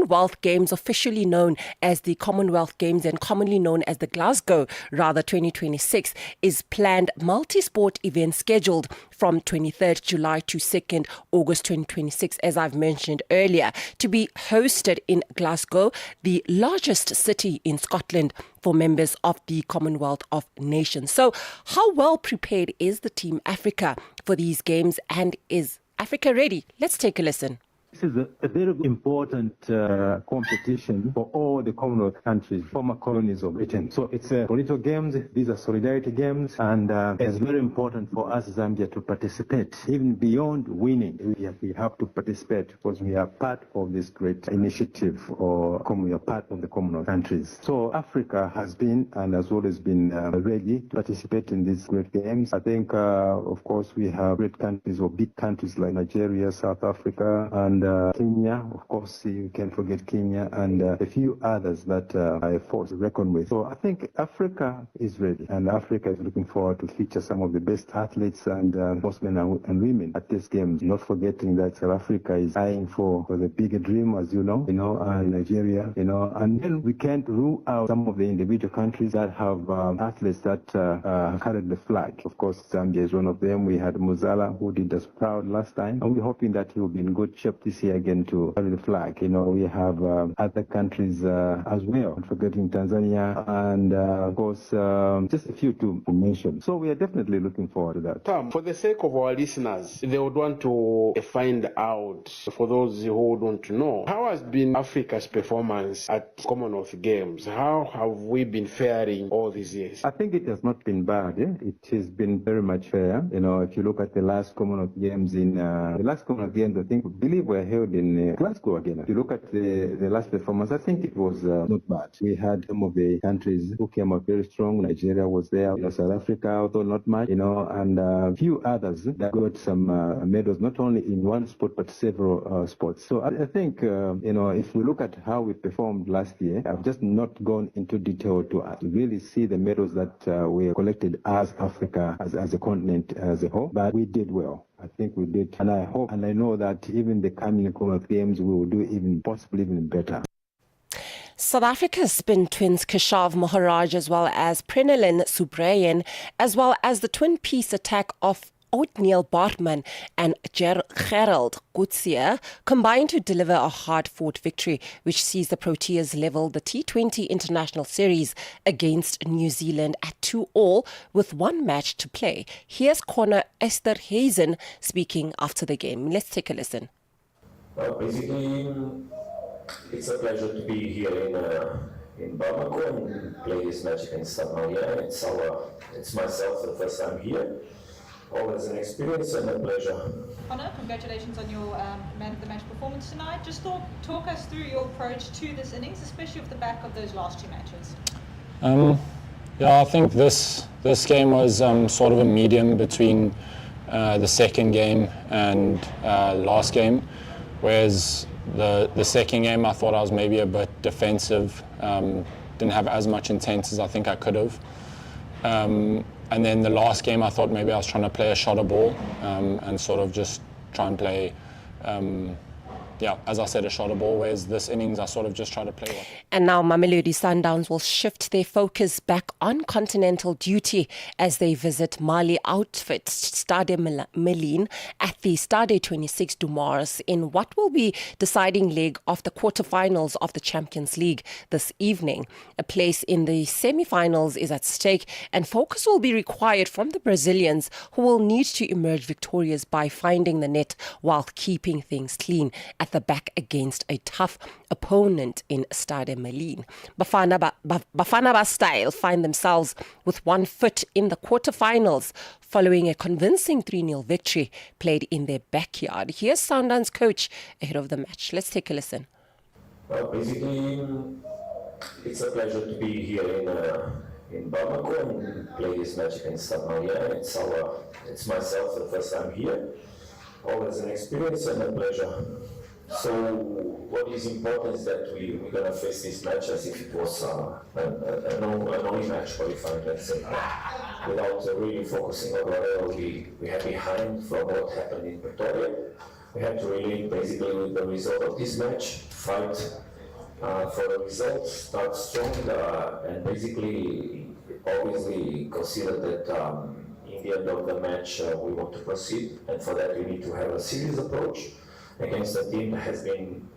Commonwealth Games, officially known as the Commonwealth Games and commonly known as the Glasgow 2026, is planned multi-sport event scheduled from 23rd July to 2nd August 2026, as I've mentioned earlier, to be hosted in Glasgow, the largest city in Scotland for members of the Commonwealth of Nations. So how well prepared is the Team Africa for these games, and is Africa ready? Let's take a listen. This is a very important competition for all the Commonwealth countries, former colonies of Britain. So it's a political games, these are solidarity games, and it's very important for us, Zambia, to participate. Even beyond winning, we have to participate because we are part of this great initiative, or we are part of the Commonwealth countries. So Africa has been and has always been ready to participate in these great games. I think, of course, we have great countries or big countries like Nigeria, South Africa, and Kenya, of course, you can't forget Kenya, and a few others that are a force to reckon with. So I think Africa is ready, and Africa is looking forward to feature some of the best athletes and both men and women at these games. Not forgetting that South Africa is eyeing for the bigger dream, as you know, Nigeria, and then we can't rule out some of the individual countries that have athletes that carried the flag. Of course, Zambia is one of them. We had Muzala, who did us proud last time, and we're hoping that he will be in good shape this year again to carry the flag. We have other countries as well, not forgetting Tanzania, and of course, just a few to mention. So we are definitely looking forward to that. Tom, for the sake of our listeners, they would want to find out, for those who would want to know, how has been Africa's performance at Commonwealth Games? How have we been faring all these years? I think it has not been bad. It has been very much fair. If you look at the last Commonwealth Games I believe were held in Glasgow again. If you look at the last performance, I think it was not bad. We had some of the countries who came up very strong. Nigeria was there, South Africa, although not much, and a few others that got some medals, not only in one sport, but several sports. So I think, if we look at how we performed last year, I've just not gone into detail to really see the medals that we collected as Africa, as a continent as a whole, but we did well. I think we did, and I hope and I know that even the coming Commonwealth Games we will do possibly even better. South Africa's spin twins Keshav Maharaj, as well as Prenalyn Subrayan, as well as the twin-piece attack of Othniel Bartman and Gerald Coetzee combined to deliver a hard-fought victory, which sees the Proteas level the T20 International Series against New Zealand at 2-2 with one match to play. Here's corner Esther Hazen speaking after the game. Let's take a listen. Well, basically, it's a pleasure to be here in Bamako and play this match against Somalia. It's myself the first time here. Always an experience and a pleasure. Connor, congratulations on your man of the match performance tonight. Just talk us through your approach to this innings, especially off the back of those last two matches. I think this game was sort of a medium between the second game and last game, whereas the second game I thought I was maybe a bit defensive, didn't have as much intent as I think I could have. And then the last game, I thought maybe I was trying to play a shorter ball and sort of just try and play, as I said, a shorter ball, whereas this innings I sort of just try to play one. And now Mamelodi Sundowns will shift their focus back on continental duty as they visit Mali outfit Stade Malien at the Stade 26 du Mars in what will be deciding leg of the quarterfinals of the Champions League this evening. A place in the semi-finals is at stake, and focus will be required from the Brazilians, who will need to emerge victorious by finding the net while keeping things clean at the back against a tough opponent in Stade Malien. Bafana Style find themselves with one foot in the quarterfinals following a convincing 3-0 victory played in their backyard. Here's Sundowns coach ahead of the match. Let's take a listen. Well, basically, it's a pleasure to be here in Bamako and play this match against Somalia. It's myself the first time here. Always an experience and a pleasure. So what is important is that we're going to face this match as if it was an only match qualifying, let's say, without really focusing on whatever we had behind from what happened in Pretoria. We had to really, basically, with the result of this match, fight for the results, start strong, and basically, obviously consider that in the end of the match we want to proceed, and for that we need to have a serious approach against a team that has been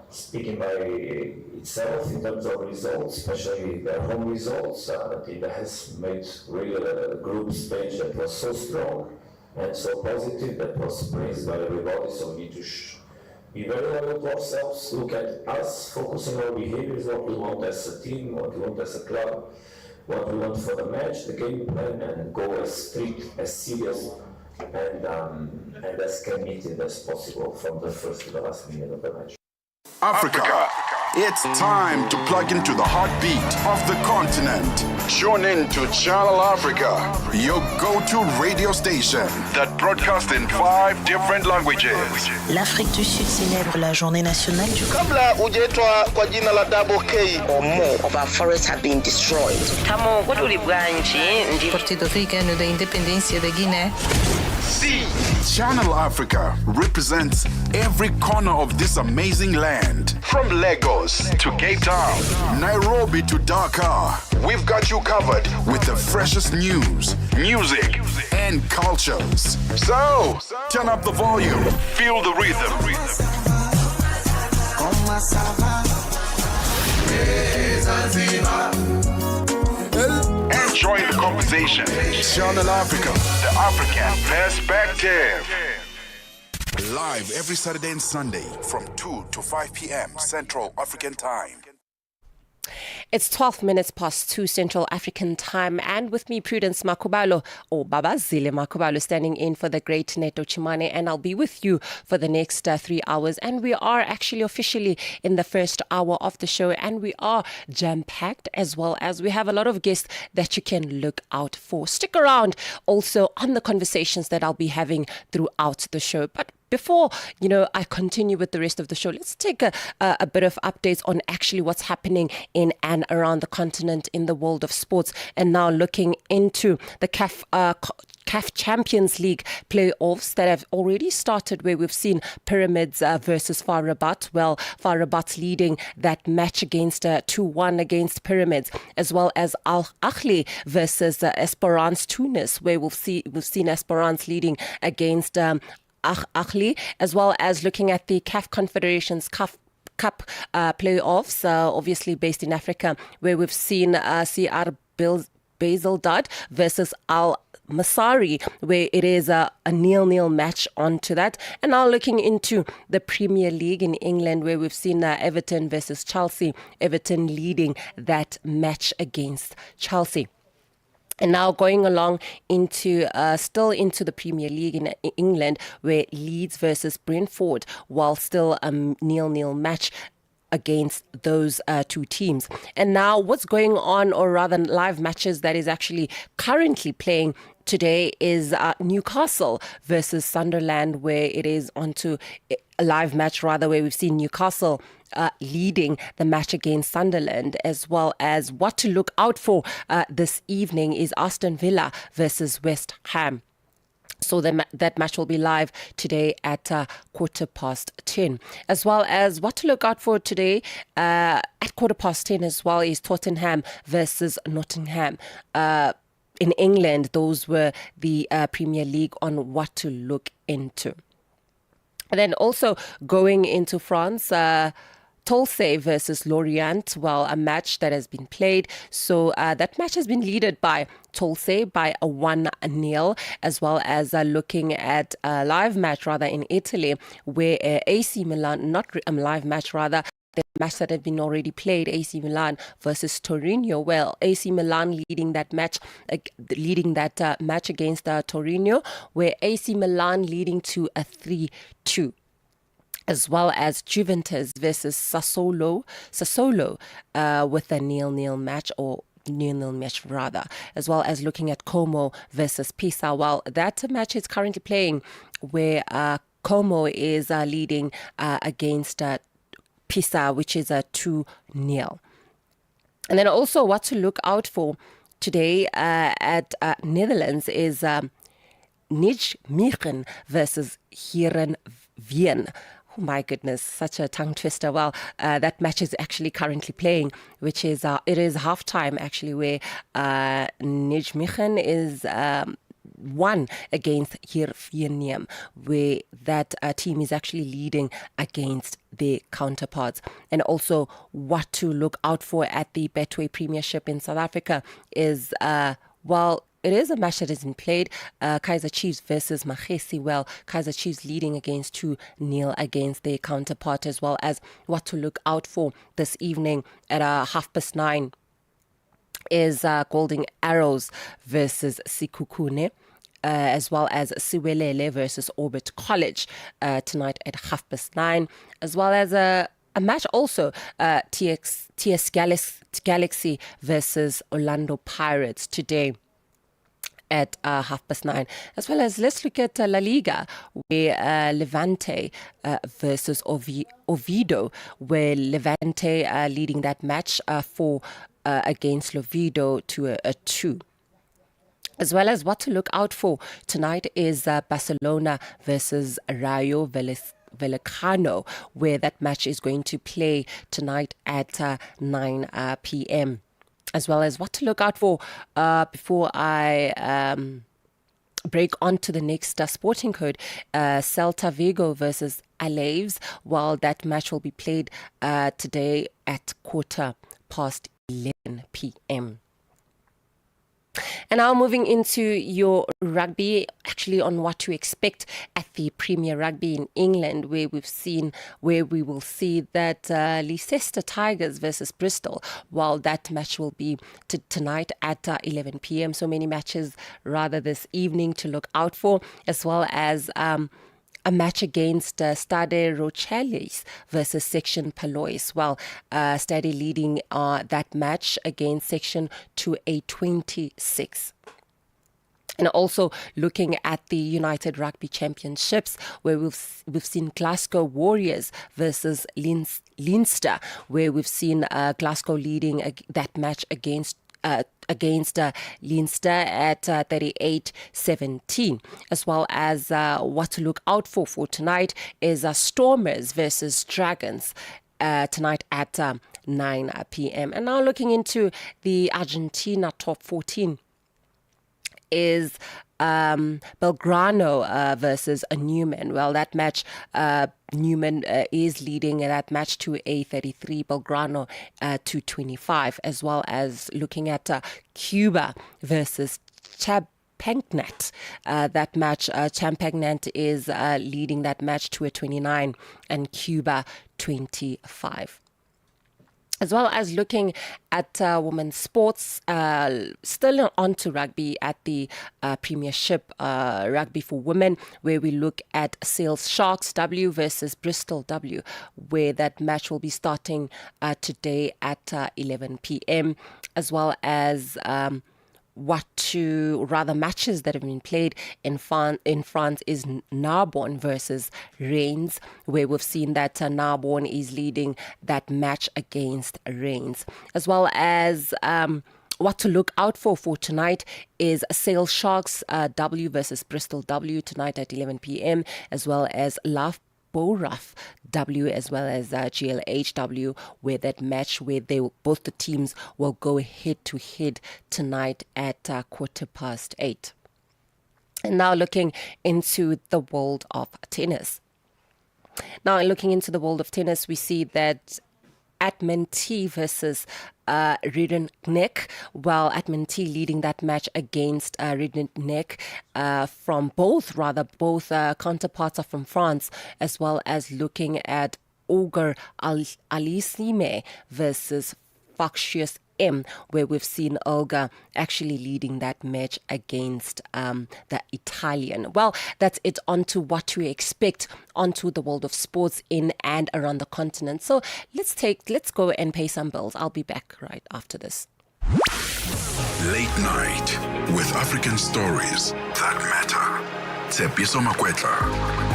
speaking by itself in terms of results, especially their home results. A team that has made really a group stage that was so strong and so positive, that was praised by everybody, so we need to be very loyal to ourselves, look at us, focus on our behaviors, what we want as a team, what we want as a club, what we want for the match, the game plan, and go as strict, as serious, and as committed as possible from the first to the last minute of the match. Africa. It's time to plug into the heartbeat of the continent. Tune in to Channel Africa, your go-to radio station that broadcasts in 5 different languages. L'Afrique du Sud célèbre la journée nationale du Kabla hujaitwa kwa jina la Double K, or more of our forests have been destroyed. Partido Africano da Independência da Guiné. Channel Africa represents every corner of this amazing land. From Lagos to Cape Town, Nairobi to Dakar, we've got you covered with the freshest news, music, and cultures. So, turn up the volume, feel the rhythm. Enjoy the conversation. Channel Africa, the African perspective. Live every Saturday and Sunday from 2 to 5 p.m. Central African Time. It's 12 minutes past 2 Central African Time, and with me, Prudence Makubalo, or Babazile Makubalo, standing in for the great Neto Chimane, and I'll be with you for the next 3 hours. And we are actually officially in the first hour of the show, and we are jam-packed, as well as we have a lot of guests that you can look out for. Stick around also on the conversations that I'll be having throughout the show. But before, I continue with the rest of the show, let's take a bit of updates on actually what's happening in and around the continent in the world of sports. And now looking into the CAF Champions League playoffs that have already started, where we've seen Pyramids versus FAR Rabat. Well, FAR Rabat leading that match against 2-1 against Pyramids, as well as Al Ahly versus Esperance Tunis, where we've seen Esperance leading against Ahly, as well as looking at the CAF Confederations Cup playoffs, obviously based in Africa, where we've seen CR Basildad versus Al Masari, where it is a 0-0 match onto that. And now looking into the Premier League in England, where we've seen Everton versus Chelsea, Everton leading that match against Chelsea. And now going along into still into the Premier League in England, where Leeds versus Brentford, while still a 0-0 match against those two teams. And now what's going on, or rather live matches that is actually currently playing today, is Newcastle versus Sunderland, where it is onto a live match rather, where we've seen Newcastle leading the match against Sunderland, as well as what to look out for this evening is Aston Villa versus West Ham. So that match will be live today at 10:15. As well as what to look out for today at 10:15 as well is Tottenham versus Nottingham. In England, those were the Premier League on what to look into. And then also going into France, Tolse versus Lorient, well, a match that has been played. So that match has been led by Tolse by a 1-0, as well as looking at a live match rather in Italy, where AC Milan, not a live match rather, the match that had been already played, AC Milan versus Torino. Well, AC Milan leading that match against Torino, where AC Milan leading to a 3-2. As well as Juventus versus Sassuolo with a 0-0 match, or 0-0 match rather, as well as looking at Como versus Pisa. Well, that match is currently playing, where Como is leading against Pisa, which is a 2-0. And then also what to look out for today at Netherlands is Nijmegen versus Heerenveen. my goodness, such a tongue twister. Well, that match is actually currently playing, which is it is halftime actually, where Nijmegen is won against Heerenveen, where that team is actually leading against their counterparts. And also what to look out for at the Betway Premiership in South Africa is, it is a match that has been played. Kaizer Chiefs versus Makhesi. Well, Kaizer Chiefs leading against 2-0 against their counterpart, as well as what to look out for this evening at 9:30 is Golden Arrows versus Sikukune. As well as Siwelele versus Orbit College tonight at 9:30, as well as a match also, TS Galaxy versus Orlando Pirates today at 9:30, as well as let's look at La Liga, where Levante versus Oviedo, where Levante leading that match against Oviedo to a 2. As well as what to look out for tonight is Barcelona versus Rayo Vallecano, where that match is going to play tonight at 9 p.m. As well as what to look out for before I break on to the next sporting code, Celta Vigo versus Alaves, while that match will be played today at 11:15 p.m. And now moving into your rugby, actually on what to expect at the Premier Rugby in England, where we will see that Leicester Tigers versus Bristol, while that match will be tonight at 11 p.m. So many matches rather this evening to look out for, as well as a match against Stade Rochelis versus Section Palois. Well, Stade leading that match against Section to a 26. And also looking at the United Rugby Championships, where we've seen Glasgow Warriors versus Leinster, where we've seen Glasgow leading that match against Leinster at 38-17, as well as what to look out for tonight is Stormers versus Dragons tonight at 9 p.m. And now looking into the Argentina top 14 is Belgrano versus Newman. Well, that match, Newman is leading that match to a 33, Belgrano to 25, as well as looking at Cuba versus Champagnat. That match, Champagnat is leading that match to a 29 and Cuba 25. As well as looking at women's sports, still on to rugby at the Premiership Rugby for Women, where we look at Sales Sharks W versus Bristol W, where that match will be starting today at 11 p.m., as well as matches that have been played in France is Narbonne versus Reims, where we've seen that Narbonne is leading that match against Reims, as well as what to look out for tonight is Sale Sharks W versus Bristol W tonight at 11 p.m., as well as Love Boraf W as well as GLHW, where that match where both the teams will go head to head tonight at 8:15. And now looking into the world of tennis. Now looking into the world of tennis, we see that Atmanti versus Ridderneck. Well, Atmanti leading that match against Ridderneck from both counterparts are from France, as well as looking at Ogre Alisime versus Factious M, where we've seen Olga actually leading that match against the Italian. Well, that's it. On to what to expect onto the world of sports in and around the continent. So let's go and pay some bills. I'll be back right after this. Late night with African stories that matter. Tsepiso Makwetla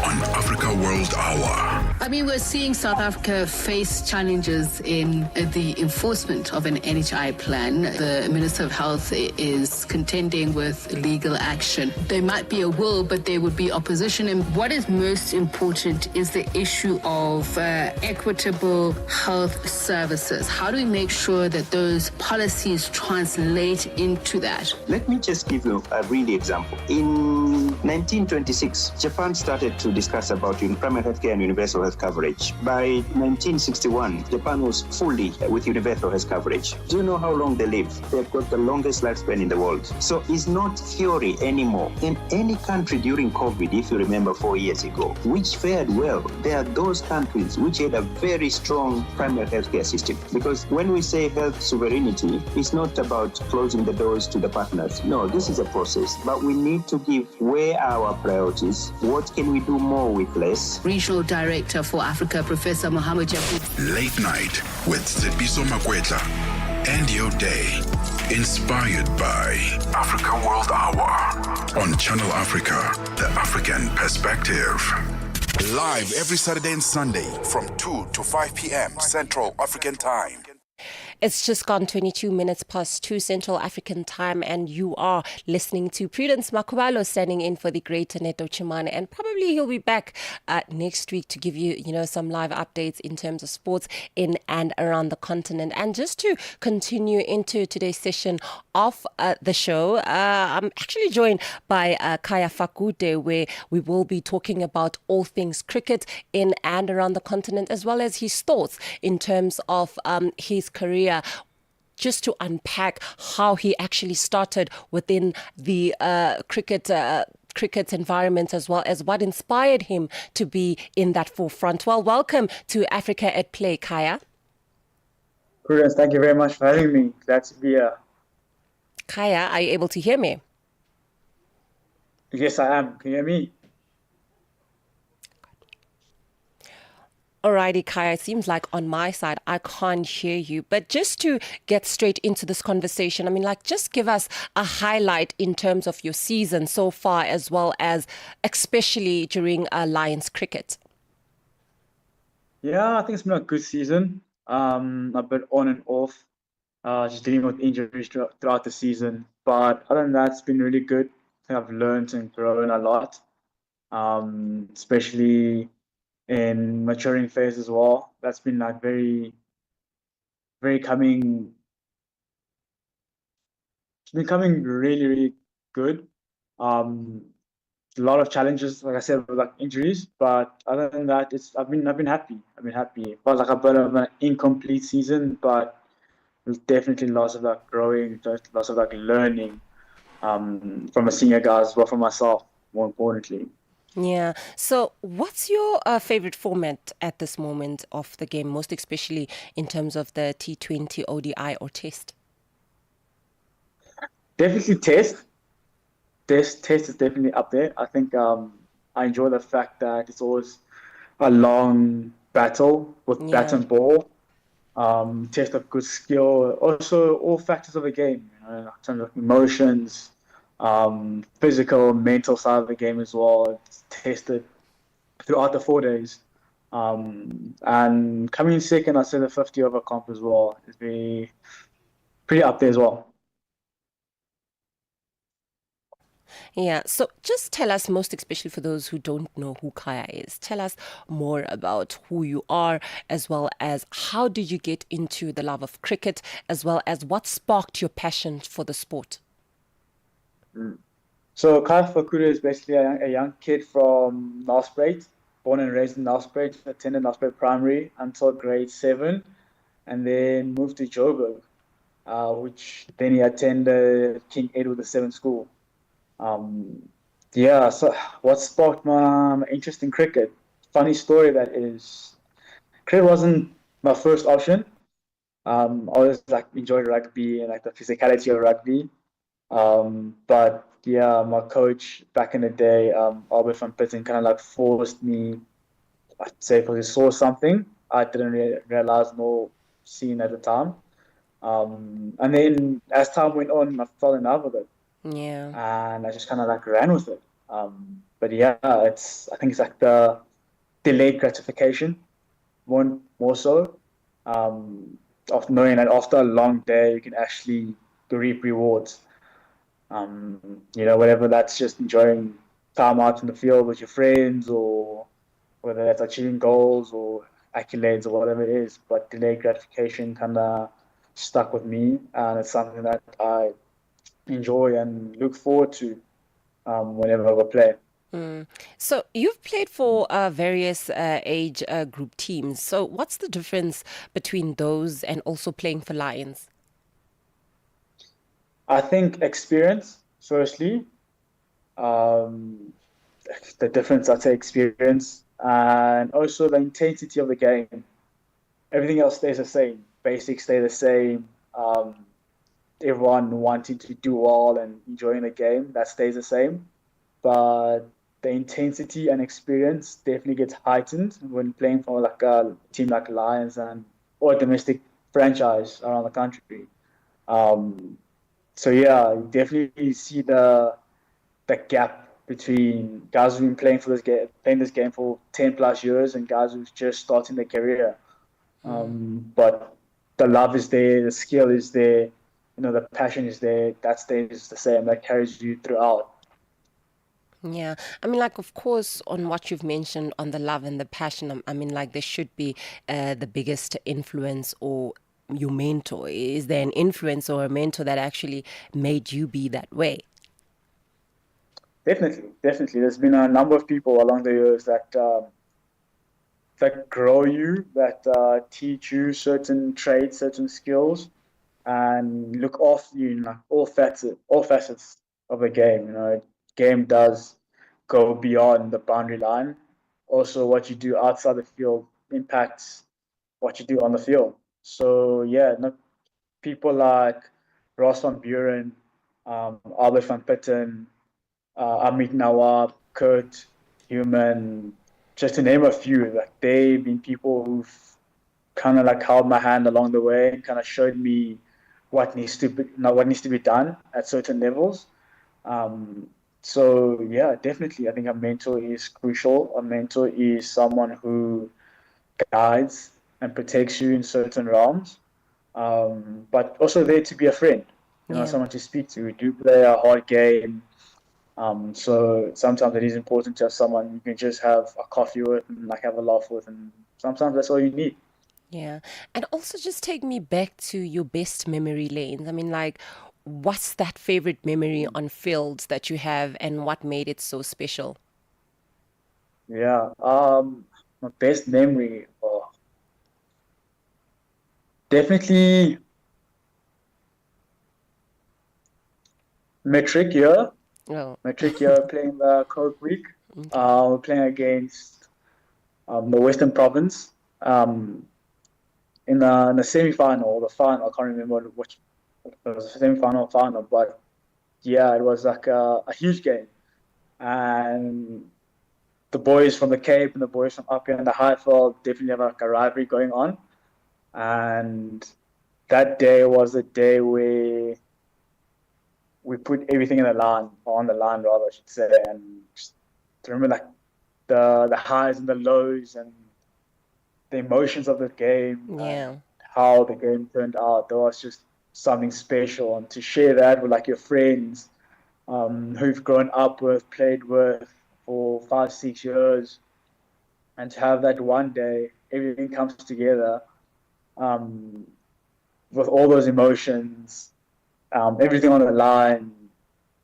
on Africa World Hour. I mean, we're seeing South Africa face challenges in the enforcement of an NHI plan. The Minister of Health is contending with legal action. There might be a will, but there would be opposition. And what is most important is the issue of equitable health services. How do we make sure that those policies translate into that? Let me just give you a really example. In 1926, Japan started to discuss about primary healthcare and universal health coverage. By 1961, Japan was fully with universal health coverage. Do you know how long they live? They've got the longest lifespan in the world. So it's not theory anymore. In any country during COVID, if you remember 4 years ago, which fared well, there are those countries which had a very strong primary healthcare system. Because when we say health sovereignty, it's not about closing the doors to the partners. No, this is a process. But we need to give where are our priorities, what can we do more with less. Regional Director for Africa, Professor Mohamed Jacob. Late night with Tsepiso Makwetla. End your day inspired by Africa World Hour on Channel Africa, the African perspective. Live every Saturday and Sunday from 2 to 5 p.m. Central African Time. It's just gone 22 minutes past 2 Central African Time, and you are listening to Prudence Makubalo standing in for the great Neto Chimane, and probably he'll be back next week to give you, some live updates in terms of sports in and around the continent. And just to continue into today's session of the show, I'm actually joined by Khaya Fakute, where we will be talking about all things cricket in and around the continent, as well as his thoughts in terms of his career, just to unpack how he actually started within the cricket environment, as well as what inspired him to be in that forefront. Well, welcome to Africa at Play, Khaya. Prudence, thank you very much for having me. Glad to be here. Khaya, are you able to hear me? Yes, I am. Can you hear me? Alrighty, Khaya, it seems like on my side, I can't hear you. But just to get straight into this conversation, just give us a highlight in terms of your season so far, as well as especially during Lions cricket. Yeah, I think it's been a good season. A bit on and off, just dealing with injuries throughout the season. But other than that, it's been really good. I think I've learned and grown a lot, especially in maturing phase as well. That's been very, very coming. It's been coming really, really good. A lot of challenges, like I said, with injuries, but other than that, I've been happy. It was like a bit of an incomplete season, but there's definitely lots of growing, lots of learning from a senior guy as well, from myself, more importantly. Yeah. So what's your favorite format at this moment of the game, most especially in terms of the T20, ODI or Test? Definitely Test. Test is definitely up there. I think I enjoy the fact that it's always a long battle with bat and ball. Test of good skill. Also, all factors of the game, in terms of emotions, physical, mental side of the game as well. It's tested throughout the 4 days. And coming in second, I'd say the 50 over comp as well is pretty up there as well. Yeah, so just tell us, most especially for those who don't know who Khaya is, tell us more about who you are, as well as how did you get into the love of cricket, as well as what sparked your passion for the sport? So Khaya Fakute is basically a young kid from Nelspruit, born and raised in Nelspruit, attended Nelspruit Primary until grade 7, and then moved to Joburg, which then he attended King Edward VII School. So what sparked my interest in cricket? Funny story that is, cricket wasn't my first option. I always enjoyed rugby and the physicality of rugby. But my coach back in the day, Albert van Pitten, kind of forced me, I'd say, because he saw something I didn't realize nor seen at the time. And then as time went on, I fell in love with it. Yeah. And I just kind of ran with it. But yeah, I think it's like the delayed gratification, more so, of knowing that after a long day, you can actually reap rewards. Whatever that's just enjoying time out in the field with your friends, or whether that's achieving goals or accolades or whatever it is. But delayed gratification kind of stuck with me, and it's something that I enjoy and look forward to whenever we play. So you've played for various age group teams. So what's the difference between those and also playing for Lions? I think experience, firstly. Um, the difference, I'd say, experience, and also the intensity of the game. Everything else stays the same. Basics stay the same. Everyone wanting to do well and enjoying the game, that stays the same. But the intensity and experience definitely gets heightened when playing for like a team like Lions or a domestic franchise around the country. So yeah, you definitely see the gap between guys who've been playing this game for 10 plus years and guys who's just starting their career. But the love is there, the skill is there, the passion is there. That stays the same. That carries you throughout. Yeah, I mean, like, of course, on what you've mentioned on the love and the passion, I mean, like, there should be the biggest influence or your mentor. Is there an influence or a mentor that actually made you be that way? Definitely. There's been a number of people along the years that grow you, that teach you certain traits, certain skills, and look after you in like all facets of the game. Game does go beyond the boundary line. Also, what you do outside the field impacts what you do on the field. So yeah, people like Ross van Buren, Albert van Putten, Amit Nawab, Kurt, Human, just to name a few. Like they've been people who've kind of like held my hand along the way and kind of showed me what needs to be done at certain levels. So yeah, definitely, I think a mentor is crucial. A mentor is someone who guides and protects you in certain realms, but also there to be a friend. Someone to speak to. We do play a hard game. So sometimes it is important to have someone you can just have a coffee with and like have a laugh with, and sometimes that's all you need. Yeah. And also just take me back to your best memory lanes. I mean, like, what's that favorite memory on fields that you have and what made it so special? Yeah. My best memory, definitely matric year. Oh. Matric year playing the Coke Week. We're playing against the Western Province. In the semi-final or the final, I can't remember which. It was a semi-final, final, but yeah, it was like a huge game. And the boys from the Cape and the boys from up here in the Highveld definitely have like a rivalry going on. And that day was the day where we put everything on the line rather, I should say. And just remember like the highs and the lows and the emotions of the game. Yeah. How the game turned out. That was just something special, and to share that with like your friends who've grown up with, played with for 5-6 years, and to have that one day everything comes together with all those emotions, everything on the line.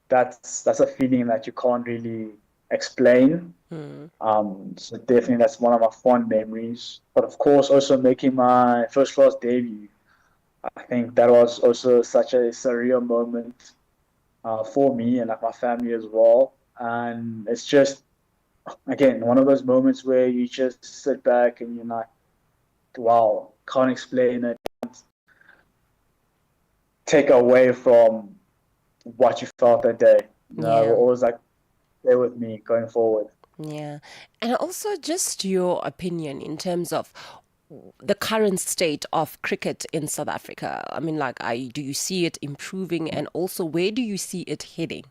That's a feeling that you can't really explain. So definitely that's one of my fond memories. But of course, also making my first class debut. I think that was also such a surreal moment for me and like my family as well. And it's just, again, one of those moments where you just sit back and you're like, wow, can't explain it. Take away from what you felt that day. Always like, stay with me going forward. Yeah. And also just your opinion in terms of the current state of cricket in South Africa. I mean, like, do you see it improving, and also where do you see it heading?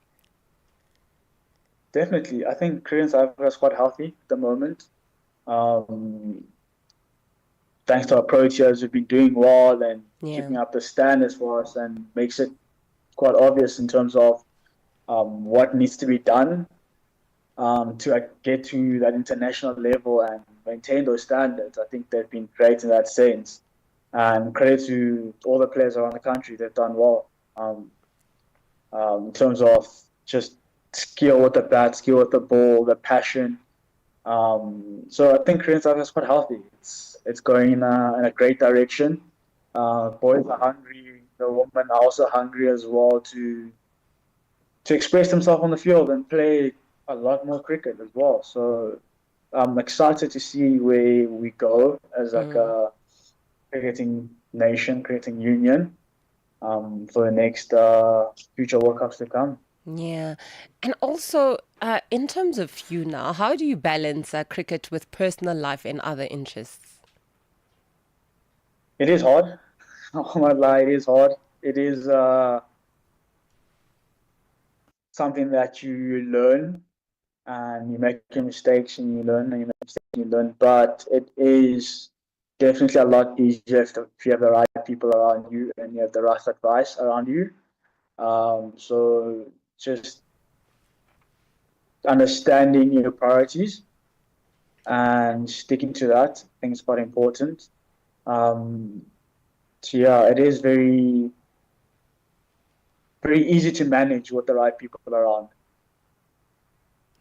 Definitely. I think Korean South Africa is quite healthy at the moment. Thanks to our proteas who've been doing well and keeping up the standards for us, and makes it quite obvious in terms of what needs to be done to get to that international level and maintain those standards. I think they've been great in that sense. And credit to all the players around the country, they've done well in terms of just skill with the bat, skill with the ball, the passion. So I think Korean South Africa is quite healthy. It's going in a great direction. Boys are hungry. The women are also hungry as well to express themselves on the field and play a lot more cricket as well. So I'm excited to see where we go as like a cricketing nation, cricketing union for the next future World Cups to come. Yeah. And also, in terms of you now, how do you balance cricket with personal life and other interests? It is hard. I won't lie, it is hard. It is something that you learn, and you make your mistakes and you learn, and you make mistakes and you learn. But it is definitely a lot easier if you have the right people around you and you have the right advice around you. So just understanding your priorities and sticking to that, I think is quite important. So yeah, it is very, very easy to manage with the right people around.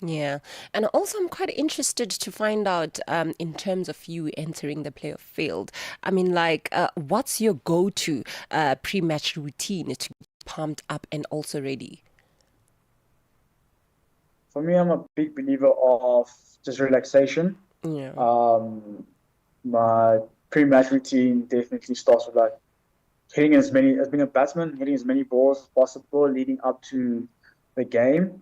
Yeah. And also, I'm quite interested to find out in terms of you entering the playoff field. I mean, like, what's your go-to pre-match routine to get pumped up and also ready? For me, I'm a big believer of just relaxation. Yeah. My pre-match routine definitely starts with like hitting as being a batsman, hitting as many balls as possible leading up to the game.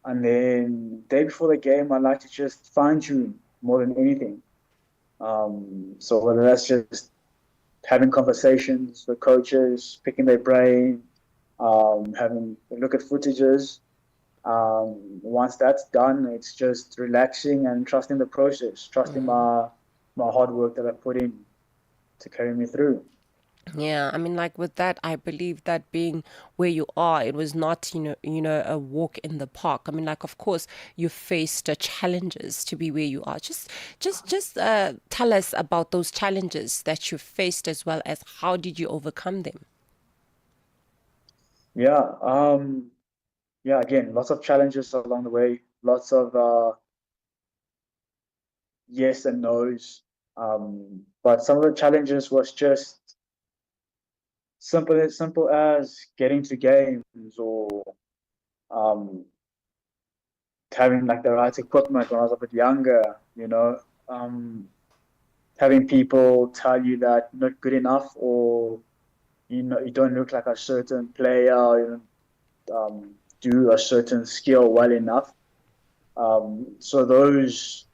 And then day before the game, I like to just fine-tune more than anything. So whether that's just having conversations with coaches, picking their brain, having a look at footages. Once that's done, it's just relaxing and trusting the process, trusting my hard work that I put in to carry me through. Yeah, I mean, like with that, I believe that being where you are, it was not, a walk in the park. I mean, like, of course, you faced challenges to be where you are. Just tell us about those challenges that you faced, as well as how did you overcome them? Yeah, again, lots of challenges along the way, lots of yes and no's. But some of the challenges was just simple as getting to games or having like the right equipment when I was a bit younger, having people tell you that you're not good enough, or you don't look like a certain player, you don't do a certain skill well enough. So those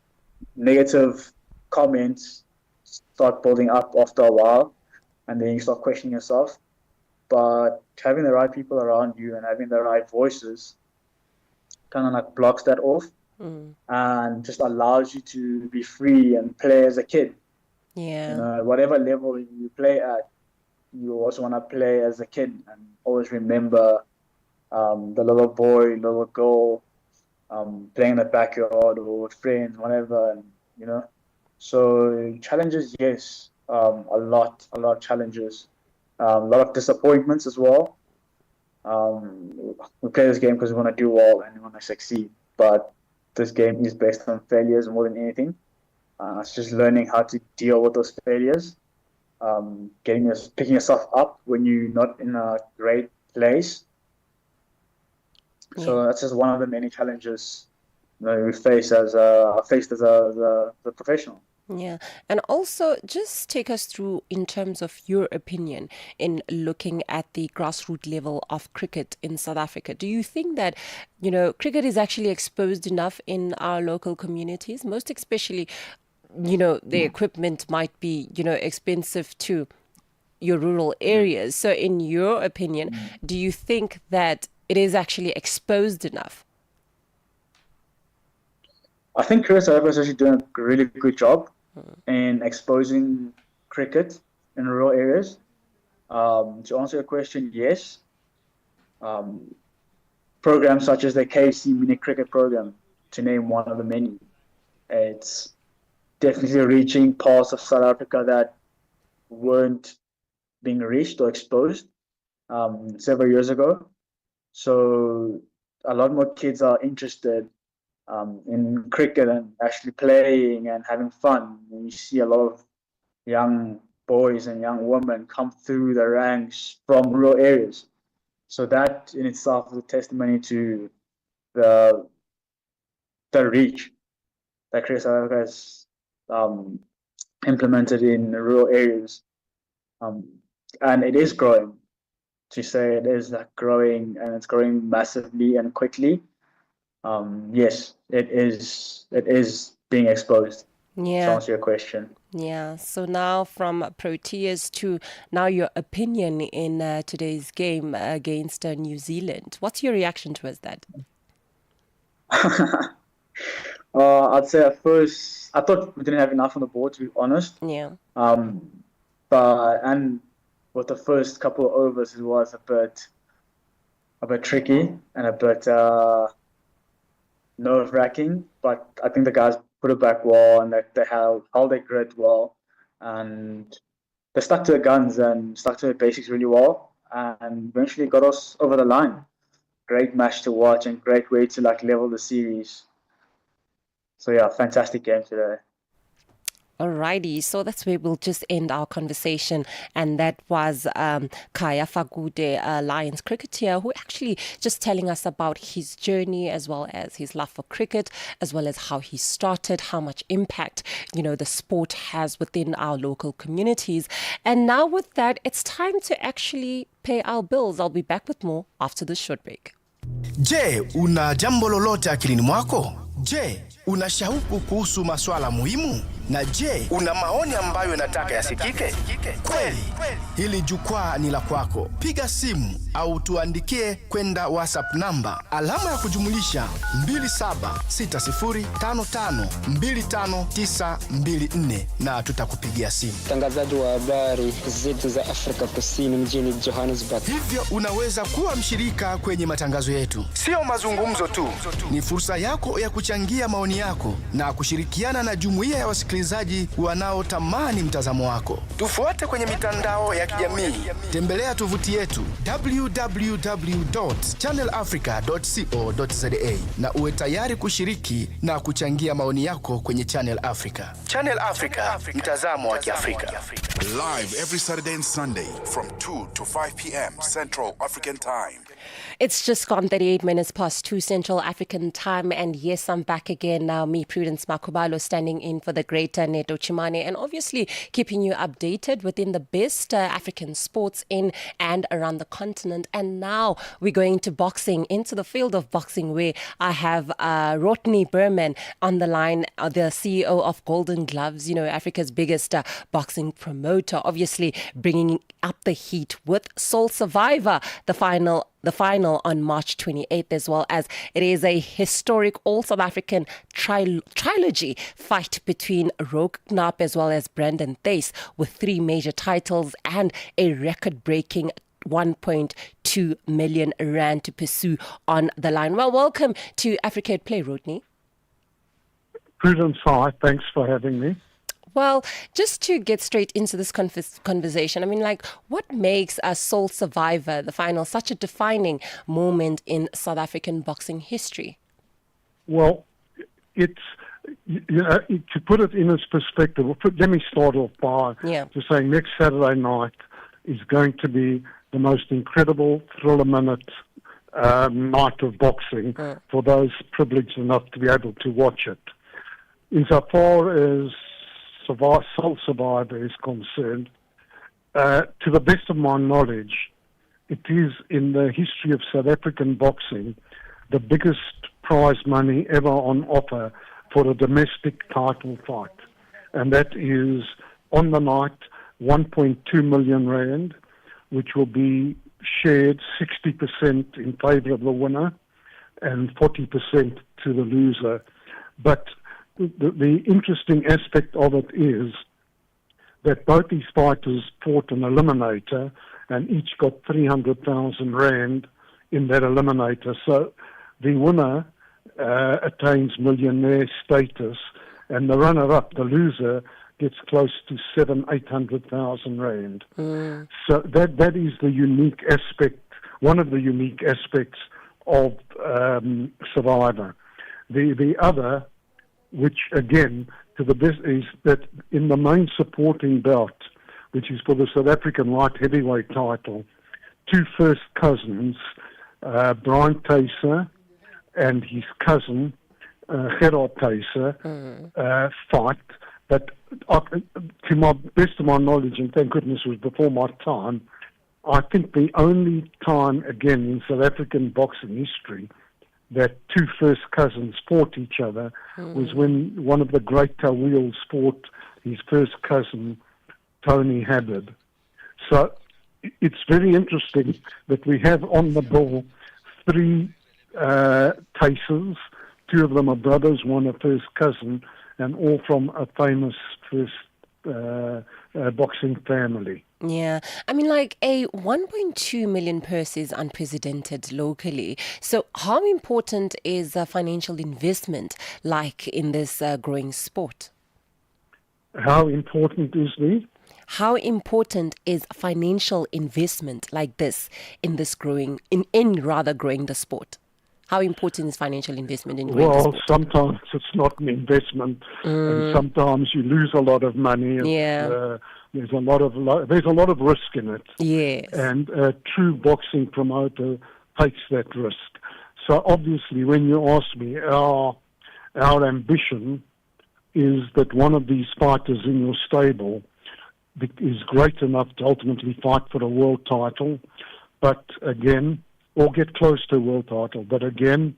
negative comments start building up after a while, and then you start questioning yourself. But having the right people around you and having the right voices kind of like blocks that off and just allows you to be free and play as a kid. Yeah. At whatever level you play at, you also want to play as a kid and always remember the little boy, little girl playing in the backyard or with friends, whatever, and So challenges, yes. A lot of challenges, a lot of disappointments as well. We play this game because we want to do well and we want to succeed, but this game is based on failures more than anything. It's just learning how to deal with those failures, picking yourself up when you're not in a great place. So that's just one of the many challenges we face as a professional. Yeah. And also, just take us through in terms of your opinion in looking at the grassroots level of cricket in South Africa. Do you think that, cricket is actually exposed enough in our local communities? Most especially, the equipment might be, expensive to your rural areas. So in your opinion, do you think that it is actually exposed enough? I think Chris South is actually doing a really good job in exposing cricket in rural areas. To answer your question, yes. Programs such as the KFC Mini Cricket Program, to name one of the many, it's definitely reaching parts of South Africa that weren't being reached or exposed several years ago. So a lot more kids are interested in cricket and actually playing and having fun. And you see a lot of young boys and young women come through the ranks from rural areas. So that in itself is a testimony to the reach that Cricket South Africa has implemented in rural areas. And it is growing. To say it is growing, and it's growing massively and quickly. Yes, it is being exposed. Yeah. To answer your question. Yeah. So now from Proteas to now your opinion in today's game against New Zealand. What's your reaction towards that? I'd say at first I thought we didn't have enough on the board, to be honest. Yeah. But with the first couple of overs, it was a bit tricky and a bit nerve-wracking. But I think the guys put it back well, and that they held their grit well, and they stuck to the guns and stuck to the basics really well, and eventually got us over the line. Great match to watch and great way to level the series. So yeah, fantastic game today. Alrighty, so that's where we'll just end our conversation, and that was Khaya Fakude, a Lions cricketer, who actually just telling us about his journey as well as his love for cricket, as well as how he started, how much impact the sport has within our local communities. And now with that, it's time to actually pay our bills. I'll be back with more after this short break. Je, una jambo lolote akilini mwako? Je, una shauku kuhusu masuala muhimu? Na je, una maoni ambayo unataka yasikike? Kweli, hili jukwaa ni la kwako. Piga simu au tuandikie kwenda WhatsApp namba alama ya kujumulisha 2760552594 na tutakupigia simu. Mtangazaji wa habari zetu za Afrika Kusini mjini Johannesburg. Hivyo unaweza kuwa mshirika kwenye matangazo yetu. Sio mazungumzo tu, ni fursa yako ya kuchangia maoni yako na kushirikiana na jumuiya ya wasikilizaji wanaotamani mtazamo wako. Tufuate kwenye mitandao ya kijamii. Tembelea tovuti yetu www.channelafrica.co.za na uwe tayari kushiriki na kuchangia maoni yako kwenye Channel Africa. Channel Africa, mtazamo wa Kiafrika. Live every Saturday and Sunday from 2 to 5 p.m. Central African Time. It's just gone 38 minutes past 2 Central African Time, and yes, I'm back again now. Me, Prudence Makubalo, standing in for the great Neto Chimane, and obviously keeping you updated within the best African sports in and around the continent. And now we're going to boxing, into the field of boxing, where I have Rodney Berman on the line, the CEO of Golden Gloves, Africa's biggest boxing promoter, obviously bringing up the heat with Soul Survivor, the final on March 28th, as well as it is a historic all-South African trilogy fight between Rogue Knapp as well as Brandon Thace, with 3 major titles and a record-breaking 1.2 million rand to pursue on the line. Well, welcome to Africa at Play, Rodney. Prudence, hi. Thanks for having me. Well, just to get straight into this conversation, what makes a Soul Survivor, the final, such a defining moment in South African boxing history? Well, it's, to put it in its perspective, let me start off by just saying next Saturday night is going to be the most incredible thriller-minute night of boxing for those privileged enough to be able to watch it. Insofar as Soul Survivor is concerned, to the best of my knowledge, it is in the history of South African boxing the biggest prize money ever on offer for a domestic title fight. And that is, on the night, 1.2 million rand, which will be shared 60% in favour of the winner and 40% to the loser. But the interesting aspect of it is that both these fighters fought an eliminator and each got 300,000 Rand in that eliminator. So the winner attains millionaire status, and the runner-up, the loser, gets close to 700,000-800,000 Rand. So that is the unique aspect, one of the unique aspects of Survivor. The other, which again, to the best, is that in the main supporting bout, which is for the South African light heavyweight title, two first cousins, Brian Tayser and his cousin, Gerard Tayser, fight. But to my best of my knowledge, and thank goodness it was before my time, I think the only time, again, in South African boxing history that two first cousins fought each other was when one of the great Tawiels fought his first cousin, Tony Habib. So it's very interesting that we have on the ball three Taysers. Two of them are brothers, one a first cousin, and all from a famous first boxing family. Yeah. I mean, like a 1.2 million purse is unprecedented locally. So how important is financial investment like in this growing sport? How important is How important is financial investment like this in this growing, in rather growing the sport? How important is financial investment in growing the sport? Well, sometimes it's not an investment, and sometimes you lose a lot of money. There's a lot of risk in it. Yes. And a true boxing promoter takes that risk. So obviously, when you ask me, our ambition is that one of these fighters in your stable is great enough to ultimately fight for a world title, but again, or get close to a world title. But again,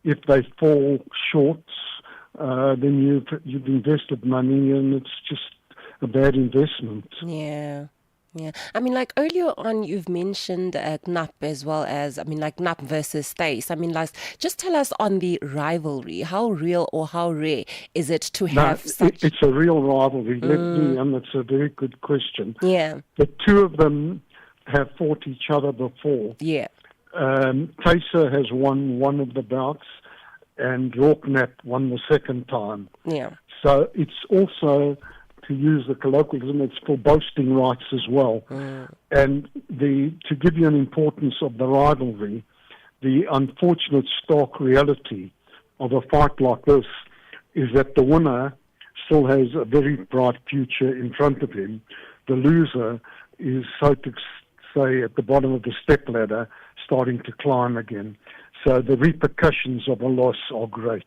if they fall short, then you've invested money, and it's just a bad investment. Yeah. I mean, like earlier on, you've mentioned Knap as well as, I mean, like Knap versus Stace. I mean, like, just tell us on the rivalry. How real or how rare is it to have such? It's a real rivalry. That's a very good question. Yeah. The two of them have fought each other before. Yeah. Tayser has won one of the bouts, and Knap won the second time. Yeah. So it's also, to use the colloquialism, it's for boasting rights as well. And to give you an importance of the rivalry, the unfortunate stark reality of a fight like this is that the winner still has a very bright future in front of him. The loser is, so to say, at the bottom of the stepladder, starting to climb again. So the repercussions of a loss are great.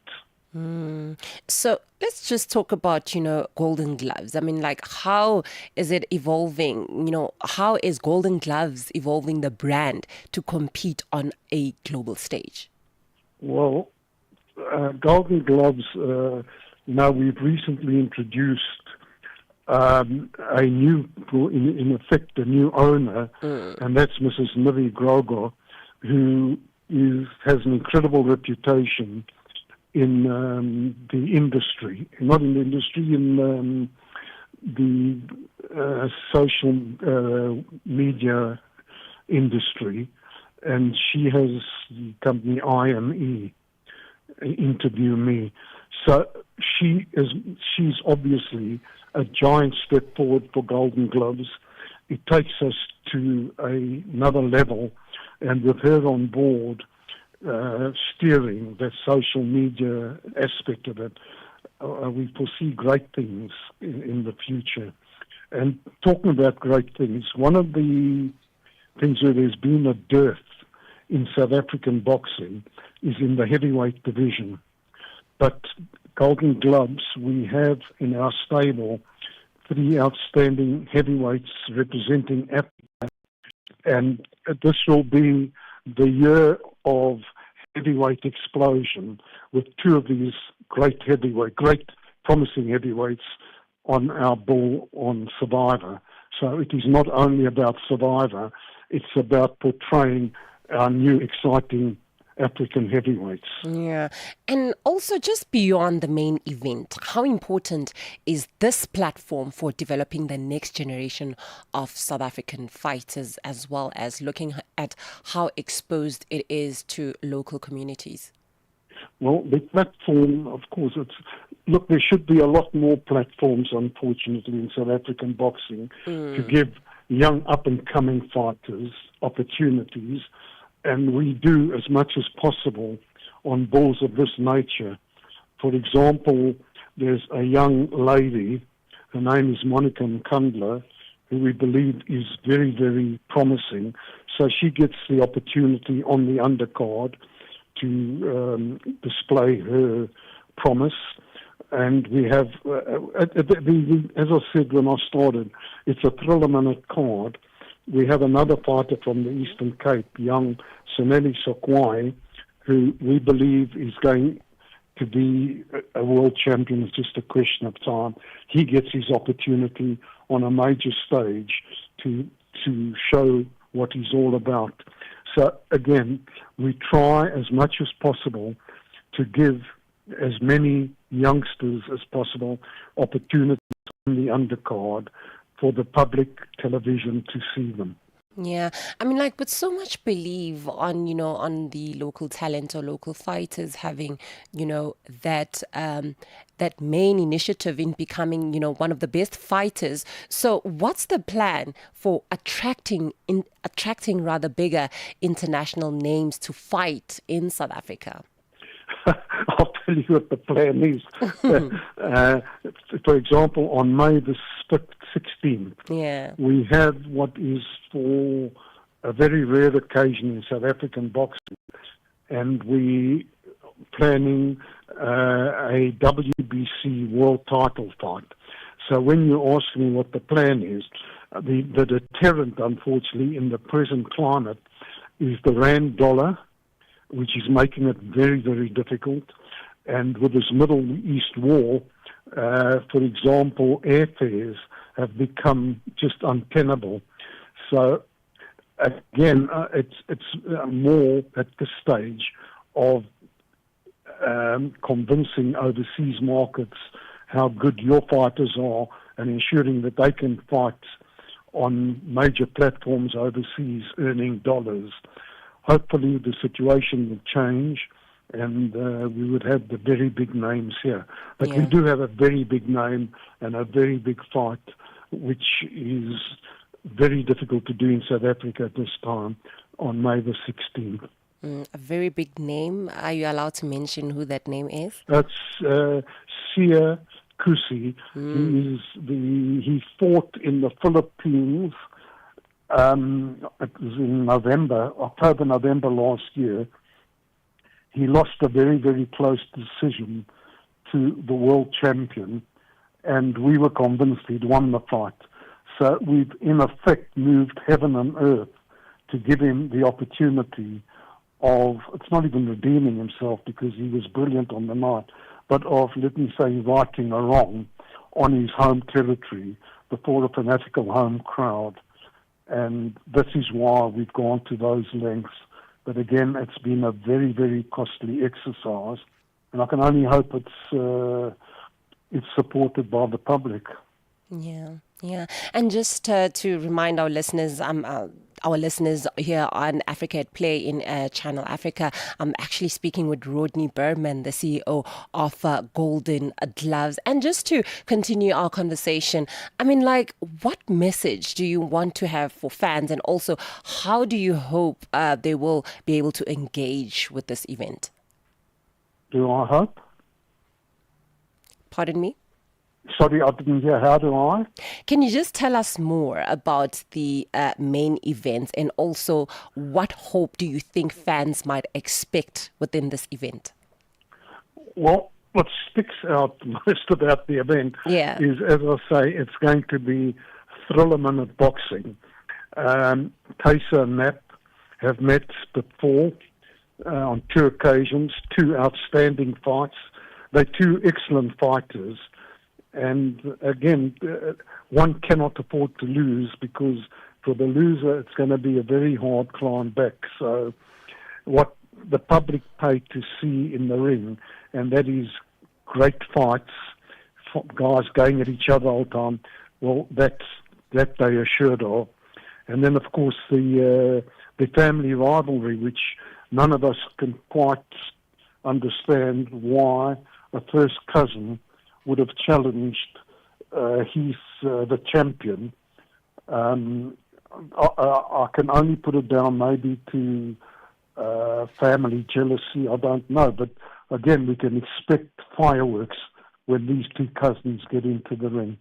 So let's just talk about, Golden Gloves. I mean, like, how is it evolving? How is Golden Gloves evolving the brand to compete on a global stage? Well, Golden Gloves, we've recently introduced a new, in effect, a new owner, and that's Mrs. Nivi Grogo, who has an incredible reputation in the industry, not in the industry, in the social media industry, and she has the company IME interview me. So she's obviously a giant step forward for Golden Gloves. It takes us to another level, and with her on board, steering that social media aspect of it, we foresee great things in the future. And talking about great things, one of the things where there's been a dearth in South African boxing is in the heavyweight division. But Golden Gloves, we have in our stable 3 outstanding heavyweights representing Africa, and this will be the year of heavyweight explosion, with 2 of these great promising heavyweights on our ball on Survivor. So it is not only about Survivor, it's about portraying our new exciting African heavyweights. Yeah. And also, just beyond the main event, how important is this platform for developing the next generation of South African fighters, as well as looking at how exposed it is to local communities? Well, the platform, of course, look, there should be a lot more platforms, unfortunately, in South African boxing to give young up-and-coming fighters opportunities, and we do as much as possible on balls of this nature. For example, there's a young lady, her name is Monica Nkandla, who we believe is very, very promising. So she gets the opportunity on the undercard to display her promise. And we have, as I said when I started, it's a thriller-minute card. We have another fighter from the Eastern Cape, young Soneli Sokwai, who we believe is going to be a world champion. It's just a question of time. He gets his opportunity on a major stage to show what he's all about. So again, we try as much as possible to give as many youngsters as possible opportunities on the undercard for the public television to see them. Yeah, I mean, like, with so much belief on, on the local talent or local fighters having, that that main initiative in becoming, one of the best fighters. So, what's the plan for attracting rather bigger international names to fight in South Africa? I'll tell you what the plan is. For example, on May the 16th, we have what is for a very rare occasion in South African boxing, and we planning a WBC world title fight. So when you ask me what the plan is, the deterrent, unfortunately, in the present climate is the rand dollar, which is making it very, very difficult. And with this Middle East war, for example, airfares have become just untenable. So, again, it's more at this stage of convincing overseas markets how good your fighters are and ensuring that they can fight on major platforms overseas earning dollars. Hopefully the situation will change and we would have the very big names here. But we do have a very big name and a very big fight, which is very difficult to do in South Africa at this time on May the 16th. A very big name. Are you allowed to mention who that name is? That's Siya Kusi. He fought in the Philippines. It was in October, November last year. He lost a very, very close decision to the world champion, and we were convinced he'd won the fight. So we've, in effect, moved heaven and earth to give him the opportunity of, it's not even redeeming himself because he was brilliant on the night, but of, let me say, righting a wrong on his home territory before a fanatical home crowd. And this is why we've gone to those lengths. But again, it's been a very, very costly exercise, and I can only hope it's supported by the public. Yeah. And just to remind our listeners, here on Africa at Play in Channel Africa, I'm actually speaking with Rodney Berman, the CEO of Golden Gloves. And just to continue our conversation, I mean, like, what message do you want to have for fans? And also, how do you hope they will be able to engage with this event? Do I hope? Pardon me? Sorry, I didn't hear. How do I? Can you just tell us more about the main events, and also what hope do you think fans might expect within this event? Well, what sticks out most about the event is, as I say, it's going to be thriller-minute boxing. Taysa and Nap have met before on 2 occasions, 2 outstanding fights. They're 2 excellent fighters. And again, one cannot afford to lose, because for the loser, it's going to be a very hard climb back. So what the public pay to see in the ring, and that is great fights, guys going at each other all the time. Well, that they're assured of. And then, of course, the family rivalry, which none of us can quite understand why a first cousin would have challenged the champion. I can only put it down maybe to family jealousy, I don't know. But again, we can expect fireworks when these two cousins get into the ring.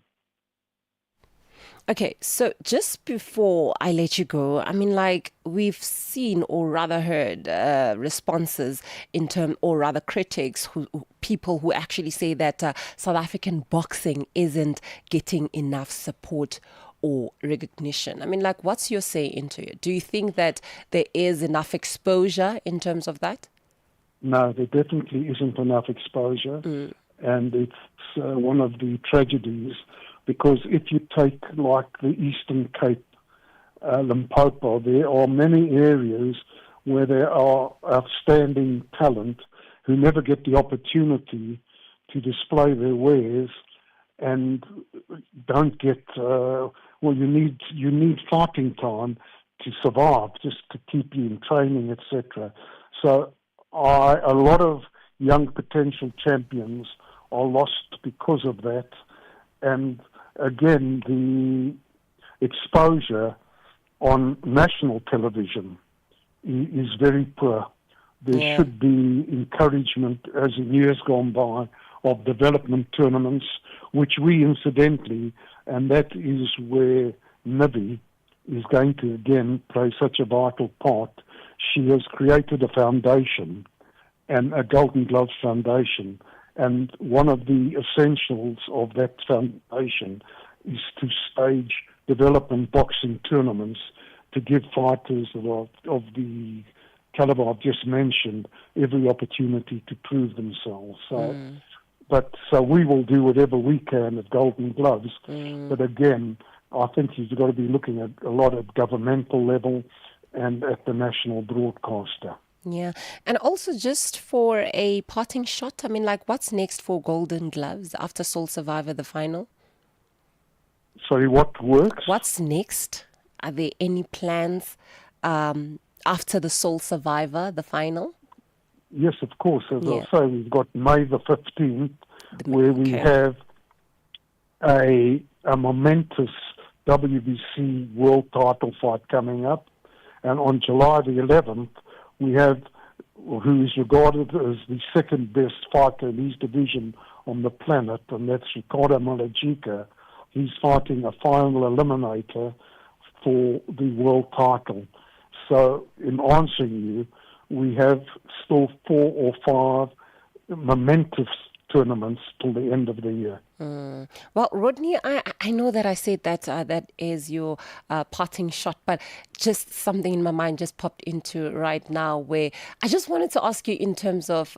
Okay, so just before I let you go, I mean, like, we've seen or rather heard responses or rather critics, people who actually say that South African boxing isn't getting enough support or recognition. I mean, like, what's your say into it? Do you think that there is enough exposure in terms of that? No, there definitely isn't enough exposure. And it's one of the tragedies, because if you take like the Eastern Cape, Limpopo, there are many areas where there are outstanding talent who never get the opportunity to display their wares and don't get, you need fighting time to survive, just to keep you in training, etc. So a lot of young potential champions are lost because of that. And again, the exposure on national television is very poor. There should be encouragement, as in years gone by, of development tournaments, which we incidentally, and that is where Nivi is going to again play such a vital part. She has created a foundation, and a Golden Gloves Foundation, and one of the essentials of that foundation is to stage development boxing tournaments to give fighters of the caliber I've just mentioned every opportunity to prove themselves. So we will do whatever we can at Golden Gloves. But again, I think you've got to be looking at a lot at governmental level and at the national broadcaster. Yeah. And also, just for a parting shot, I mean, like, what's next for Golden Gloves after Soul Survivor, the final? Sorry, what works? What's next? Are there any plans after the Soul Survivor, the final? Yes, of course. As I say, we've got May the 15th, where we have a momentous WBC world title fight coming up. And on July the 11th, we have who is regarded as the second best fighter in his division on the planet, and that's Ricardo Malajika. He's fighting a final eliminator for the world title. So in answering you, we have still 4 or 5 momentous tournaments till the end of the year. Well, Rodney, I know that I said that that is your parting shot, but just something in my mind just popped into right now where I just wanted to ask you in terms of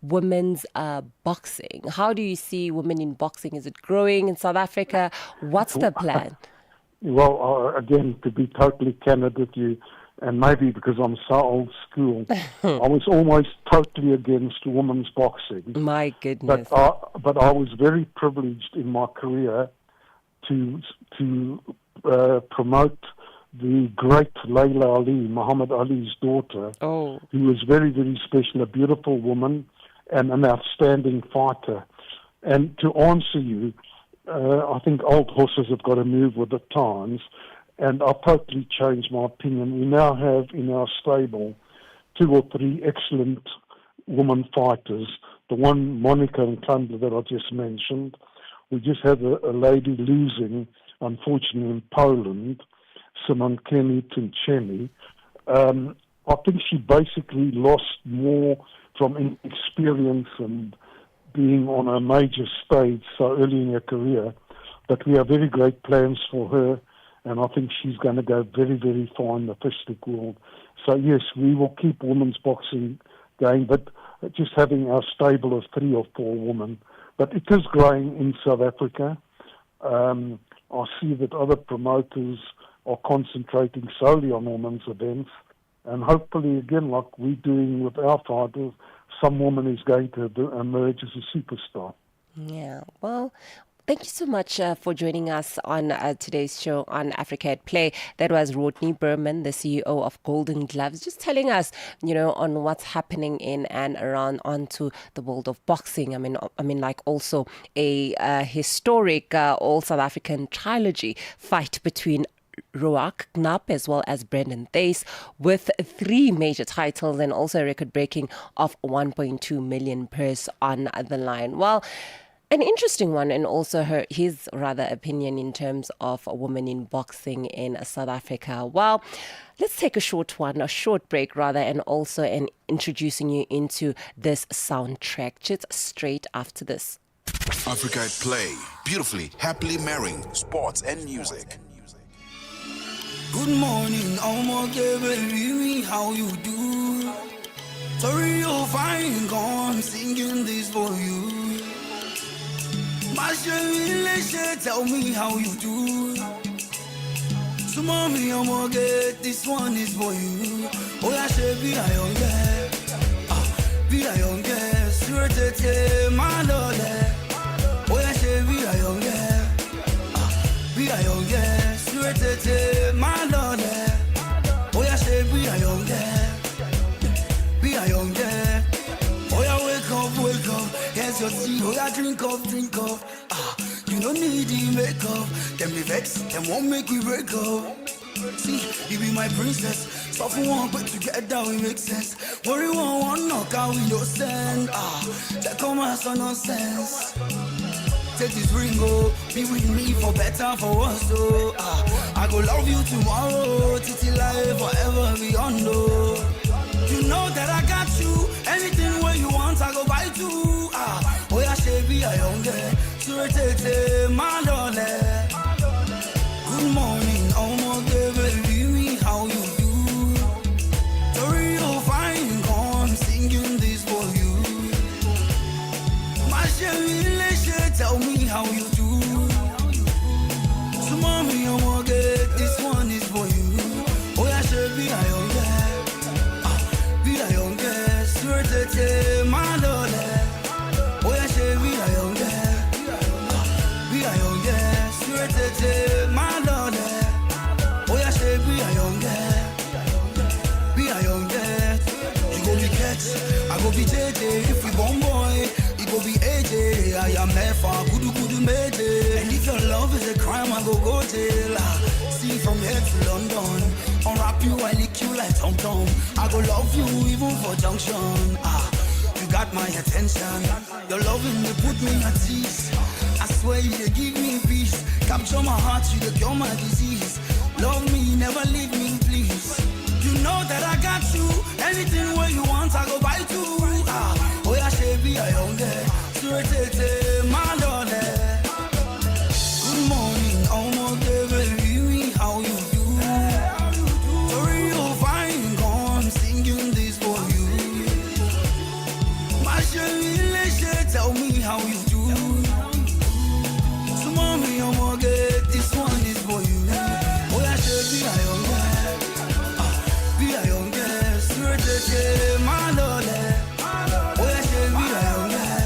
women's boxing. How do you see women in boxing? Is it growing in South Africa? What's the plan? Well, again, to be totally candid with you, and maybe because I'm so old school, I was almost totally against women's boxing. My goodness. But I was very privileged in my career to promote the great Layla Ali, Muhammad Ali's daughter, who was very, very special, a beautiful woman and an outstanding fighter. And to answer you, I think old horses have got to move with the times. And I've totally changed my opinion. We now have in our stable 2 or 3 excellent women fighters. The one, Monica Nkandla, that I just mentioned. We just had a lady losing, unfortunately, in Poland, Simonkeni Tuncheni. I think she basically lost more from inexperience and being on a major stage so early in her career. But we have very great plans for her. And I think she's going to go very, very far in the fistic world. So, yes, we will keep women's boxing going, but just having our stable of 3 or 4 women. But it is growing in South Africa. I see that other promoters are concentrating solely on women's events. And hopefully, again, like we're doing with our fighters, some woman is going to emerge as a superstar. Yeah, well, thank you so much for joining us on today's show on Africa at Play. That was Rodney Berman, the CEO of Golden Gloves, just telling us, on what's happening in and around onto the world of boxing. I mean, like also a historic all South African trilogy fight between Roark Knapp as well as Brendan Thuys, with 3 major titles and also a record-breaking of 1.2 million purse on the line. Well, an interesting one, and also his opinion in terms of a woman in boxing in South Africa. Well, let's take a short break and also introducing you into this soundtrack just straight after this. Africa at Play, beautifully, happily marrying sports and music. Good morning, baby, how you do? Sorry you're fine, gone singing this for you. My Sherry, tell me how you do. So mommy, this one is for you. Oh, I should be a young girl. Be a young girl, sure to tell my lord. Oh, I should be a young girl. Be a young girl, sure to tell my lord. Oh, I should be a young girl. Be a young girl. Oh, yeah, wake up. Here's your tea. Oh, yeah, drink up. You don't need the makeup. Them be vex, them won't make we break up. See, you be my princess. Suffer one, but together we make sense. Worry one knock out we no send. That come as a nonsense. Take this ring, be with me for better, for worse, I go love you tomorrow, till life forever beyond, You know that I got you, anything where you want, I go buy too, Oh yeah, she be a young girl, sure take my darling. Good morning, baby, how you do? Sorry you're fine, come singing this for you. My Sherry, tell me how you do. So mommy, this one is for you. Oh yeah, should be a young girl. Be a young girl, sure to tell my darling. Oh yeah, should be a young girl. Be a young girl, sure to tell my darling. Oh yeah, should be a young girl. Be a young girl. You go be catch, I go be JJ. If we born boy, it go be AJ. I am never good made. And if your love is a crime, I go jail. See from here to London, unwrap you, I lick you like Tom Tom. I go love you even for junction. You got my attention. Your loving you put me at ease. I swear you they give me peace. Capture my heart, you they cure my disease. Love me, never leave me, please. You know that I got you. Anything where you want, I go buy too. Oh yeah, she be a young girl. Sure take my darling. Good morning, baby, how you do? Sorry you're fine, gone singing this for you. My Sherry, tell me how you do. So mommy, this one is for you. Oh yeah, she be a young girl. Be a young girl, sure take my darling. Oh yeah, she be a young girl.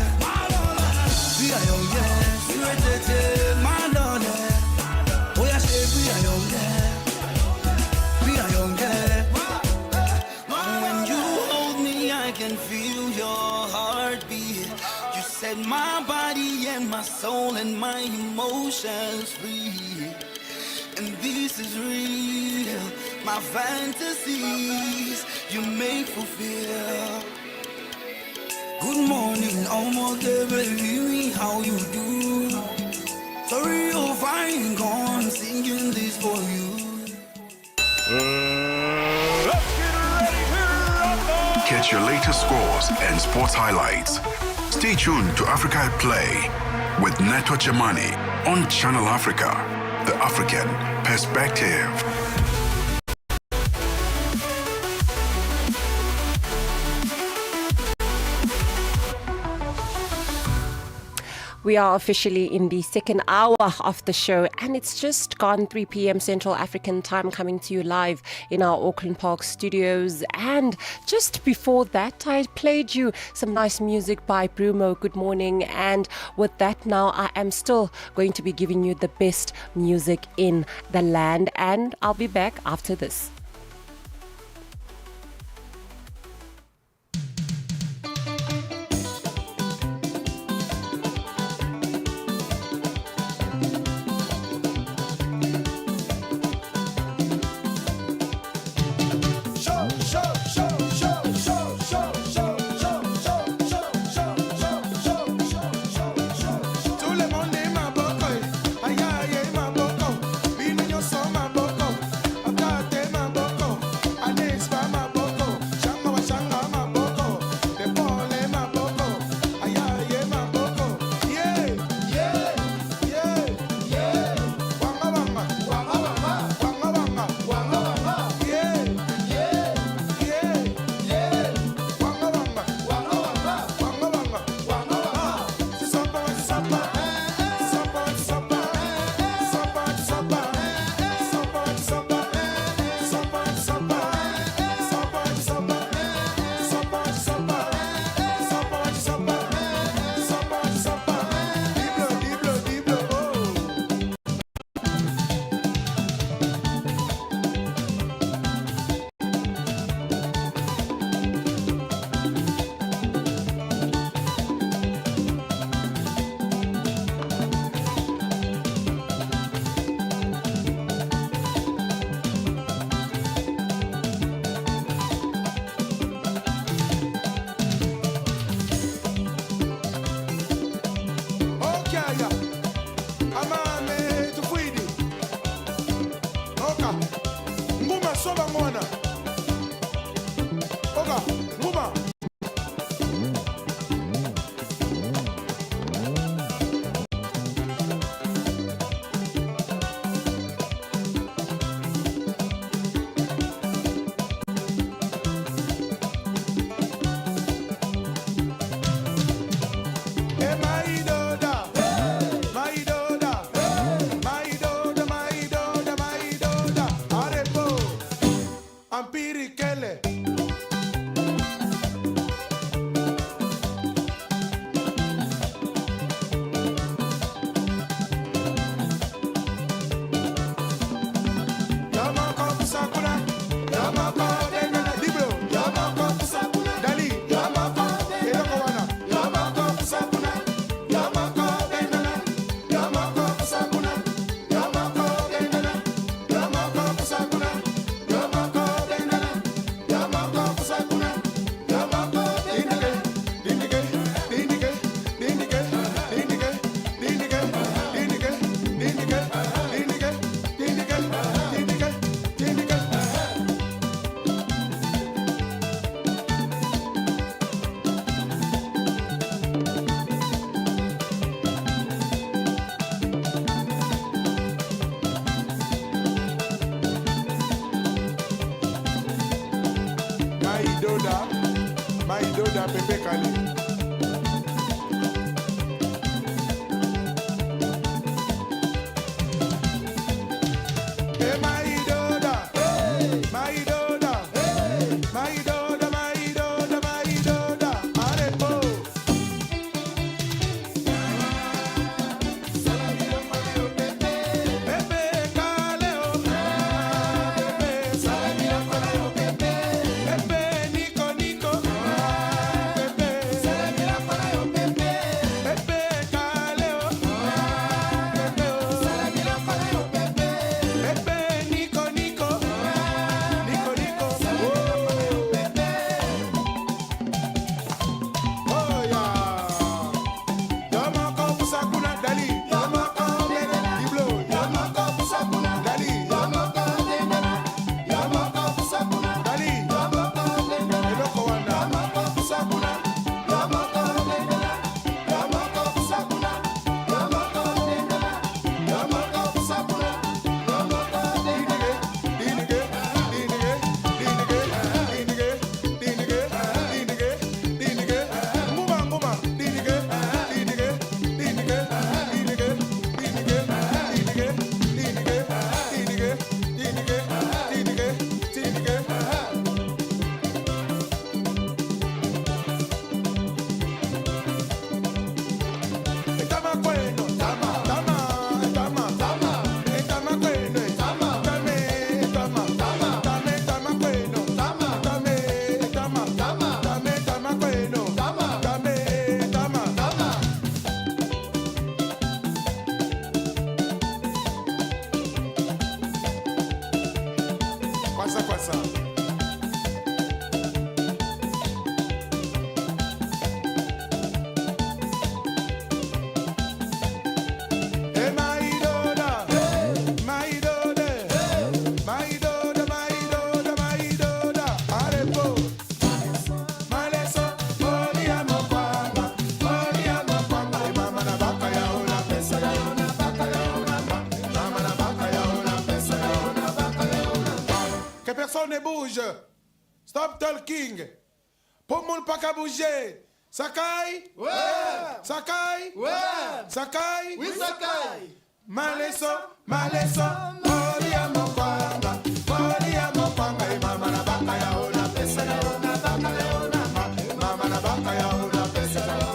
Be a young girl, sure take my darling. Oh yeah, she be a young girl. Be a young girl. When you hold me, I can feel your heartbeat. You set my body and my soul and my emotions free. And this is real, my fantasies you make fulfill. Good morning, baby, how you do? Sorry you're fine, gone singing this for you. Catch your latest scores and sports highlights. Stay tuned to Africa at Play with Neto Jamani on Channel Africa, the African perspective. We are officially in the second hour of the show, and it's just gone 3 p.m. Central African time, coming to you live in our Auckland Park studios. And just before that, I played you some nice music by Bruno. Good morning. And with that, now I am still going to be giving you the best music in the land, and I'll be back after this. Pepe, personne ne bouge. Stop talking. Pour le monde pas qu'à bouger. Sakai? Ouais. Sakai? Ouais. Sakai? Oui, Sakai. Maleso, Moria Mokwanga, Moria Mokwanga, Mama na baka ya ona pesa na ona baka ya ona, Mama na baka ya ona pesa na ona.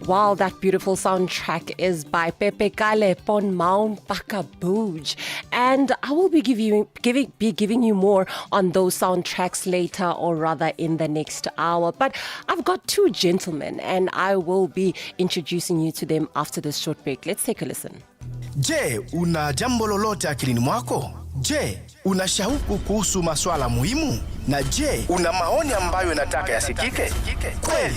Wow, that beautiful soundtrack is by Pepe Kale Pon Maun Pakabuj. And I will be giving you more on those soundtracks later, or rather in the next hour. But I've got two gentlemen and I will be introducing you to them after this short break. Let's take a listen. Je, una jambo lolote akilini mwako? Je, una shauku kuhusu maswala muhimu? Na je, una maoni ambayo unataka yasikike? Kweli,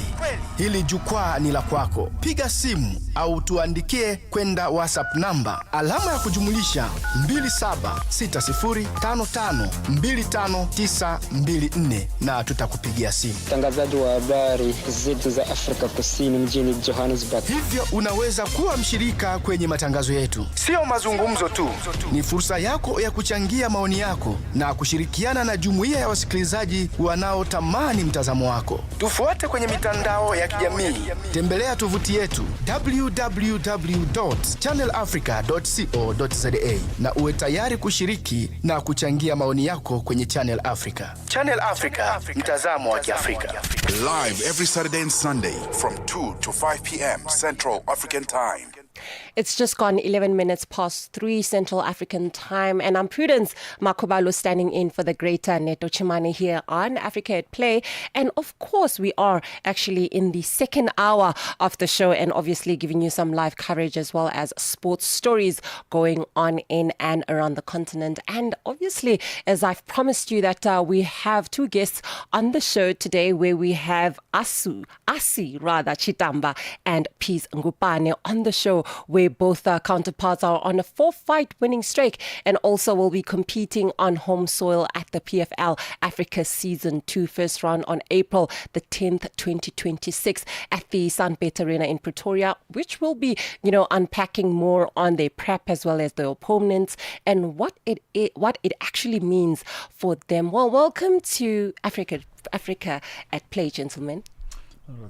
hili jukwaa ni la kwako. Piga simu au tuandikie kwenda WhatsApp namba alama ya kujumulisha 2760552594 na tutakupigia simu. Mtangazaji wa habari zetu za Afrika Kusini mjini Johannesburg. Hivyo unaweza kuwa mshirika kwenye matangazo yetu. Sio mazungumzo tu, ni fursa yako ya kuchangia maoni yako na kushirikiana na jumuiya ya wasikilizaji wanaotamani mtazamo wako. Tufuate kwenye mitandao ya kijamii. Tembelea tovuti yetu www.channelafrica.co.za na uwe tayari kushiriki na kuchangia maoni yako kwenye Channel Africa. Channel Africa, mtazamo wa Kiafrika. Live every Saturday and Sunday from 2 to 5 p.m. Central African Time. It's just gone 11 minutes past 3 Central African time, and I'm Prudence Makobalo standing in for the greater Neto Chimane here on Africa at Play. And of course, we are actually in the second hour of the show and obviously giving you some live coverage as well as sports stories going on in and around the continent. And obviously, as I've promised you that we have two guests on the show today, where we have Asi Chitamba and Peace Ngupane on the show, where both counterparts are on a 4-fight winning streak and also will be competing on home soil at the PFL Africa Season 2 first round on April the 10th, 2026 at the Sunbet Arena in Pretoria, which will be, unpacking more on their prep as well as their opponents and what it actually means for them. Well, welcome to Africa at Play, gentlemen.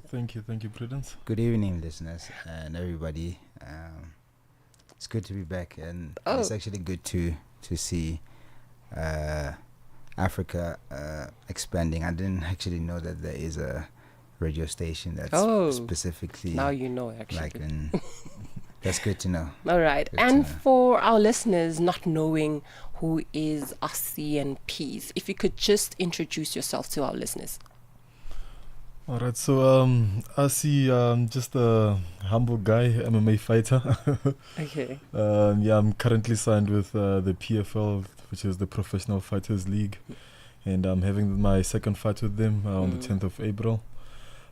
Thank you, Prudence. Good evening, listeners and everybody. It's good to be back, and it's actually good to see Africa expanding. I didn't actually know that there is a radio station that's specifically now you know actually. That's good to know. All right, and for our listeners not knowing who is Asi and Peace, if you could just introduce yourself to our listeners. All right, so Asi, just a humble guy, MMA fighter. Okay. I'm currently signed with the PFL, which is the Professional Fighters League, and I'm having my second fight with them on the 10th of April.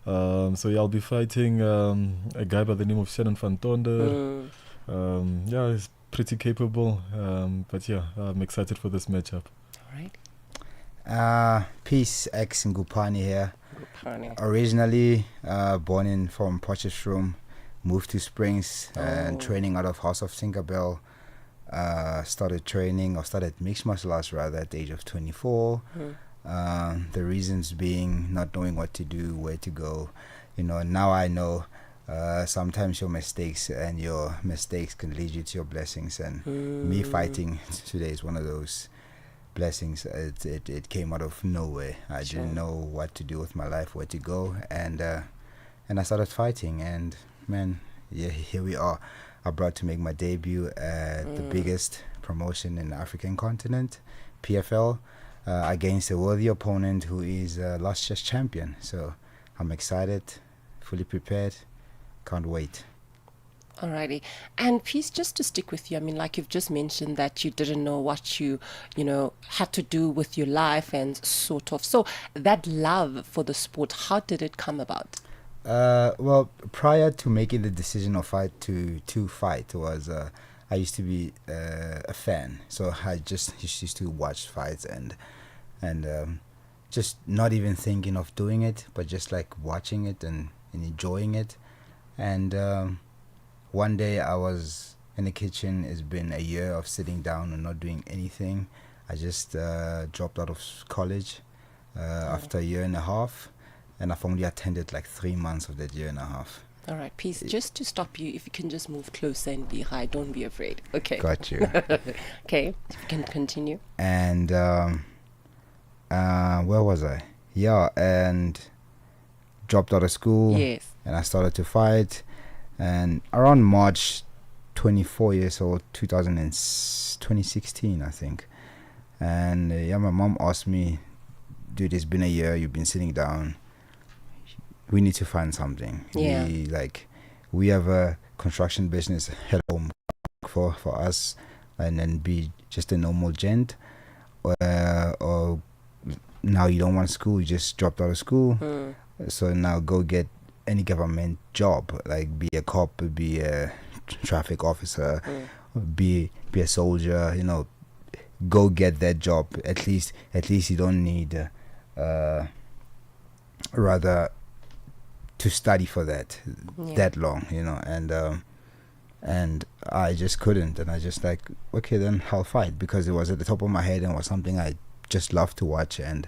I'll be fighting a guy by the name of Shannon Van Tonder. He's pretty capable, but I'm excited for this matchup. All right. Peace X Ngupane here. Originally born from Potchefstroom, moved to Springs and training out of House of Tinkerbell. Started mixed martial arts rather at the age of 24. The reasons being not knowing what to do, where to go. Now I know sometimes your mistakes can lead you to your blessings, and me fighting today is one of those blessings. It came out of nowhere. I didn't know what to do with my life, where to go, and I started fighting, and man, here we are. I'm about to make my debut at the biggest promotion in the African continent, PFL, against a worthy opponent who is last year's champion. So I'm excited, fully prepared, can't wait. Alrighty. And Peace, just to stick with you, like you've just mentioned that you didn't know what you had to do with your life and sort of. So that love for the sport, how did it come about? Well, prior to making the decision of to fight was I used to be a fan. So I just used to watch fights and just not even thinking of doing it, but just like watching it and enjoying it. And one day I was in the kitchen. It's been a year of sitting down and not doing anything. I just dropped out of college after a year and a half, and I've only attended like 3 months of that year and a half. All right, Peace, just to stop you, if you can just move closer and be high, don't be afraid. Okay. Got you. Okay, if you can continue. And where was I? Yeah, and dropped out of school. Yes. And I started to fight. And around March 24 years old, 2016, I think. And my mom asked me, dude, it's been a year, you've been sitting down. We need to find something. Yeah. We have a construction business at home for us, and then be just a normal gent. Or now you don't want school, you just dropped out of school. So now go get any government job, like be a cop, be a traffic officer, be a soldier, go get that job. At least you don't need rather to study for that long, and I just couldn't, and I just like, okay, then I'll fight, because it was at the top of my head and was something I just loved to watch, and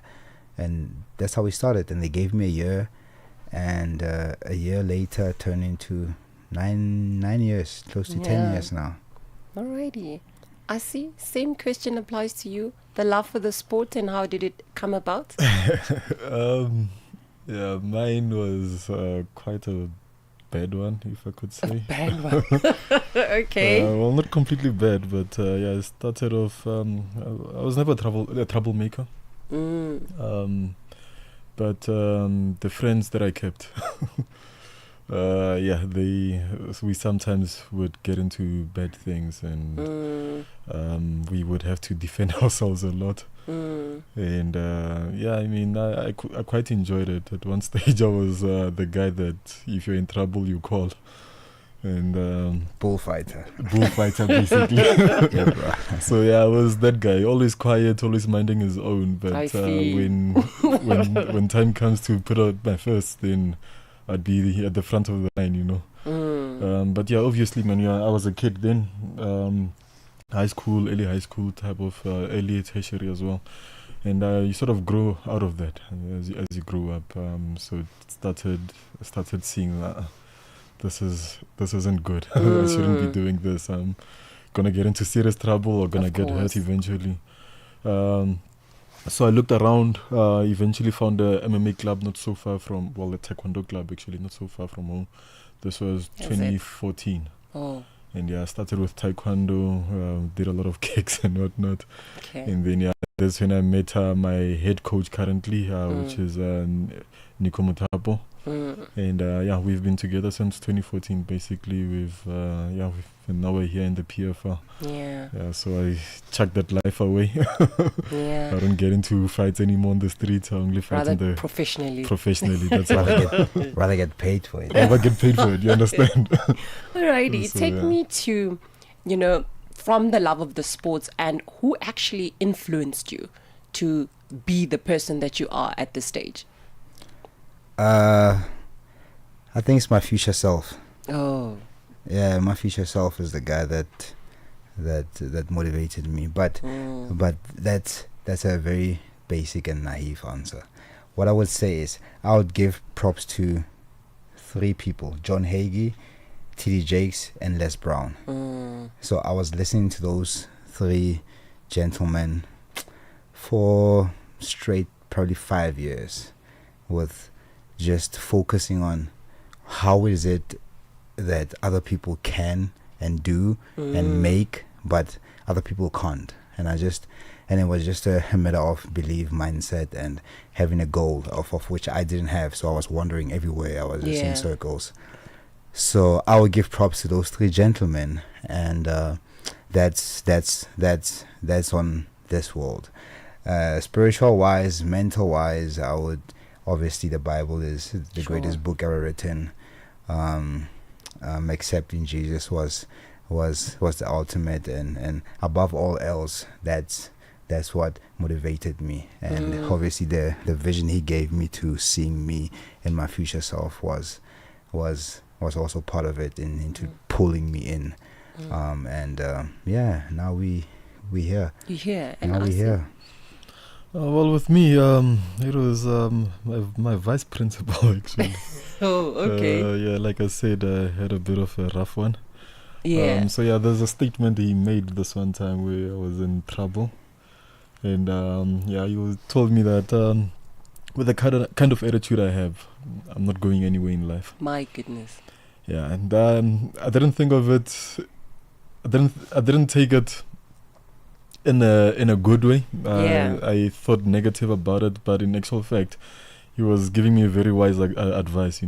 that's how we started. And they gave me a year, and a year later turned into nine years, close to 10 years now. Alrighty. I see. Same question applies to you. The love for the sport, and how did it come about? Mine was quite a bad one, if I could say. Bad one. Okay. Well, not completely bad, but I started off. I was never a troublemaker. But the friends that I kept, we sometimes would get into bad things, and we would have to defend ourselves a lot. And I quite enjoyed it. At one stage, I was the guy that if you're in trouble, you call. And bullfighter basically. So I was that guy, always quiet, always minding his own. But when time comes to put out my first, then I'd be at the front of the line, But obviously, man, I was a kid then. High school, early high school type of early tertiary as well, and you sort of grow out of that as you grow up. So it started seeing this isn't good. I shouldn't be doing this. I'm gonna get into serious trouble or gonna get hurt eventually. So I looked around. Eventually found a MMA club not so far from a taekwondo club actually not so far from home. This was 2014. And I started with taekwondo, did a lot of kicks and whatnot. Okay. And then that's when I met my head coach currently, which is Nico Mutapo. And we've been together since 2014. Basically, now we're here in the PFL. So I chucked that life away. I don't get into fights anymore on the streets. I only fight professionally. That's rather get paid for it. Rather get paid for it. You understand? Alrighty, take me to, from the love of the sports, and who actually influenced you to be the person that you are at this stage? I think it's my future self. Oh. Yeah, my future self is the guy that motivated me. But that's a very basic and naive answer. What I would say is I would give props to 3 people: John Hagee, T.D. Jakes, and Les Brown. So I was listening to those 3 gentlemen for straight probably 5 years, with just focusing on how is it that other people can and do and make, but other people can't. And it was just a matter of belief, mindset, and having a goal of which I didn't have. So I was wandering everywhere. I was just in circles. So I would give props to those 3 gentlemen, and that's on this world. Spiritual wise, mental wise, I would obviously the Bible is the greatest book ever written. Accepting Jesus was the ultimate, and above all else, that's what motivated me. And obviously the vision he gave me to seeing me and my future self was also part of it into pulling me in. Now we here. You're here, and now we here. Well, with me, it was my vice principal actually. Oh, okay. Like I said, I had a bit of a rough one. Yeah. There's a statement he made this one time where I was in trouble, and he told me that with the kind of attitude I have, I'm not going anywhere in life. My goodness. Yeah, and I didn't think of it. I didn't take it in a good way. I thought negative about it, but in actual fact, he was giving me very wise advice,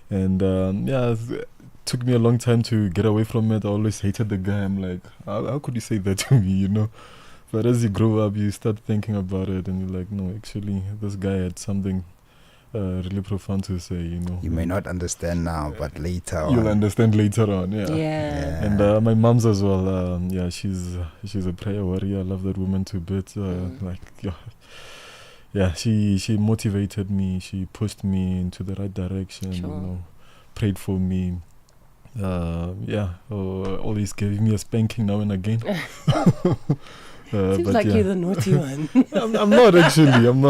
And it took me a long time to get away from it. I always hated the guy. I'm like, how could you say that to me, But as you grow up, you start thinking about it, and you're like, no, actually, this guy had something really profound to say, You may not understand now, but later on. You'll understand later on, yeah. And my mom's as well, she's a prayer warrior. I love that woman to bits. She motivated me. She pushed me into the right direction, prayed for me. Always gave me a spanking now and again. Seems like you're the naughty one. I'm not actually. I'm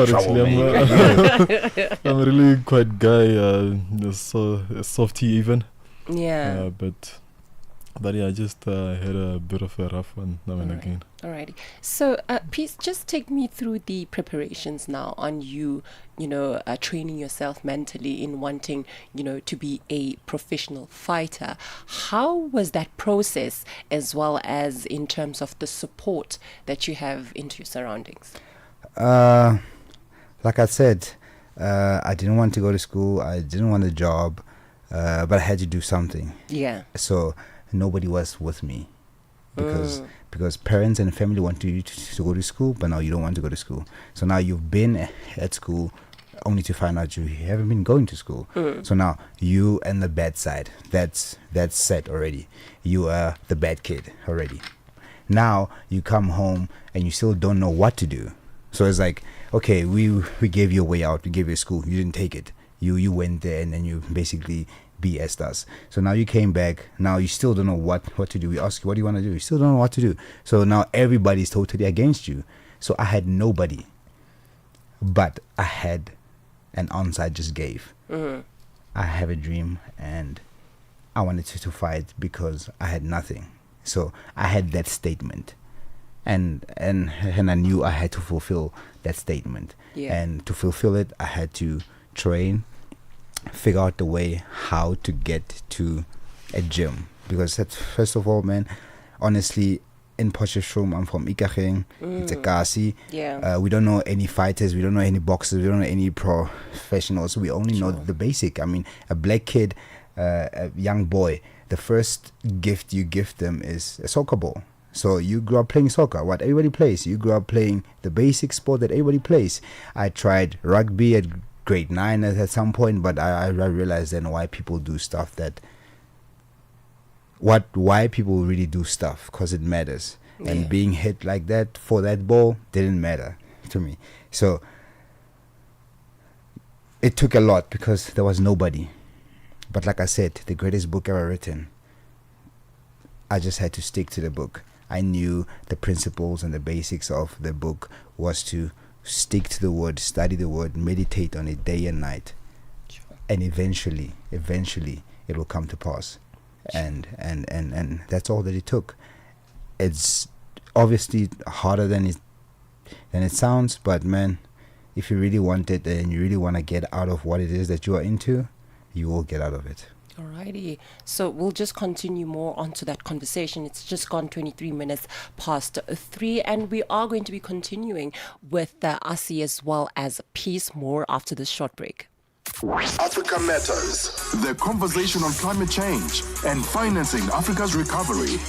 really quite guy, a softy even. Yeah. But But yeah, I just had a bit of a rough one now and again. Alrighty. So, please just take me through the preparations now on you, training yourself mentally in wanting, to be a professional fighter. How was that process, as well as in terms of the support that you have into your surroundings? Like I said, I didn't want to go to school. I didn't want a job, but I had to do something. Yeah. So nobody was with me because parents and family want you to go to school, but now you don't want to go to school. So now you've been at school only to find out you haven't been going to school. So now you and the bad side, that's set already. You are the bad kid already. Now you come home and you still don't know what to do. So it's like, okay, we gave you a way out, we gave you a school, you didn't take it. You went there and then you basically BS'd us. So now you came back, now you still don't know what to do. We ask you, what do you want to do? You still don't know what to do. So now everybody's totally against you. So I had nobody, but I had an answer I just gave. I have a dream and I wanted to fight because I had nothing. So I had that statement. And I knew I had to fulfill that statement. Yeah. And to fulfill it, I had to train, figure out the way how to get to a gym. Because that's, first of all, man, honestly, in Potchefstroom, I'm from Ikageng, it's a Kasi. Yeah. We don't know any fighters, we don't know any boxers, we don't know any professionals. We only know the basic. I mean, a black kid, a young boy, the first gift you give them is a soccer ball. So you grew up playing soccer, what everybody plays. You grew up playing the basic sport that everybody plays. I tried rugby at grade 9 at some point, but I realized then why people do stuff that... Why people really do stuff, because it matters. Yeah. And being hit like that for that ball didn't matter to me. So it took a lot because there was nobody. But like I said, the greatest book ever written, I just had to stick to the book. I knew the principles and the basics of the book was to stick to the word, study the word, meditate on it day and night. Sure. And eventually it will come to pass. And that's all that it took. It's obviously harder than it sounds, but man, if you really want it and you really want to get out of what it is that you are into, you will get out of it. Alrighty, so we'll just continue more onto that conversation. It's just gone 23 minutes past 3, and we are going to be continuing with Asi as well as Peace more after this short break. Africa Matters, the conversation on climate change and financing Africa's recovery.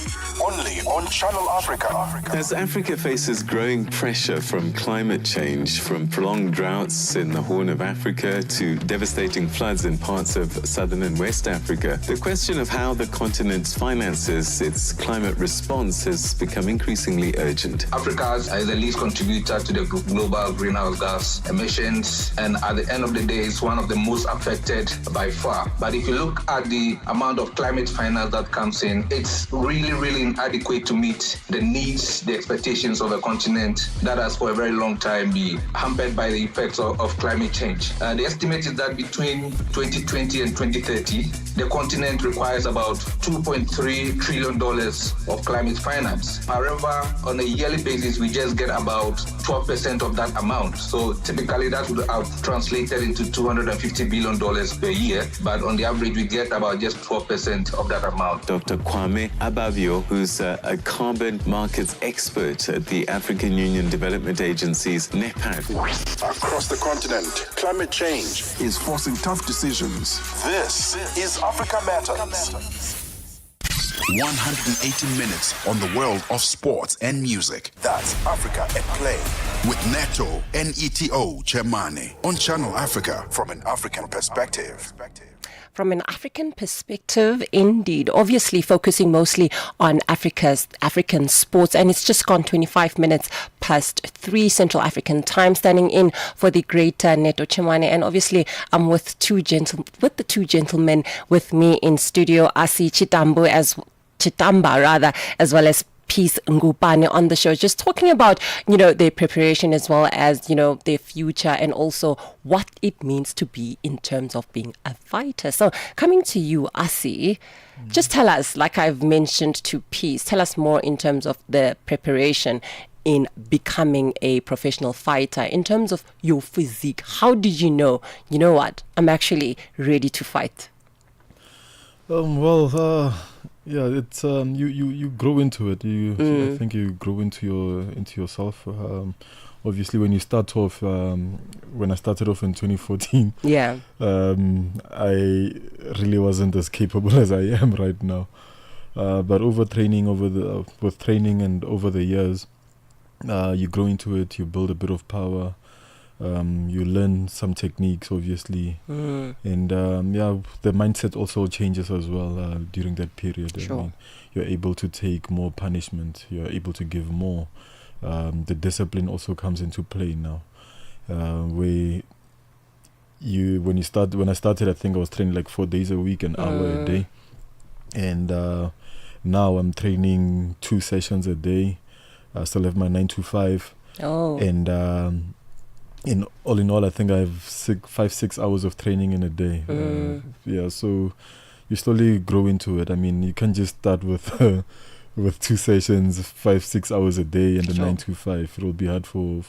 Only on Channel Africa. As Africa faces growing pressure from climate change, from prolonged droughts in the Horn of Africa to devastating floods in parts of southern and West Africa, the question of how the continent finances its climate response has become increasingly urgent. Africa is the least contributor to the global greenhouse gas emissions, and at the end of the day, it's one of the most affected by far. But if you look at the amount of climate finance that comes in, it's really inadequate to meet the needs, the expectations of a continent that has for a very long time been hampered by the effects of climate change. The estimate is that between 2020 and 2030, the continent requires about $2.3 trillion of climate finance. However, on a yearly basis, we just get about 12% of that amount. So typically that would have translated into $250 billion per year, but on the average, we get about just 12% of that amount. Dr. Kwame Abavio, who's a carbon markets expert at the African Union Development Agency's NEPAD. Across the continent, climate change is forcing tough decisions. This is Africa Matters. 180 minutes on the world of sports and music. That's Africa at Play with Neto, N-E-T-O, Chemane on Channel Africa from an African perspective. From an African perspective, indeed, obviously focusing mostly on African sports, and it's just gone 25 minutes past 3 Central African time, standing in for the great Neto Chemane, and obviously I'm with the two gentlemen with me in studio, Asi Chitamba as well as Peace Ngubane on the show, just talking about, their preparation as well as, their future and also what it means to be in terms of being a fighter. So coming to you, Asi, just tell us, like I've mentioned to Peace, tell us more in terms of the preparation in becoming a professional fighter, in terms of your physique. How did you know what, I'm actually ready to fight? Yeah, it's you grow into it. I think you grow into yourself. Obviously, when you start off, when I started off in 2014, I really wasn't as capable as I am right now. But with training and over the years, you grow into it. You build a bit of power. You learn some techniques, obviously, and the mindset also changes as well during that period. Sure. I mean, you're able to take more punishment. You're able to give more. The discipline also comes into play now. When I started, I think I was training like 4 days a week, an hour a day, and now I'm training 2 sessions a day. I still have my 9 to 5, and in all, I think I have 5-6 hours of training in a day. So you slowly grow into it. I mean, you can't just start with 2 sessions, 5-6 hours a day, and a 9 to 5. It will be hard for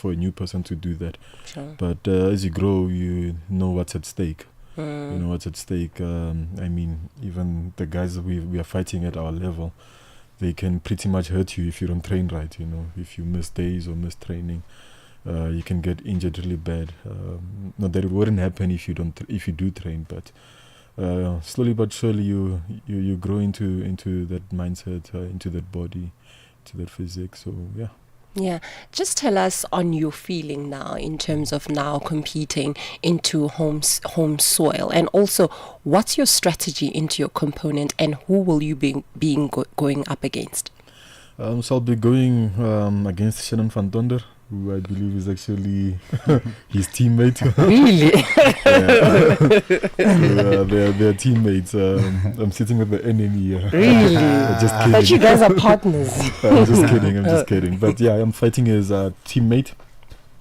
a new person to do that. Sure. But as you grow, you know what's at stake. You know what's at stake. I mean, even the guys we are fighting at our level, they can pretty much hurt you if you don't train right. If you miss days or miss training. You can get injured really bad. Not that it wouldn't happen if you do train, but slowly but surely you grow into that mindset, into that body, to that physique. So yeah, just tell us on your feeling now in terms of now competing into home soil, and also what's your strategy into your component, and who will you be going up against? So I'll be going against Shannon van Tonder, who I believe is actually his teammate. Really? They're teammates. I'm sitting with the enemy. Really? Just kidding. But you guys are partners. I'm just kidding. But yeah, I'm fighting his teammate.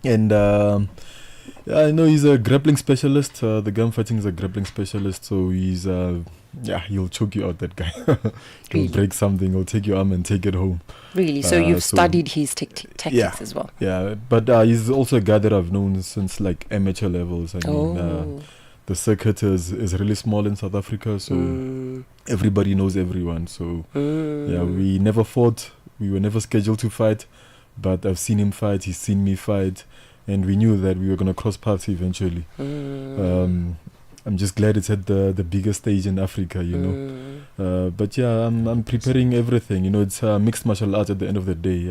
And I know he's a grappling specialist. The guy I'm fighting is a grappling specialist. So he's... he'll choke you out, that guy. He'll break something, he'll take your arm and take it home. Really? So you've studied his tactics as well? Yeah, but he's also a guy that I've known since like amateur levels. I mean, the circuit is really small in South Africa, so everybody knows everyone. So we never fought. We were never scheduled to fight, but I've seen him fight, he's seen me fight, and we knew that we were going to cross paths eventually. I'm just glad it's at the biggest stage in Africa, but yeah, I'm preparing everything. It's mixed martial arts at the end of the day.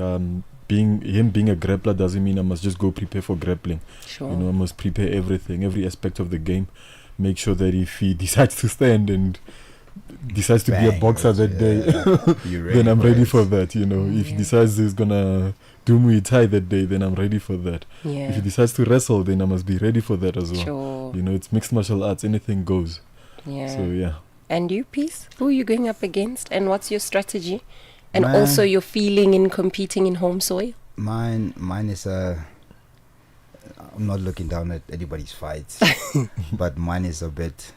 Being a grappler doesn't mean I must just go prepare for grappling. Sure. I must prepare everything, every aspect of the game. Make sure that if he decides to stand and decides to be a boxer that day, then I'm ready for that. If he decides he's gonna do Muay Thai that day, then I'm ready for that. Yeah. If he decides to wrestle, then I must be ready for that as well. Sure. It's mixed martial arts, anything goes. Yeah. So yeah. And you, Peace? Who are you going up against, and what's your strategy? And also your feeling in competing in home soil? Mine is I'm not looking down at anybody's fights, but mine is a bit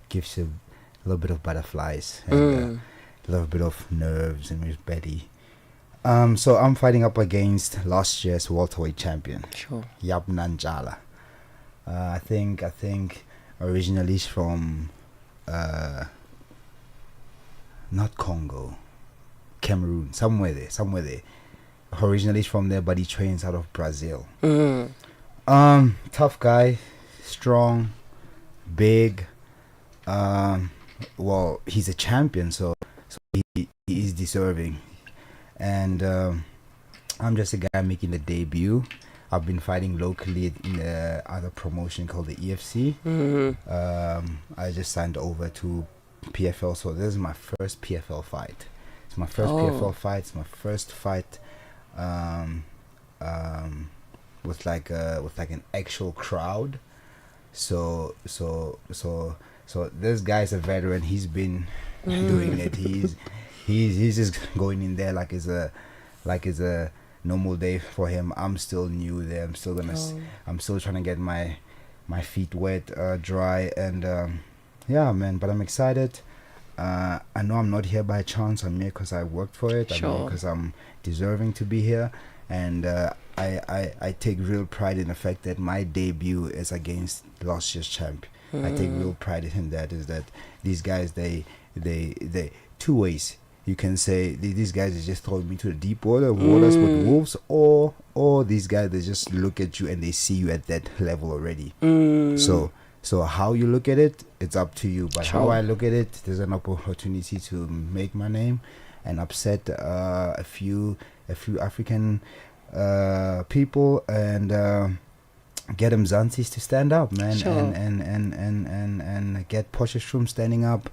gives you a little bit of butterflies and a little bit of nerves in his belly. So I'm fighting up against last year's welterweight champion, Yabna Njala. I think originally he's from not Congo, Cameroon, somewhere there. Originally he's from there, but he trains out of Brazil. Tough guy, strong, big. Well, he's a champion, so he is deserving. And I'm just a guy making the debut. I've been fighting locally in other promotion called the EFC. I just signed over to PFL, so this is my first PFL fight. It's my first PFL fight. It's my first fight with like an actual crowd. So this guy's a veteran. He's been doing it. he's just going in there like it's a normal day for him. I'm still new there. I'm still trying to get my feet wet, dry, and yeah, man. But I'm excited. I know I'm not here by chance. I'm here because I worked for it. I'm here because I'm deserving to be here, and I take real pride in the fact that my debut is against last year's champ. I take real pride in that. Is that these guys they two ways. You can say these guys are just throwing me to the deep waters with wolves, or these guys, they just look at you and they see you at that level already. So how you look at it, it's up to you. But how I look at it, there's an opportunity to make my name and upset a few African people and get Mzansis to stand up, man, and get Potchefstroom standing up.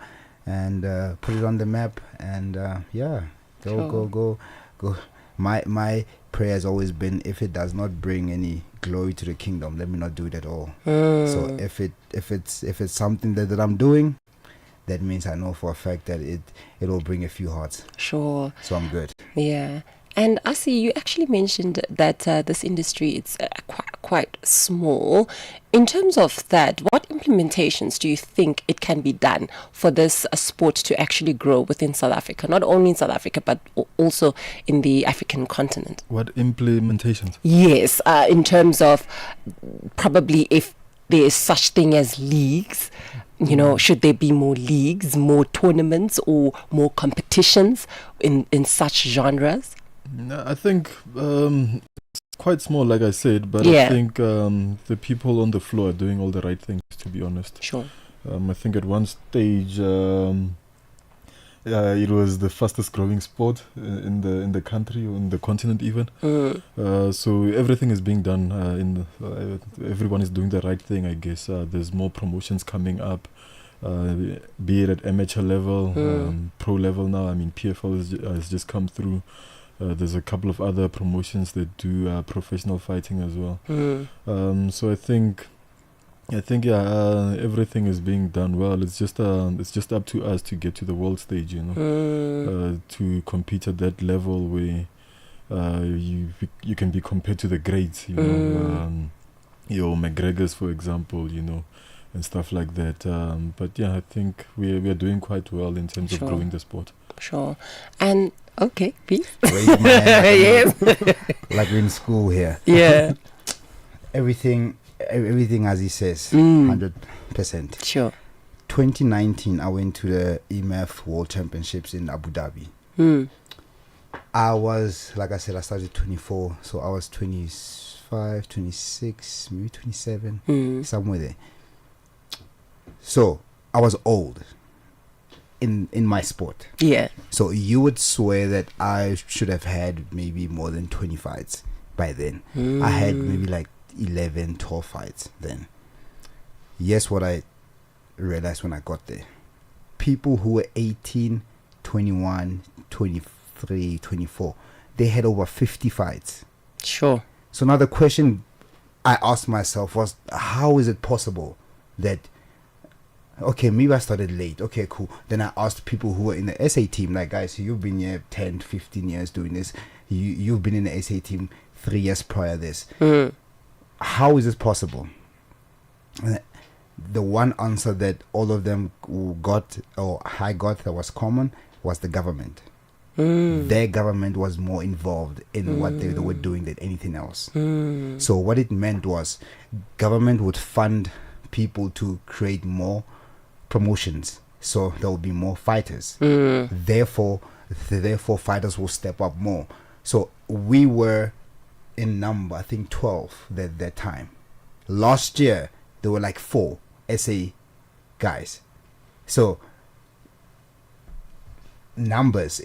And put it on the map, and go. My prayer has always been, if it does not bring any glory to the kingdom, let me not do it at all. So if it's something that I'm doing, that means I know for a fact that it will bring a few hearts. Sure. So I'm good. Yeah. And Asi, you actually mentioned that this industry is quite small. In terms of that, what implementations do you think it can be done for this sport to actually grow within South Africa? Not only in South Africa, but also in the African continent. What implementations? Yes, in terms of probably if there is such thing as leagues, you know, should there be more leagues, more tournaments, or more competitions in such genres? I think it's quite small, like I said, but I think the people on the floor are doing all the right things, to be honest. Sure. I think at one stage it was the fastest growing sport in the country, or in the continent even. So everything is being done. Everyone is doing the right thing, I guess. There's more promotions coming up, be it at amateur level, pro level now. I mean, PFL has just come through. There's a couple of other promotions that do professional fighting as well. So I think everything is being done well. It's just up to us to get to the world stage, you know, to compete at that level where you can be compared to the greats, you know, your McGregors, for example, you know, and stuff like that. But yeah, I think we are doing quite well in terms of growing the sport. Sure. And okay, please. Raise my hand. Yes. Like we're in school here. Yeah. Everything as he says, 100%. Sure. 2019, I went to the EMF World Championships in Abu Dhabi. I was, like I said, I started 24, so I was 25, 26, maybe 27, somewhere there. So I was old in my sport. Yeah. So you would swear that I should have had maybe more than 20 fights by then. I had maybe like 11, 12 fights then. Yes, what I realized when I got there, people who were 18, 21, 23, 24, they had over 50 fights. Sure. So now the question I asked myself was, how is it possible that, okay, maybe I started late. Okay, cool. Then I asked people who were in the SA team, like, guys, you've been here 10, 15 years doing this. You've been in the SA team 3 years prior to this. How is this possible? The one answer that all of them got, or I got, that was common, was the government. Their government was more involved in what they were doing than anything else. So what it meant was, government would fund people to create more promotions, so there will be more fighters. Therefore fighters will step up more. So we were in number, I think 12 that time. Last year there were like 4 SA guys. So numbers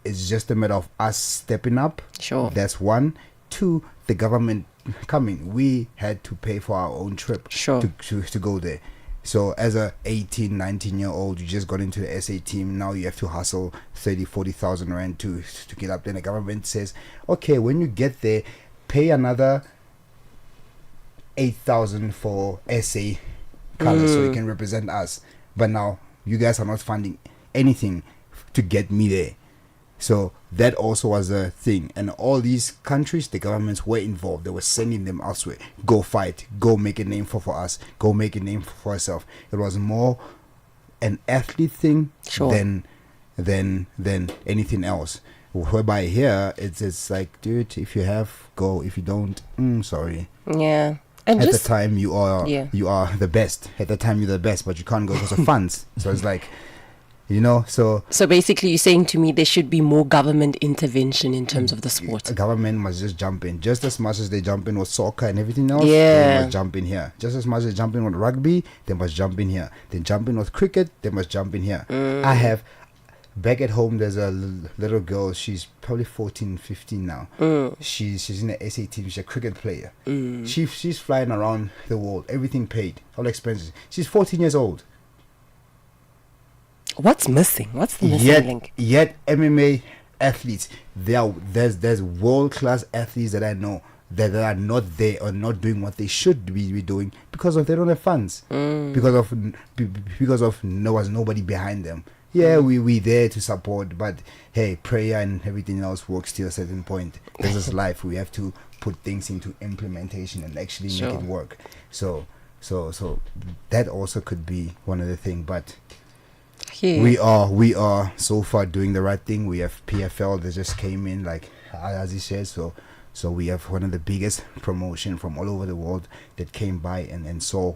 it's just a matter of us stepping up. Sure. That's one. 2, the government coming. We had to pay for our own trip. Sure. to go there. So as a 18, 19 year old, you just got into the SA team. Now you have to hustle 30, 40,000 rand to get up there. The government says, okay, when you get there, pay another 8,000 for SA color so you can represent us. But now you guys are not funding anything to get me there. So that also was a thing. And all these countries, the governments were involved. They were sending them elsewhere. Go fight. Go make a name for us. Go make a name for yourself. It was more an athlete thing than anything else. Whereby here, it's like, dude, if you have, go. If you don't, sorry. Yeah. And at the time, you are the best. At the time, you're the best, but you can't go because of funds. So it's like, so basically you're saying to me there should be more government intervention in terms of the sport. The government must just jump in just as much as they jump in with soccer and everything else. Yeah, they must jump in here just as much as they jump in with rugby. They must jump in here. They jump in with cricket. They must jump in here. I have back at home, there's a little girl. She's probably 14, 15 now. She's in the SA team. She's a cricket player. She's flying around the world, everything paid, all expenses. She's 14 years old. What's missing? What's the missing link? Yet MMA athletes, there's world-class athletes that I know that are not there or not doing what they should be doing because they don't have funds, because of there was nobody behind them. Yeah, we there to support, but hey, prayer and everything else works till a certain point. This is life. We have to put things into implementation and actually make it work. So that also could be one of the things, but. We are so far doing the right thing. We have PFL that just came in, like as he said. So we have one of the biggest promotion from all over the world that came by and saw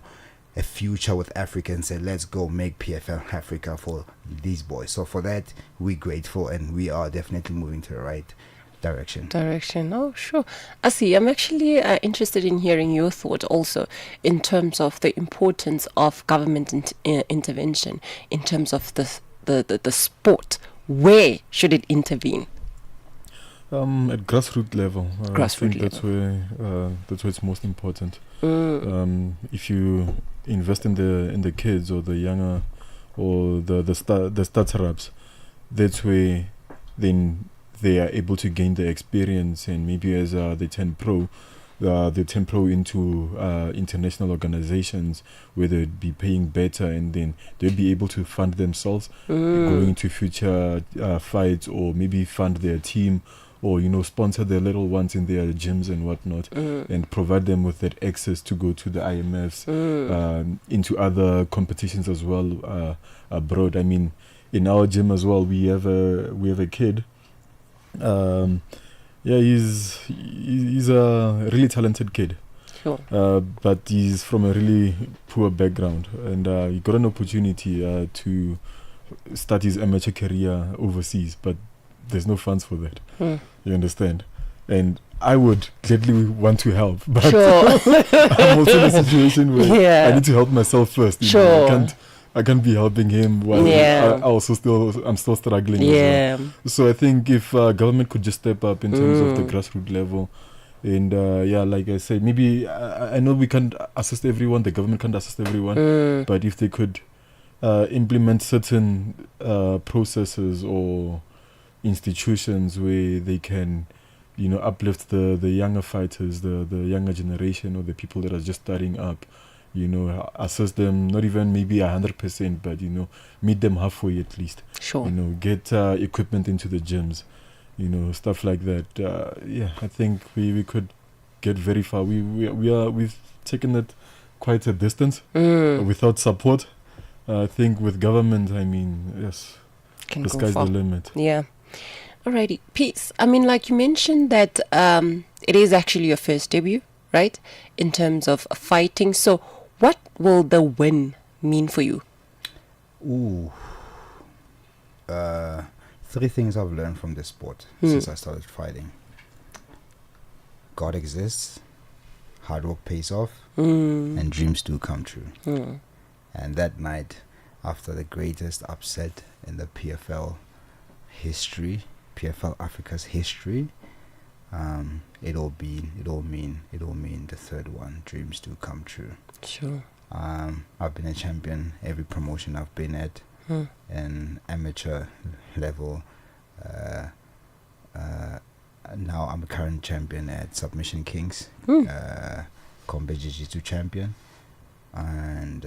a future with Africa and said, let's go make PFL Africa for these boys. So for that, we're grateful and we are definitely moving to the right direction. Oh, sure. Asi, I'm actually interested in hearing your thought also in terms of the importance of government intervention in terms of the sport. Where should it intervene? At grassroots level. I think that's where it's most important. If you invest in the kids or the younger or the startups, that's where then they are able to gain the experience, and maybe as they turn pro into international organizations where they'd be paying better, and then they'd be able to fund themselves going into future fights, or maybe fund their team, or sponsor their little ones in their gyms and whatnot, and provide them with that access to go to the IMFs, into other competitions as well abroad. I mean, in our gym as well, we have a kid. He's a really talented kid. Sure. But he's from a really poor background, and he got an opportunity to start his amateur career overseas, but there's no funds for that. You understand? And I would gladly want to help, but I'm also in a situation where I need to help myself first. I can't be helping him while I'm still struggling as well. So I think if government could just step up in terms of the grassroots level, and like I said, maybe I know we can't assist everyone, the government can't assist everyone, but if they could implement certain processes or institutions where they can uplift the younger fighters, the younger generation, or the people that are just starting up, assist them, not even maybe 100%, but meet them halfway at least. Sure. Get equipment into the gyms, stuff like that. I think we could get very far. We've taken it quite a distance without support. I think with government, I mean, yes, the sky's the limit. Yeah. Alrighty, Peace. I mean, like you mentioned that it is actually your first debut, right? In terms of fighting. So what will the win mean for you? Three things I've learned from this sport since I started fighting. God exists, hard work pays off, and dreams do come true. And that night, after the greatest upset in the PFL history, PFL Africa's history, it'll mean the third one. Dreams do come true. Sure. I've been a champion every promotion I've been at, and amateur level. Now I'm a current champion at Submission Kings, Combat Jiu-Jitsu champion, and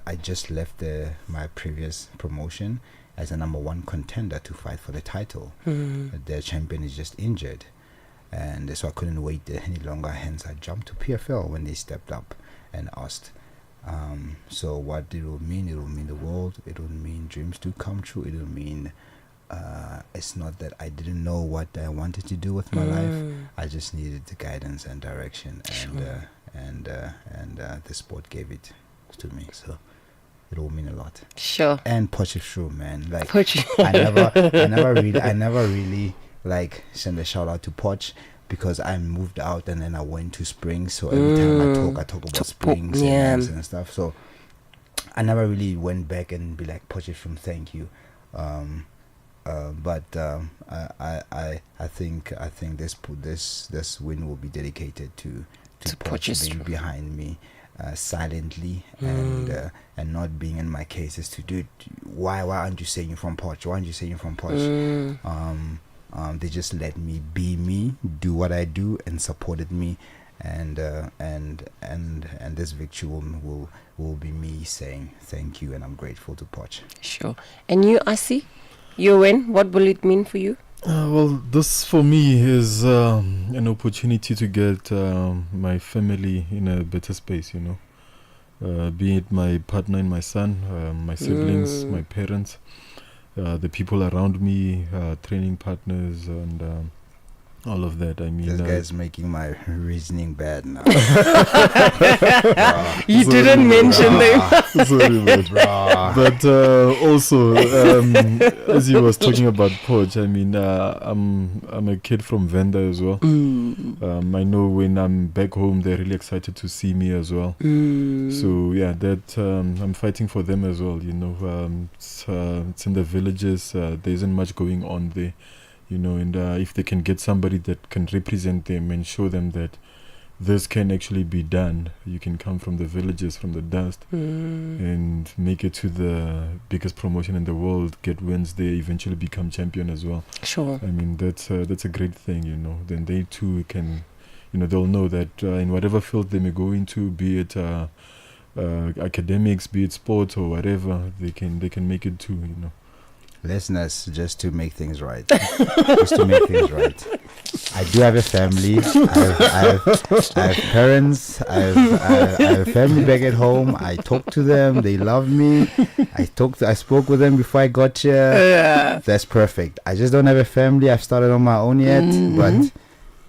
I just left my previous promotion, as a number one contender to fight for the title. Their champion is just injured, and so I couldn't wait any longer. Hence, I jumped to PFL when they stepped up and asked. So what it will mean the world. It will mean dreams do come true. It will mean it's not that I didn't know what I wanted to do with my life. I just needed the guidance and direction, and the sport gave it to me. So it will mean a lot. Sure. And Potchefstroom, man. Like I never really like send a shout out to Poch, because I moved out and then I went to Springs. So every time I talk about Springs and stuff. So I never really went back and be like, Potchefstroom, thank you. But I think this win will be dedicated to Poch being behind me silently and not being in my cases to do. Why aren't you saying you're from Poch? Why aren't you saying you're from Poch? They just let me be me, do what I do, and supported me, and this victory will be me saying thank you, and I'm grateful to Poch. Sure. And you, Asi, your win, what will it mean for you? Well, this for me is an opportunity to get my family in a better space, be it my partner and my son, my siblings, my parents, the people around me, training partners, and all of that. I mean, this guy's making my reasoning bad now. You didn't mention them. Sorry, but also, as you was talking about Poch, I mean, I'm a kid from Venda as well. I know when I'm back home, they're really excited to see me as well. So yeah, that I'm fighting for them as well. It's in the villages. There isn't much going on there. And if they can get somebody that can represent them and show them that this can actually be done, you can come from the villages, from the dust, and make it to the biggest promotion in the world, get wins there, eventually become champion as well. Sure. I mean, that's a great thing, Then they too can, they'll know that in whatever field they may go into, be it academics, be it sports or whatever, they can make it too, Listeners, just to make things right. I do have a family. I have parents. I have a family back at home. I talk to them. They love me. I spoke with them before I got here. Yeah. That's perfect. I just don't have a family. I've started on my own yet, but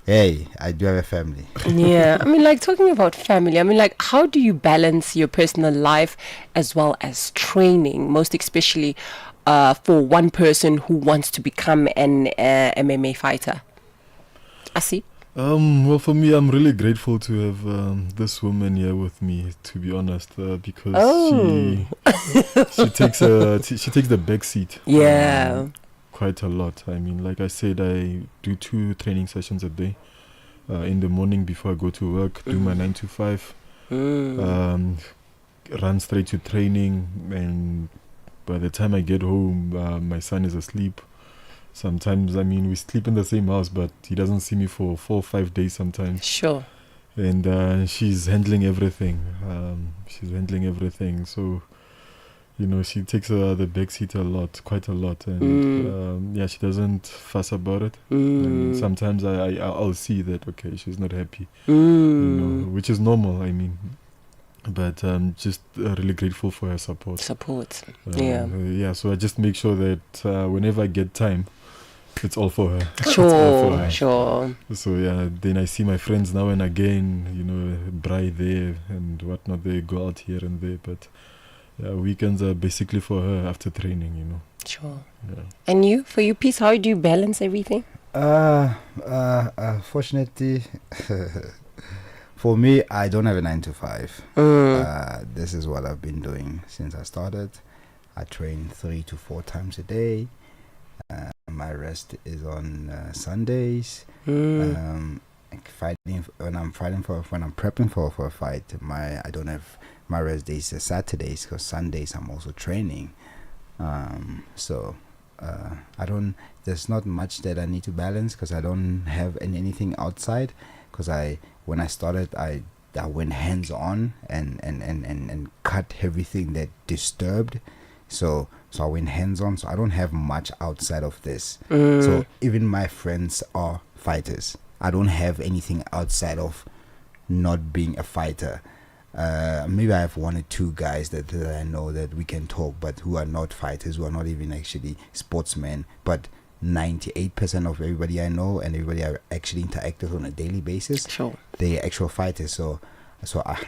hey, I do have a family. Yeah. I mean, talking about family, I mean, how do you balance your personal life as well as training, most especially for one person who wants to become an MMA fighter? Asi? Well, for me, I'm really grateful to have this woman here with me, to be honest, because she takes the back seat. Yeah. Quite a lot. I mean, like I said, I do 2 training sessions a day. In the morning before I go to work, do my 9 to 5, run straight to training, and by the time I get home, my son is asleep. Sometimes, I mean, we sleep in the same house, but he doesn't see me for 4 or 5 days sometimes. Sure. And she's handling everything. So, she takes the back seat quite a lot. And she doesn't fuss about it. And sometimes I'll see that, okay, she's not happy, which is normal, I mean. But I'm just really grateful for her support. Yeah, so I just make sure that whenever I get time, it's all for her. Sure. So yeah, then I see my friends now and again, Bri there and whatnot. They go out here and there, but weekends are basically for her after training, Sure. Yeah. And for you, Peace, how do you balance everything? Fortunately, for me, I don't have a 9 to 5. This is what I've been doing since I started. I train 3 to 4 times a day. My rest is on Sundays. When I'm prepping for a fight, I don't have my rest days are Saturdays, because Sundays I'm also training. There's not much that I need to balance, because I don't have anything outside. Because when I started, I went hands on and cut everything that disturbed So I went hands-on. So I don't have much outside of this. So even my friends are fighters. I don't have anything outside of not being a fighter. Maybe I have one or two guys that I know that we can talk, but who are not fighters, who are not even actually sportsmen. But 98% of everybody I know and everybody I actually interact with on a daily basis, they're actual fighters. So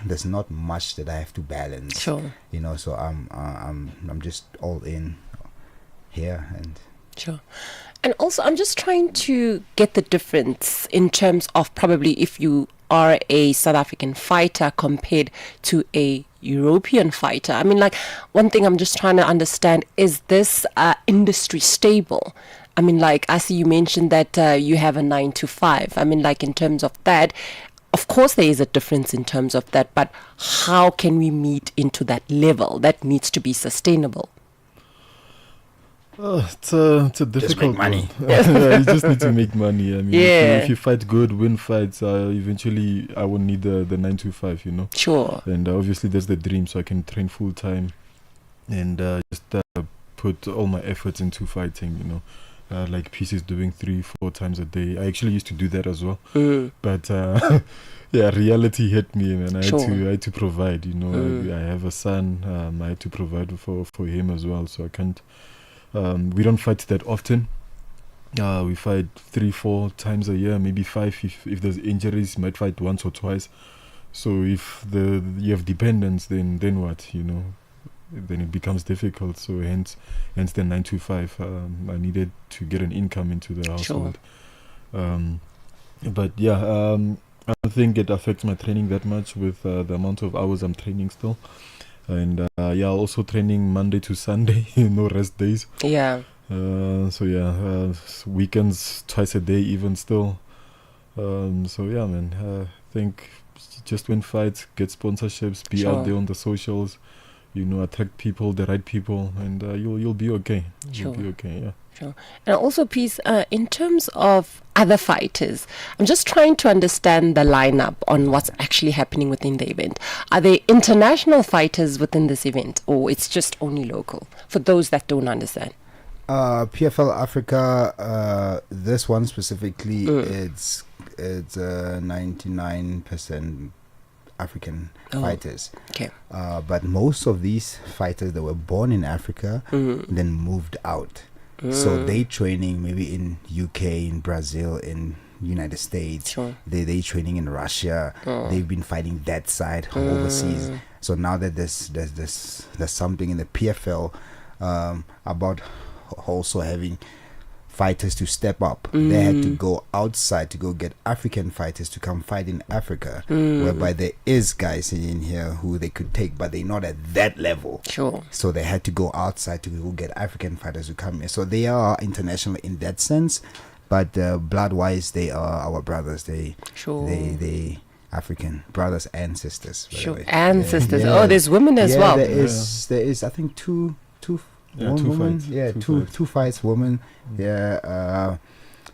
there's not much that I have to balance. So I'm just all in here and. And also, I'm just trying to get the difference in terms of probably if you are a South African fighter compared to a European fighter. I mean, like, one thing I'm just trying to understand, is this industry stable? I mean, like, I see you mentioned that you have a 9 to 5. I mean, like, in terms of that, of course there is a difference in terms of that, but how can we meet into that level that needs to be sustainable? It's a difficult. Just make money. You just need to make money. I mean, if you fight good, win fights, eventually I won't need the 9 to 5, you know. Sure. And obviously that's the dream, so I can train full time and just put all my efforts into fighting, you know. Like Peace is doing 3-4 times a day. I actually used to do that as well. But yeah, reality hit me, man. I had to provide, you know. I have a son. I had to provide for him as well, so I can't. We don't fight that often. We fight 3-4 times a year, maybe 5 if there's injuries. Might fight once or twice. So if you have dependents, then what, you know? Then it becomes difficult. So hence the 9 to 5. I needed to get an income into the household. But yeah, I don't think it affects my training that much with the amount of hours I'm training still. And also training Monday to Sunday, no rest days. Yeah. Weekends twice a day even still. So yeah, man. I think just win fights, get sponsorships, be out there on the socials, you know, attract people, the right people, and you'll be okay. You'll be okay. Yeah. Sure. And also, Peace, in terms of other fighters, I'm just trying to understand the lineup on what's actually happening within the event. Are there international fighters within this event, or it's just only local? For those that don't understand. PFL Africa, this one specifically, it's 99% African fighters. Okay. But most of these fighters that were born in Africa then moved out. So they training maybe in UK, in Brazil, in United States. They training in Russia. They've been fighting that side overseas. So now that there's something in the PFL about also having fighters to step up. They had to go outside to go get African fighters to come fight in Africa, whereby there is guys in here who they could take, but they're not at that level. So they had to go outside to go get African fighters to come here. So they are international in that sense, but blood-wise, they are our brothers. They African brothers and sisters. And sisters. Oh, there's women as well. There is I think two women. Two fights, women. And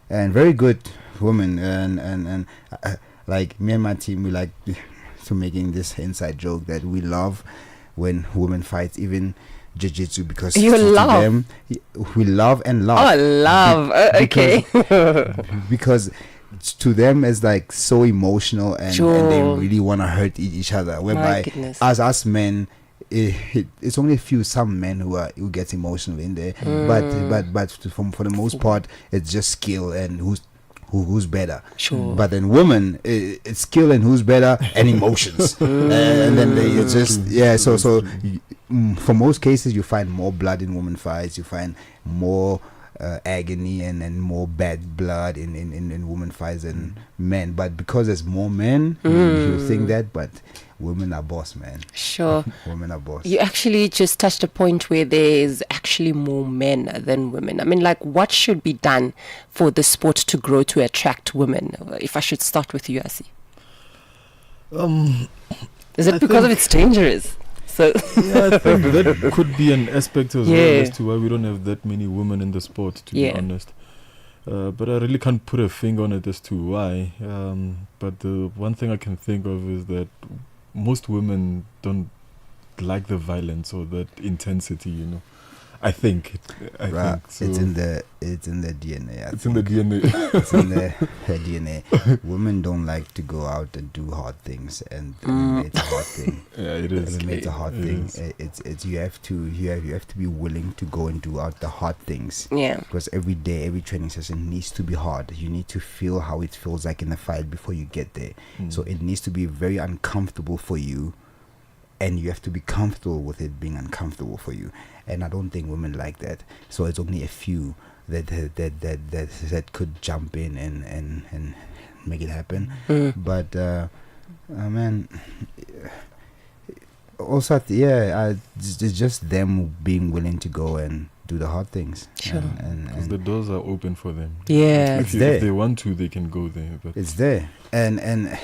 very good women. And like me and my team, we like to making this inside joke that we love when women fight, even jiu-jitsu, because to them, we love and love. Oh, love. Okay. Because to them it's like so emotional and they really want to hurt each other, whereby as us men, it's only some men who get emotional in there, but for the most part it's just skill and who's better. But then women, it's skill and who's better and emotions. And then they just so for most cases you find more blood in women fights, you find more agony and more bad blood in women fights than men. But because there's more men, you think that, but women are boss, man. Women are boss. You actually just touched a point where there's actually more men than women. I mean, like, what should be done for the sport to grow to attract women? If I should start with you, Asi. Is it because of it's dangerous? So I think that could be an aspect as well as to why we don't have that many women in the sport, to be honest. But I really can't put a finger on it as to why. But the one thing I can think of is that most women don't like the violence or that intensity, you know. I think. Right. So. It's in the DNA. It's in the DNA. It's in the DNA. Women don't like to go out and do hard things, and it's a hard thing. Yeah, it is. It's a hard thing. It's you have to be willing to go and do out the hard things. Yeah. Because every day, every training session needs to be hard. You need to feel how it feels like in the fight before you get there. So it needs to be very uncomfortable for you, and you have to be comfortable with it being uncomfortable for you. And I don't think women like that. So it's only a few that could jump in and make it happen. But man, also it's just them being willing to go and do the hard things. Sure. And the doors are open for them. Yeah. It's there. If they want to, they can go there. But it's there, and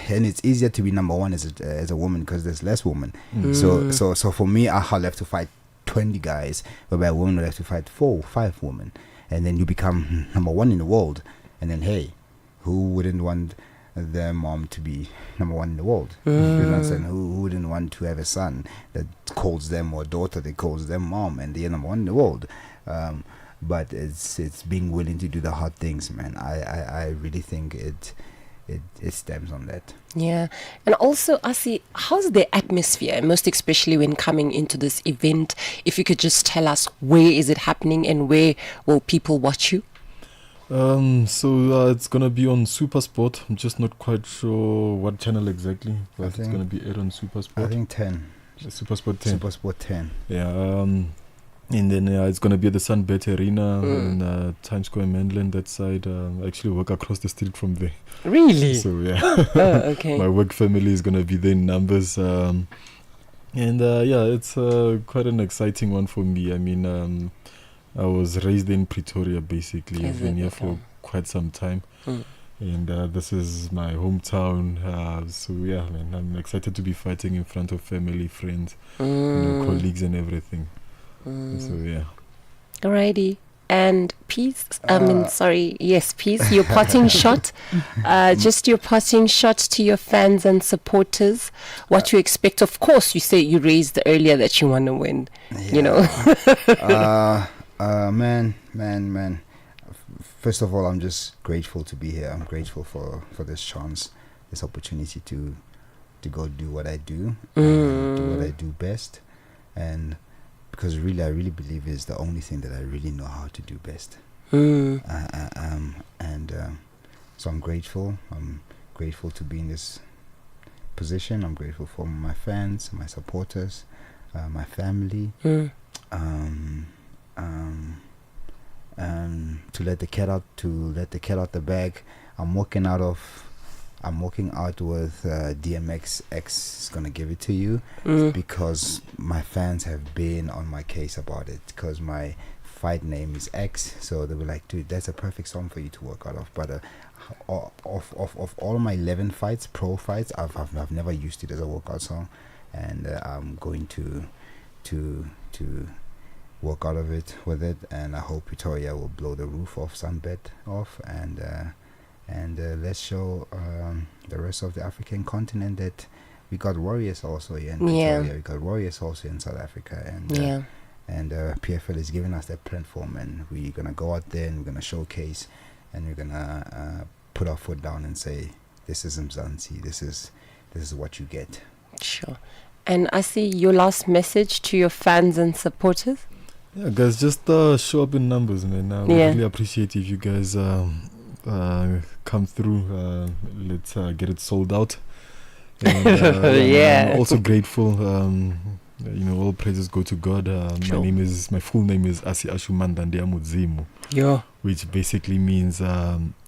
it's easier to be number one as a woman because there's less women. So for me, I'll have to fight 20 guys, whereby a woman will have to fight 4 or 5 women, and then you become number one in the world. And then hey, who wouldn't want their mom to be number one in the world? You know what I'm saying? Who wouldn't want to have a son that calls them, or a daughter that calls them mom, and they're number one in the world? But it's being willing to do the hard things, man. I really think it stems on that. Yeah. And also, Asi, how's the atmosphere, most especially when coming into this event? If you could just tell us, where is it happening and where will people watch you? So it's gonna be on SuperSport. I'm just not quite sure what channel exactly, but it's gonna be aired on SuperSport. I think 10. SuperSport 10. SuperSport 10. Yeah. And then it's gonna be at the Sunbet Arena in Times Square, Mainland, that side. I actually work across the street from there. Really? So yeah. Oh, okay. My work family is gonna be there in numbers. And it's quite an exciting one for me. I mean, I was raised in Pretoria, basically. I've been here for quite some time. And this is my hometown. So yeah, man, I'm excited to be fighting in front of family, friends, colleagues and everything. So yeah. Alrighty. And Peace, Peace, your parting shot. Just your parting shot to your fans and supporters. What you expect. Of course, you say you raised earlier that you want to win. Yeah. You know. Man. First of all, I'm just grateful to be here. I'm grateful for this chance, this opportunity to go do what I do, do what I do best. And because really, I really believe it's the only thing that I really know how to do best. So I'm grateful. I'm grateful to be in this position. I'm grateful for my fans, my supporters, my family. To let the cat out the bag. I'm walking out with DMX X is gonna give it to you because my fans have been on my case about it, because my fight name is X, so they were like, dude, that's a perfect song for you to work out of. But of all my 11 fights, pro fights, I've never used it as a workout song, and I'm going to work out of it with it, and I hope Pretoria will blow the roof off Sunbet off, and let's show the rest of the African continent that we got warriors also here in Pretoria. We got warriors also in South Africa, and PFL is giving us that platform, and we're gonna go out there and we're gonna showcase, and we're gonna put our foot down and say, this is Mzansi, this is what you get. Sure. And I see your last message to your fans and supporters. Yeah, guys, just show up in numbers, man. I really appreciate if you guys come through. Let's get it sold out. And, I'm also grateful. All praises go to God. My full name is Asi Ashumanda Ndiamudzimu. Yeah. Which basically means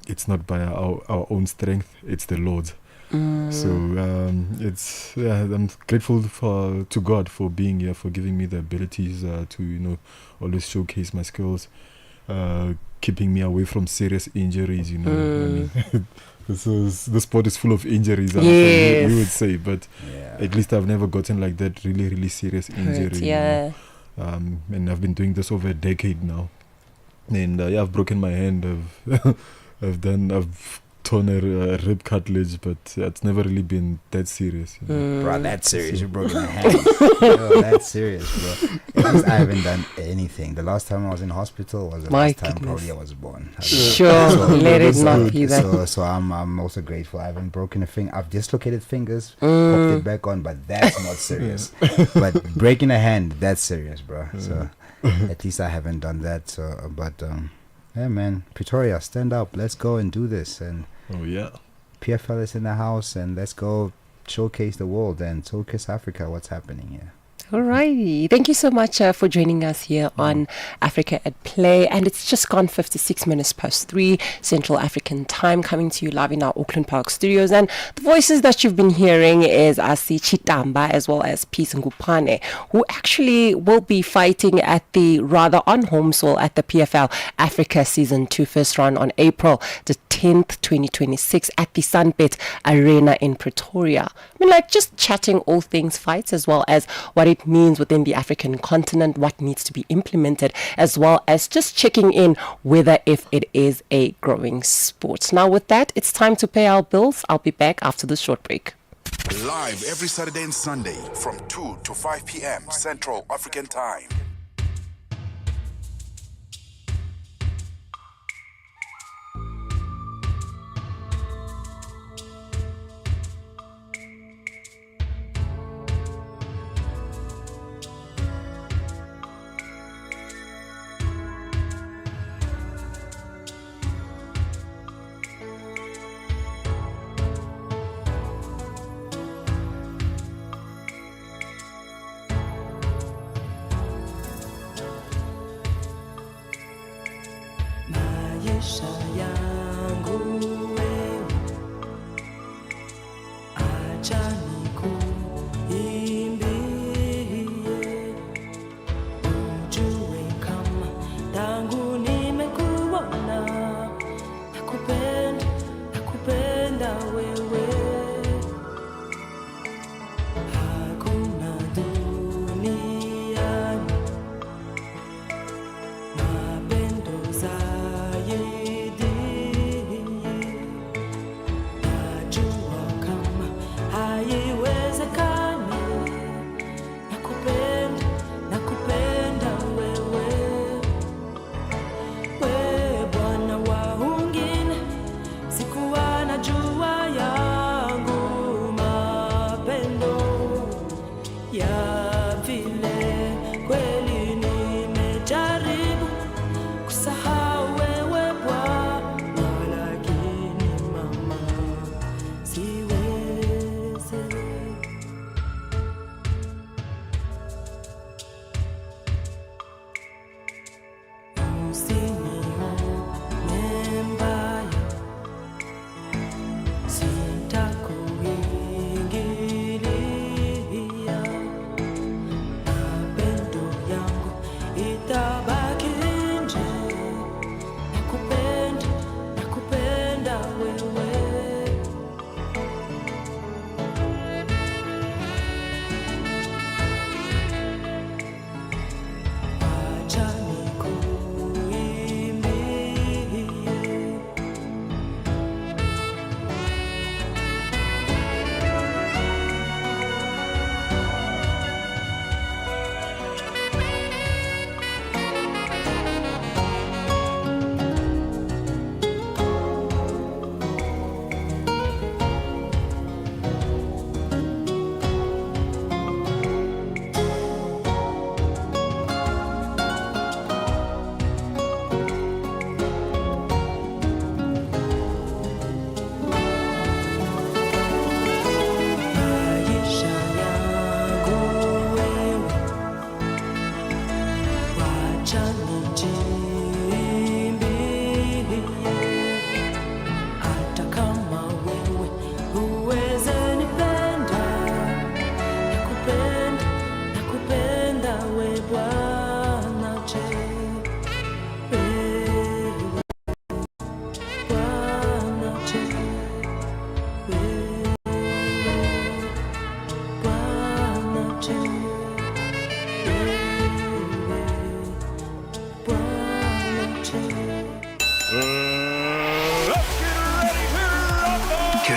it's not by our own strength, it's the Lord's. So I'm grateful to God for being here, for giving me the abilities to always showcase my skills, keeping me away from serious injuries. I mean, the sport is full of injuries. We would say, but at least I've never gotten like that really serious injury. And I've been doing this over a decade now, and I've broken my hand. I've torn a rib cartilage, but it's never really been that serious. You know? Bro, that's serious. You broke my hand. Yo, that's serious, bro. At least I haven't done anything. The last time I was in hospital was the last time probably I was born. Sure, let it not be that. So I'm also grateful. I haven't broken a finger. I've dislocated fingers, popped it back on, but that's not serious. But breaking a hand, that's serious, bro. So at least I haven't done that. So, but yeah, man, Pretoria, stand up. Let's go and do this. And PFL is in the house, and let's go showcase the world and showcase Africa. What's happening here? Alrighty. Thank you so much for joining us here on Africa at Play. And it's just gone 56 minutes past 3 Central African time, coming to you live in our Auckland Park studios. And the voices that you've been hearing is Asi Chitamba as well as Peace Ngupane, who actually will be fighting at the on home soil at the PFL Africa Season 2 first round on April the 10th, 2026 at the Sunbet Arena in Pretoria. I mean, like, just chatting all things fights as well as what it means within the African continent, what needs to be implemented, as well as just checking in whether if it is a growing sport. Now with that, it's time to pay our bills. I'll be back after this short break. Live every Saturday and Sunday from 2 to 5 p.m. Central African Time. Maisha yangu wewe, acha nikuimbie, ujue kama tangu nimekuona, nakupenda wewe, hakuna duniani mapendo zaidi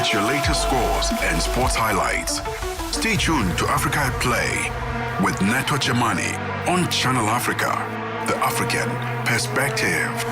get your latest scores and sports highlights. Stay tuned to Africa at Play with Neto Jamani on Channel Africa, the African perspective.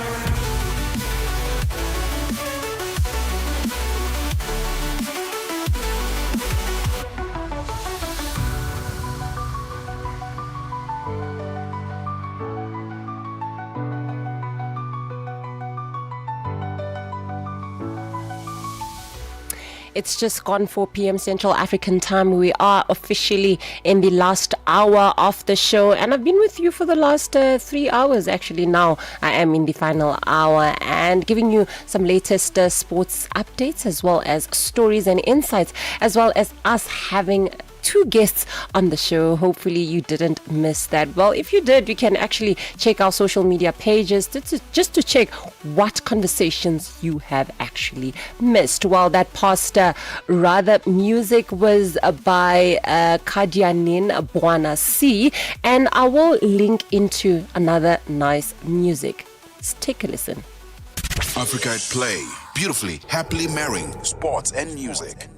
It's just gone 4 p.m. Central African time. We are officially in the last hour of the show, and I've been with you for the last 3 hours. Actually, now I am in the final hour and giving you some latest sports updates, as well as stories and insights, as well as us having 2 guests on the show. Hopefully you didn't miss that. Well, if you did, you can actually check our social media pages just to check what conversations you have actually missed. Well, that past rather music was by Kadianin Bwana C, and I will link into another nice music. Let's take a listen. Africa at Play, beautifully, happily marrying sports and music.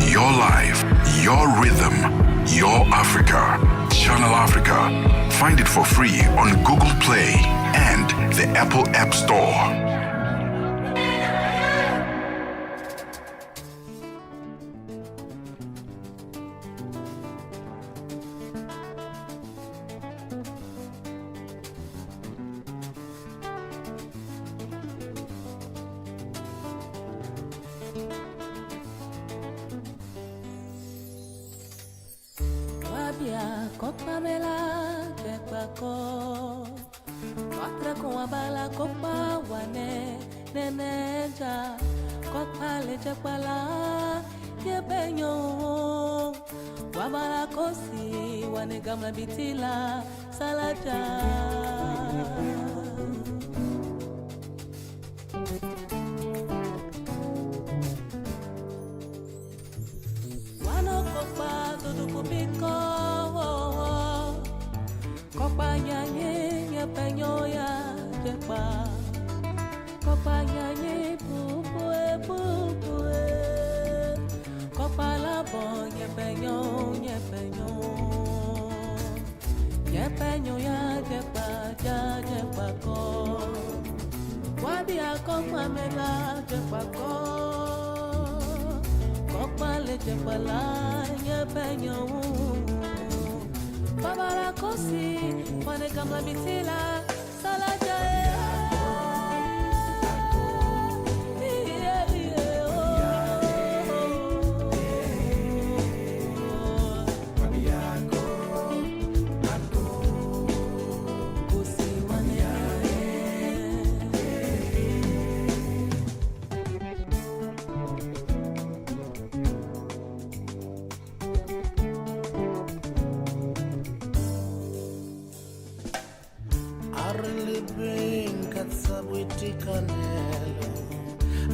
Your life, your rhythm, your Africa. Channel Africa. Find it for free on Google Play and the Apple App Store. yepenyo wabala kosi wanegamla bitila salaja wano kopa tudukupiko kopa nyanye yepenyo ya jepa kopa nyanye pupue pupue kopa labo yepenyo yepenyo yepenyo ya jepa ko wabi akoma mela jepa ko kopa le jepa la yepenyo babara kosi wane kamla bitila salaja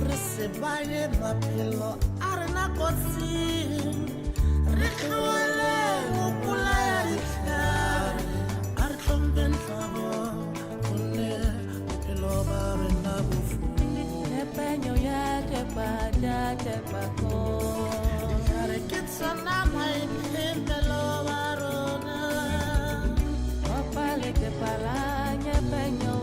Resebaye mapelo arena kosi Rikwele ukula ya rikla Arklomben fabo Kune pelo barena bufu Yepenyo ya jepa ko Yarekitsa na maini pelo barona Opale jepa la yepenyo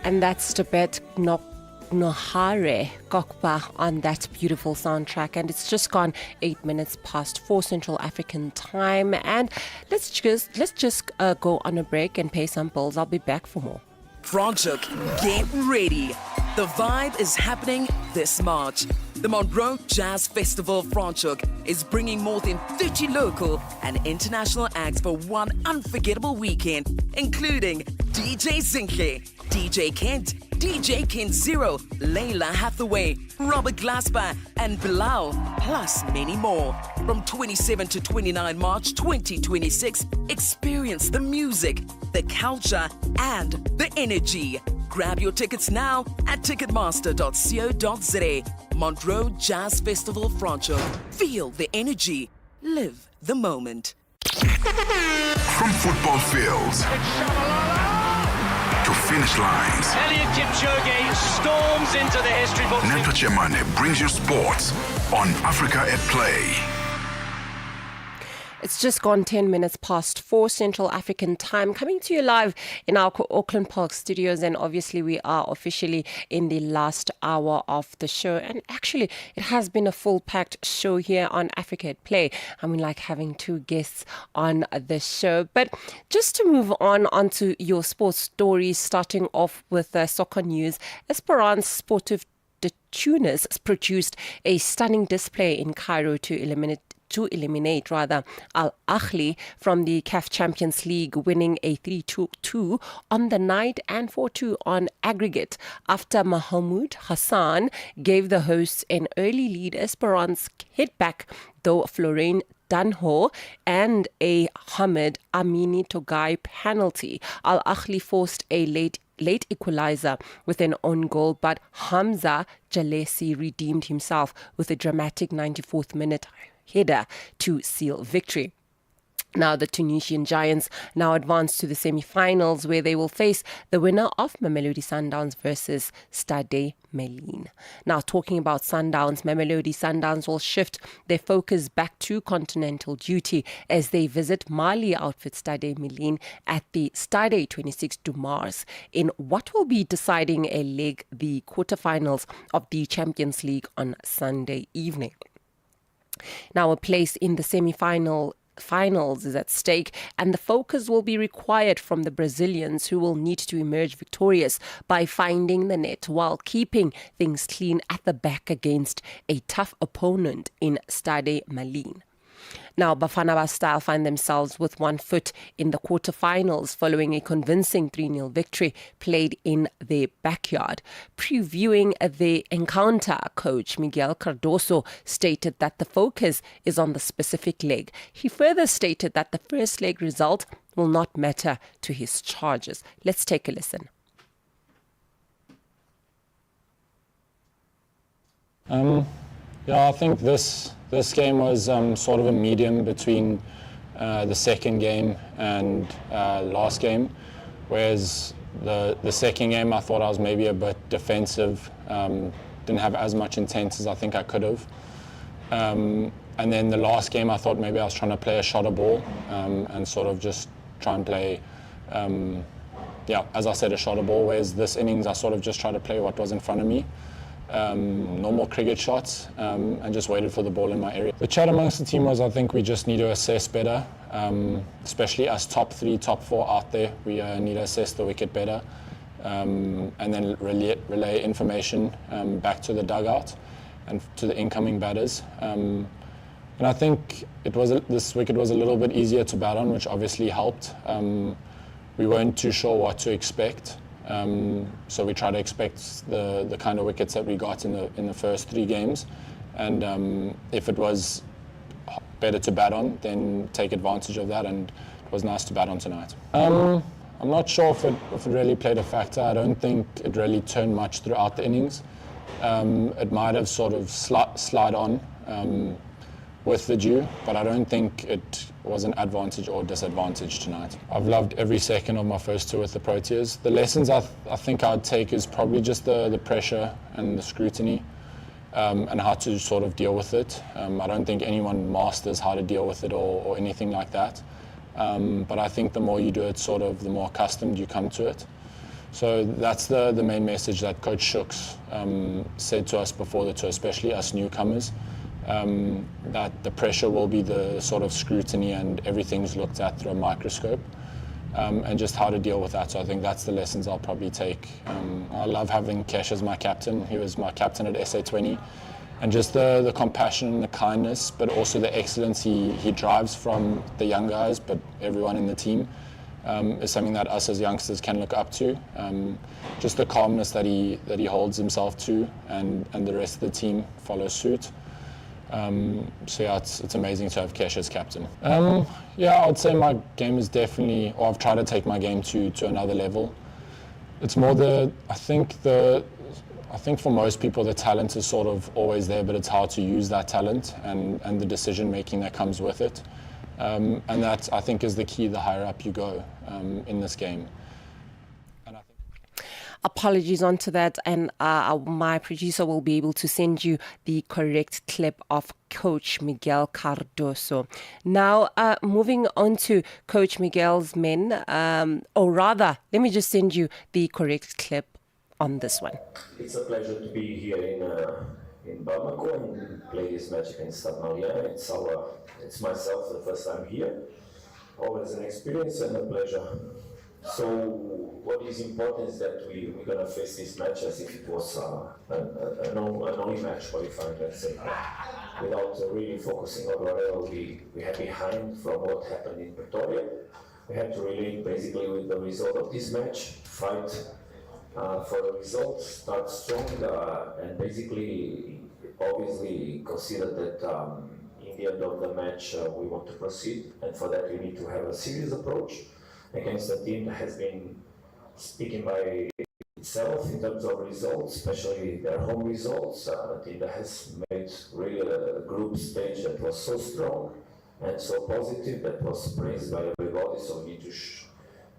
And that's Tibet Nohare Kokpa on that beautiful soundtrack. And it's just gone 8 minutes past 4 Central African time. And let's just go on a break and pay some bills. I'll be back for more. Franschhoek, get ready. The vibe is happening this March. The Monroe Jazz Festival Franschhoek is bringing more than 30 local and international acts for one unforgettable weekend, including DJ Zinke, DJ Kent, DJ Kent Zero, Layla Hathaway, Robert Glasper, and Bilal, plus many more. From 27 to 29 March 2026, experience the music, the culture, and the energy. Grab your tickets now at ticketmaster.co.za. Monroe Jazz Festival Franschhoek. Feel the energy. Live the moment. From football fields to finish lines, Eliud Kipchoge storms into the history books. Neto Chemane brings you sports on Africa at Play. It's just gone 10 minutes past 4 Central African time, coming to you live in our Auckland Park studios. And obviously we are officially in the last hour of the show. And actually it has been a full packed show here on Africa at Play. I mean, like having two guests on the show. But just to move on onto your sports stories, starting off with soccer news, Esperance Sportive de Tunis produced a stunning display in Cairo to eliminate Al Ahly from the CAF Champions League, winning a 3-2 on the night and 4-2 on aggregate after Mahmoud Hassan gave the hosts an early lead. Esperance hit back, though Florent Danho and a Hamed Amini Togai penalty. Al Ahly forced a late equalizer with an own goal, but Hamza Jalesi redeemed himself with a dramatic 94th minute header to seal victory. Now, the Tunisian Giants now advance to the semi-finals where they will face the winner of Mamelodi Sundowns versus Stade Malien. Now, talking about Sundowns, Mamelodi Sundowns will shift their focus back to continental duty as they visit Mali outfit Stade Malien at the Stade 26 du Mars in what will be deciding a leg, the quarterfinals of the Champions League on Sunday evening. Now, a place in the semi-finals is at stake, and the focus will be required from the Brazilians, who will need to emerge victorious by finding the net while keeping things clean at the back against a tough opponent in Stade Malien. Now, Bafana Bastille find themselves with one foot in the quarterfinals following a convincing 3-0 victory played in their backyard. Previewing the encounter, coach Miguel Cardoso stated that the focus is on the specific leg. He further stated that the first leg result will not matter to his charges. Let's take a listen. I think this game was sort of a medium between the second game and last game, whereas the second game I thought I was maybe a bit defensive, didn't have as much intent as I think I could have. And then the last game I thought maybe I was trying to play a shorter ball and sort of just try and play, as I said, a shorter ball, whereas this innings I sort of just tried to play what was in front of me. Normal cricket shots and just waited for the ball in my area. The chat amongst the team was I think we just need to assess better, especially us top 3, top 4 out there. We need to assess the wicket better and then relay information back to the dugout and to the incoming batters. And I think this wicket was a little bit easier to bat on, which obviously helped. We weren't too sure what to expect. So we try to expect the kind of wickets that we got in the first 3 games, and if it was better to bat on, then take advantage of that, and it was nice to bat on tonight. I'm not sure if it really played a factor. I don't think it really turned much throughout the innings. It might have sort of slide on with the dew, but I don't think it was an advantage or disadvantage tonight. I've loved every second of my first tour with the Proteas. The lessons I think I'd take is probably just the pressure and the scrutiny and how to sort of deal with it. I don't think anyone masters how to deal with it or anything like that. But I think the more you do it, sort of the more accustomed you come to it. So that's the main message that Coach Shooks said to us before the tour, especially us newcomers. That the pressure will be the sort of scrutiny and everything's looked at through a microscope, and just how to deal with that. So I think that's the lessons I'll probably take. I love having Kesh as my captain. He was my captain at SA20, and just the compassion and the kindness, but also the excellence he drives from the young guys, but everyone in the team, is something that us as youngsters can look up to. Just the calmness that he holds himself to, and the rest of the team follow suit. It's amazing to have Kesh as captain. I would say my game is definitely, or I've tried to take my game to another level. It's more I think for most people the talent is sort of always there, but it's hard to use that talent and the decision making that comes with it. And that I think is the key the higher up you go in this game. Apologies onto that, and my producer will be able to send you the correct clip of Coach Miguel Cardoso. Now, moving on to Coach Miguel's men, or rather, let me just send you the correct clip on this one. It's a pleasure to be here in Bamako and play this match against Stade Malien. It's myself the first time here. Always an experience and a pleasure. So what is important is that we're going to face this match as if it was an only match qualifying, let's say, without really focusing on whatever we had behind from what happened in Pretoria. We had to relate basically with the result of this match, fight for the result, start strong, and basically, obviously consider that in the end of the match we want to proceed, and for that we need to have a serious approach against a team that has been speaking by itself in terms of results, especially their home results. A team that has made really a group stage that was so strong and so positive, that was praised by everybody. So we need to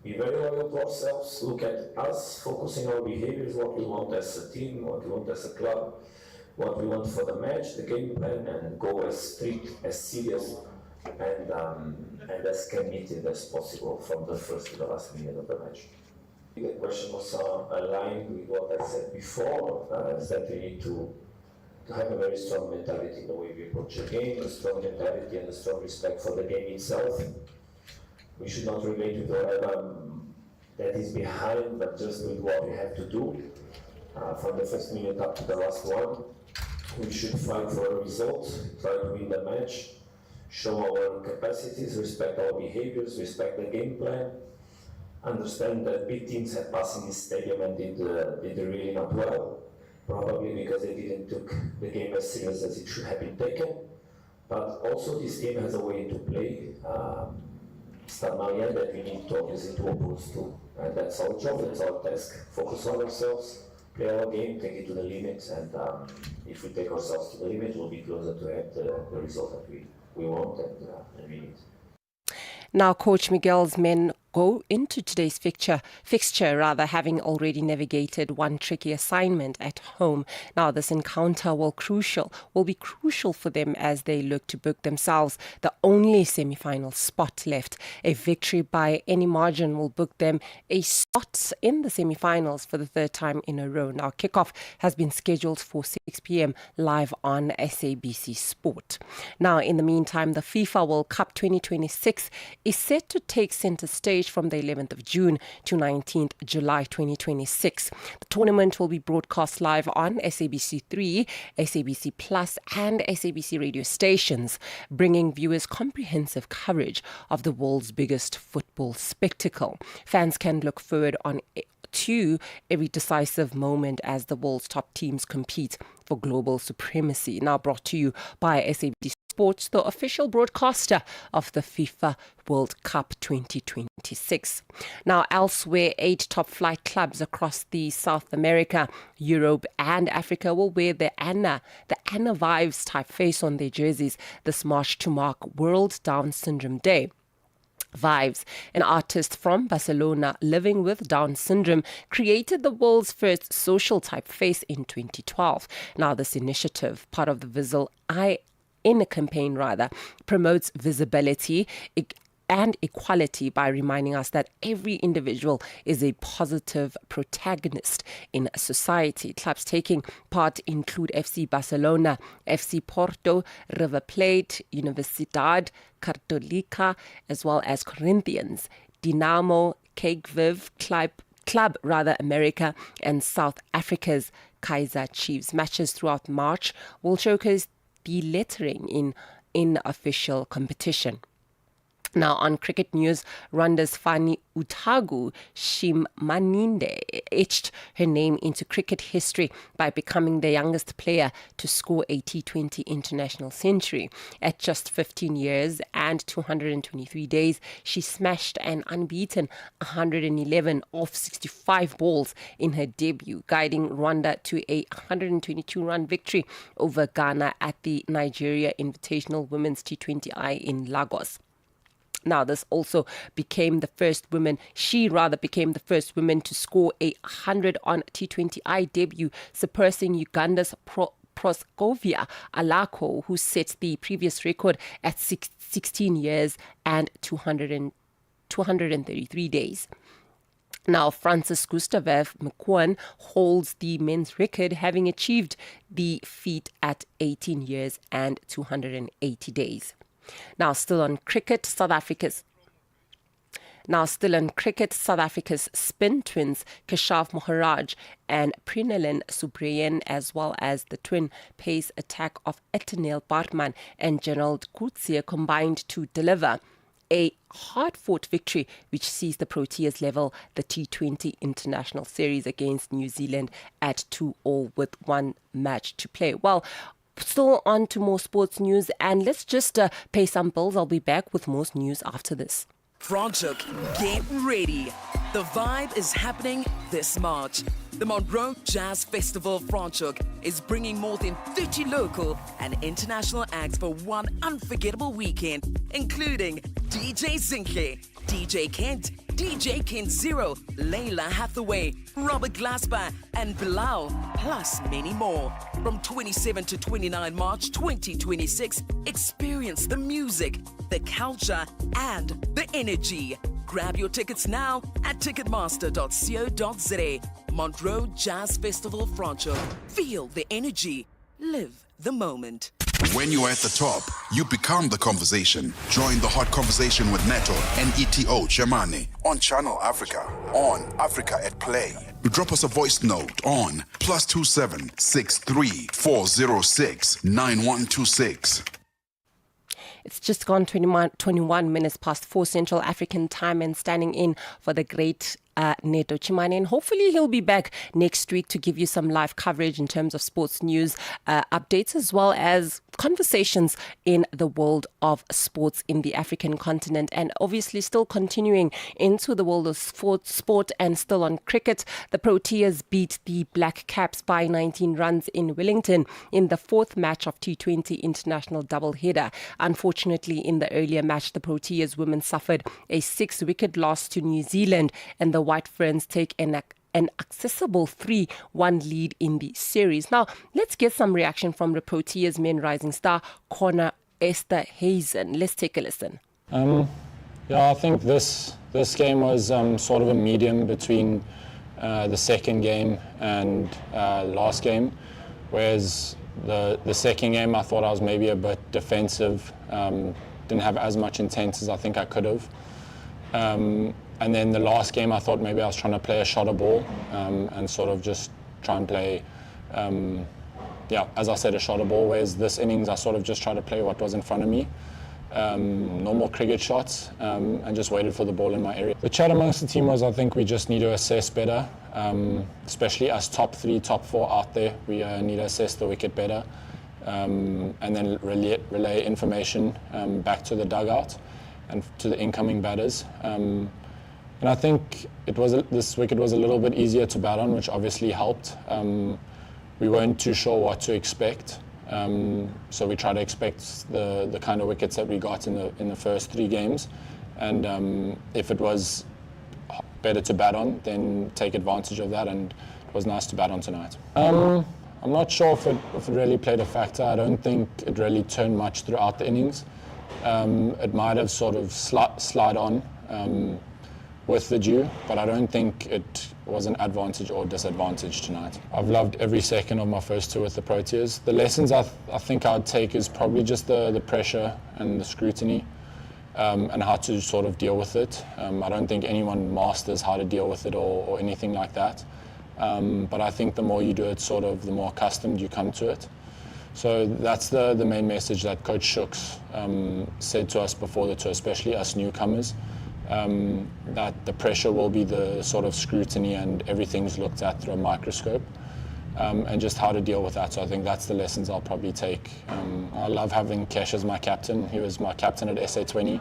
be very loyal to ourselves, look at us, focus on our behaviors, what we want as a team, what we want as a club, what we want for the match, the game plan, and go as strict, as serious, and as committed as possible from the first to the last minute of the match. The question was aligned with what I said before, is that we need to have a very strong mentality in the way we approach the game, a strong mentality and a strong respect for the game itself. We should not relate with whatever that is behind, but just with what we have to do. From the first minute up to the last one, we should fight for a result, try to win the match, show our capacities, respect our behaviors, respect the game plan, understand that big teams have passed in this stadium and did really not well, probably because they didn't took the game as serious as it should have been taken. But also this team has a way to play, Stade Malien, that we need to obviously to oppose to. And that's our job, that's our task. Focus on ourselves, play our game, take it to the limits, and if we take ourselves to the limit, we'll be closer to have the result that we want and we need. Now, Coach Miguel's men go into today's fixture, having already navigated one tricky assignment at home. Now, this encounter will be crucial for them as they look to book themselves the only semi-final spot left. A victory by any margin will book them a spot in the semi-finals for the third time in a row. Now, kickoff has been scheduled for 6 p.m. live on SABC Sport. Now, in the meantime, the FIFA World Cup 2026 is set to take center stage from the 11th of June to 19th July 2026. The tournament will be broadcast live on SABC3, SABC Plus and SABC radio stations, bringing viewers comprehensive coverage of the world's biggest football spectacle. Fans can look forward to every decisive moment as the world's top teams compete for global supremacy. Now brought to you by SABC Sports, the official broadcaster of the FIFA World Cup 2026. Now, elsewhere, 8 top flight clubs across the South America, Europe and Africa will wear the Anna Vibes typeface on their jerseys this March to mark World Down Syndrome Day. Vibes, an artist from Barcelona living with Down syndrome, created the world's first social typeface in 2012. Now, this initiative, part of the campaign, promotes visibility and equality by reminding us that every individual is a positive protagonist in society. Clubs taking part include FC Barcelona, FC Porto, River Plate, Universidad Católica, as well as Corinthians, Dinamo, Kykviv, Club America, and South Africa's Kaizer Chiefs. Matches throughout March will showcase the lettering in official competition. Now, on cricket news, Rwanda's Fani Utagu Shimaninde etched her name into cricket history by becoming the youngest player to score a T20 international century. At just 15 years and 223 days, she smashed an unbeaten 111 off 65 balls in her debut, guiding Rwanda to a 122-run victory over Ghana at the Nigeria Invitational Women's T20I in Lagos. Now, this also became the first woman, became the first woman to score a 100 on T20I debut, surpassing Uganda's Proskovia Alako, who set the previous record at 16 years and 233 days. Now, Francis Gustav McQueen holds the men's record, having achieved the feat at 18 years and 280 days. Now, still on cricket, South Africa's spin twins Keshav Maharaj and Prinalin Subriyan, as well as the twin pace attack of Etanil Bartman and Gerald Coetzee, combined to deliver a hard-fought victory which sees the Proteas level the T20 International Series against New Zealand at 2-2 with one match to play. Well, still on to more sports news, and let's just pay some bills. I'll be back with more news after this. Franchuk, get ready. The Vibe is happening this March. The Monroe Jazz Festival Franschhoek is bringing more than 30 local and international acts for one unforgettable weekend, including DJ Zinke, DJ Kent, DJ Kent Zero, Layla Hathaway, Robert Glasper, and Bilal, plus many more. From 27 to 29 March 2026, experience the music, the culture, and the energy. Grab your tickets now at ticketmaster.co.za. Monroe Jazz Festival Franschhoek. Feel the energy. Live the moment. When you're at the top, you become the conversation. Join the hot conversation with Neto and ETO Chamane on Channel Africa, on Africa at Play. Drop us a voice note on +27 63 406 9126. It's just gone 21 minutes past 4 Central African time, and standing in for the great Neto Chimane, and hopefully he'll be back next week to give you some live coverage in terms of sports news, updates, as well as conversations in the world of sports in the African continent. And obviously still continuing into the world of sport and still on cricket, the Proteas beat the Black Caps by 19 runs in Wellington in the fourth match of T20 international doubleheader. Unfortunately, in the earlier match, the Proteas women suffered a 6-wicket loss to New Zealand, and the White Ferns take an accessible 3-1 lead in the series. Now, let's get some reaction from the Proteas men rising star, Connor Esterhuizen. Let's take a listen. I think this game was sort of a medium between the second game and last game, whereas the second game I thought I was maybe a bit defensive, didn't have as much intent as I think I could have. And then the last game, I thought maybe I was trying to play a shorter ball and sort of just try and play, as I said, a shorter ball, whereas this innings, I sort of just tried to play what was in front of me, normal cricket shots, and just waited for the ball in my area. The chat amongst the team was, I think we just need to assess better, especially us top 3, top 4 out there. We need to assess the wicket better, and then relay information back to the dugout and to the incoming batters. And I think this wicket was a little bit easier to bat on, which obviously helped. We weren't too sure what to expect, so we tried to expect the kind of wickets that we got in the first 3 games. And if it was better to bat on, then take advantage of that, and it was nice to bat on tonight. I'm not sure if it really played a factor. I don't think it really turned much throughout the innings. It might have sort of slide on with the dew, but I don't think it was an advantage or disadvantage tonight. I've loved every second of my first 2 with the Proteas. The lessons I think I'd take is probably just the pressure and the scrutiny, and how to sort of deal with it. I don't think anyone masters how to deal with it or anything like that. But I think the more you do it, sort of the more accustomed you come to it. So that's the main message that Coach Shooks said to us before the tour, especially us newcomers, that the pressure will be the sort of scrutiny and everything's looked at through a microscope, and just how to deal with that. So I think that's the lessons I'll probably take. I love having Kesh as my captain. He was my captain at SA20.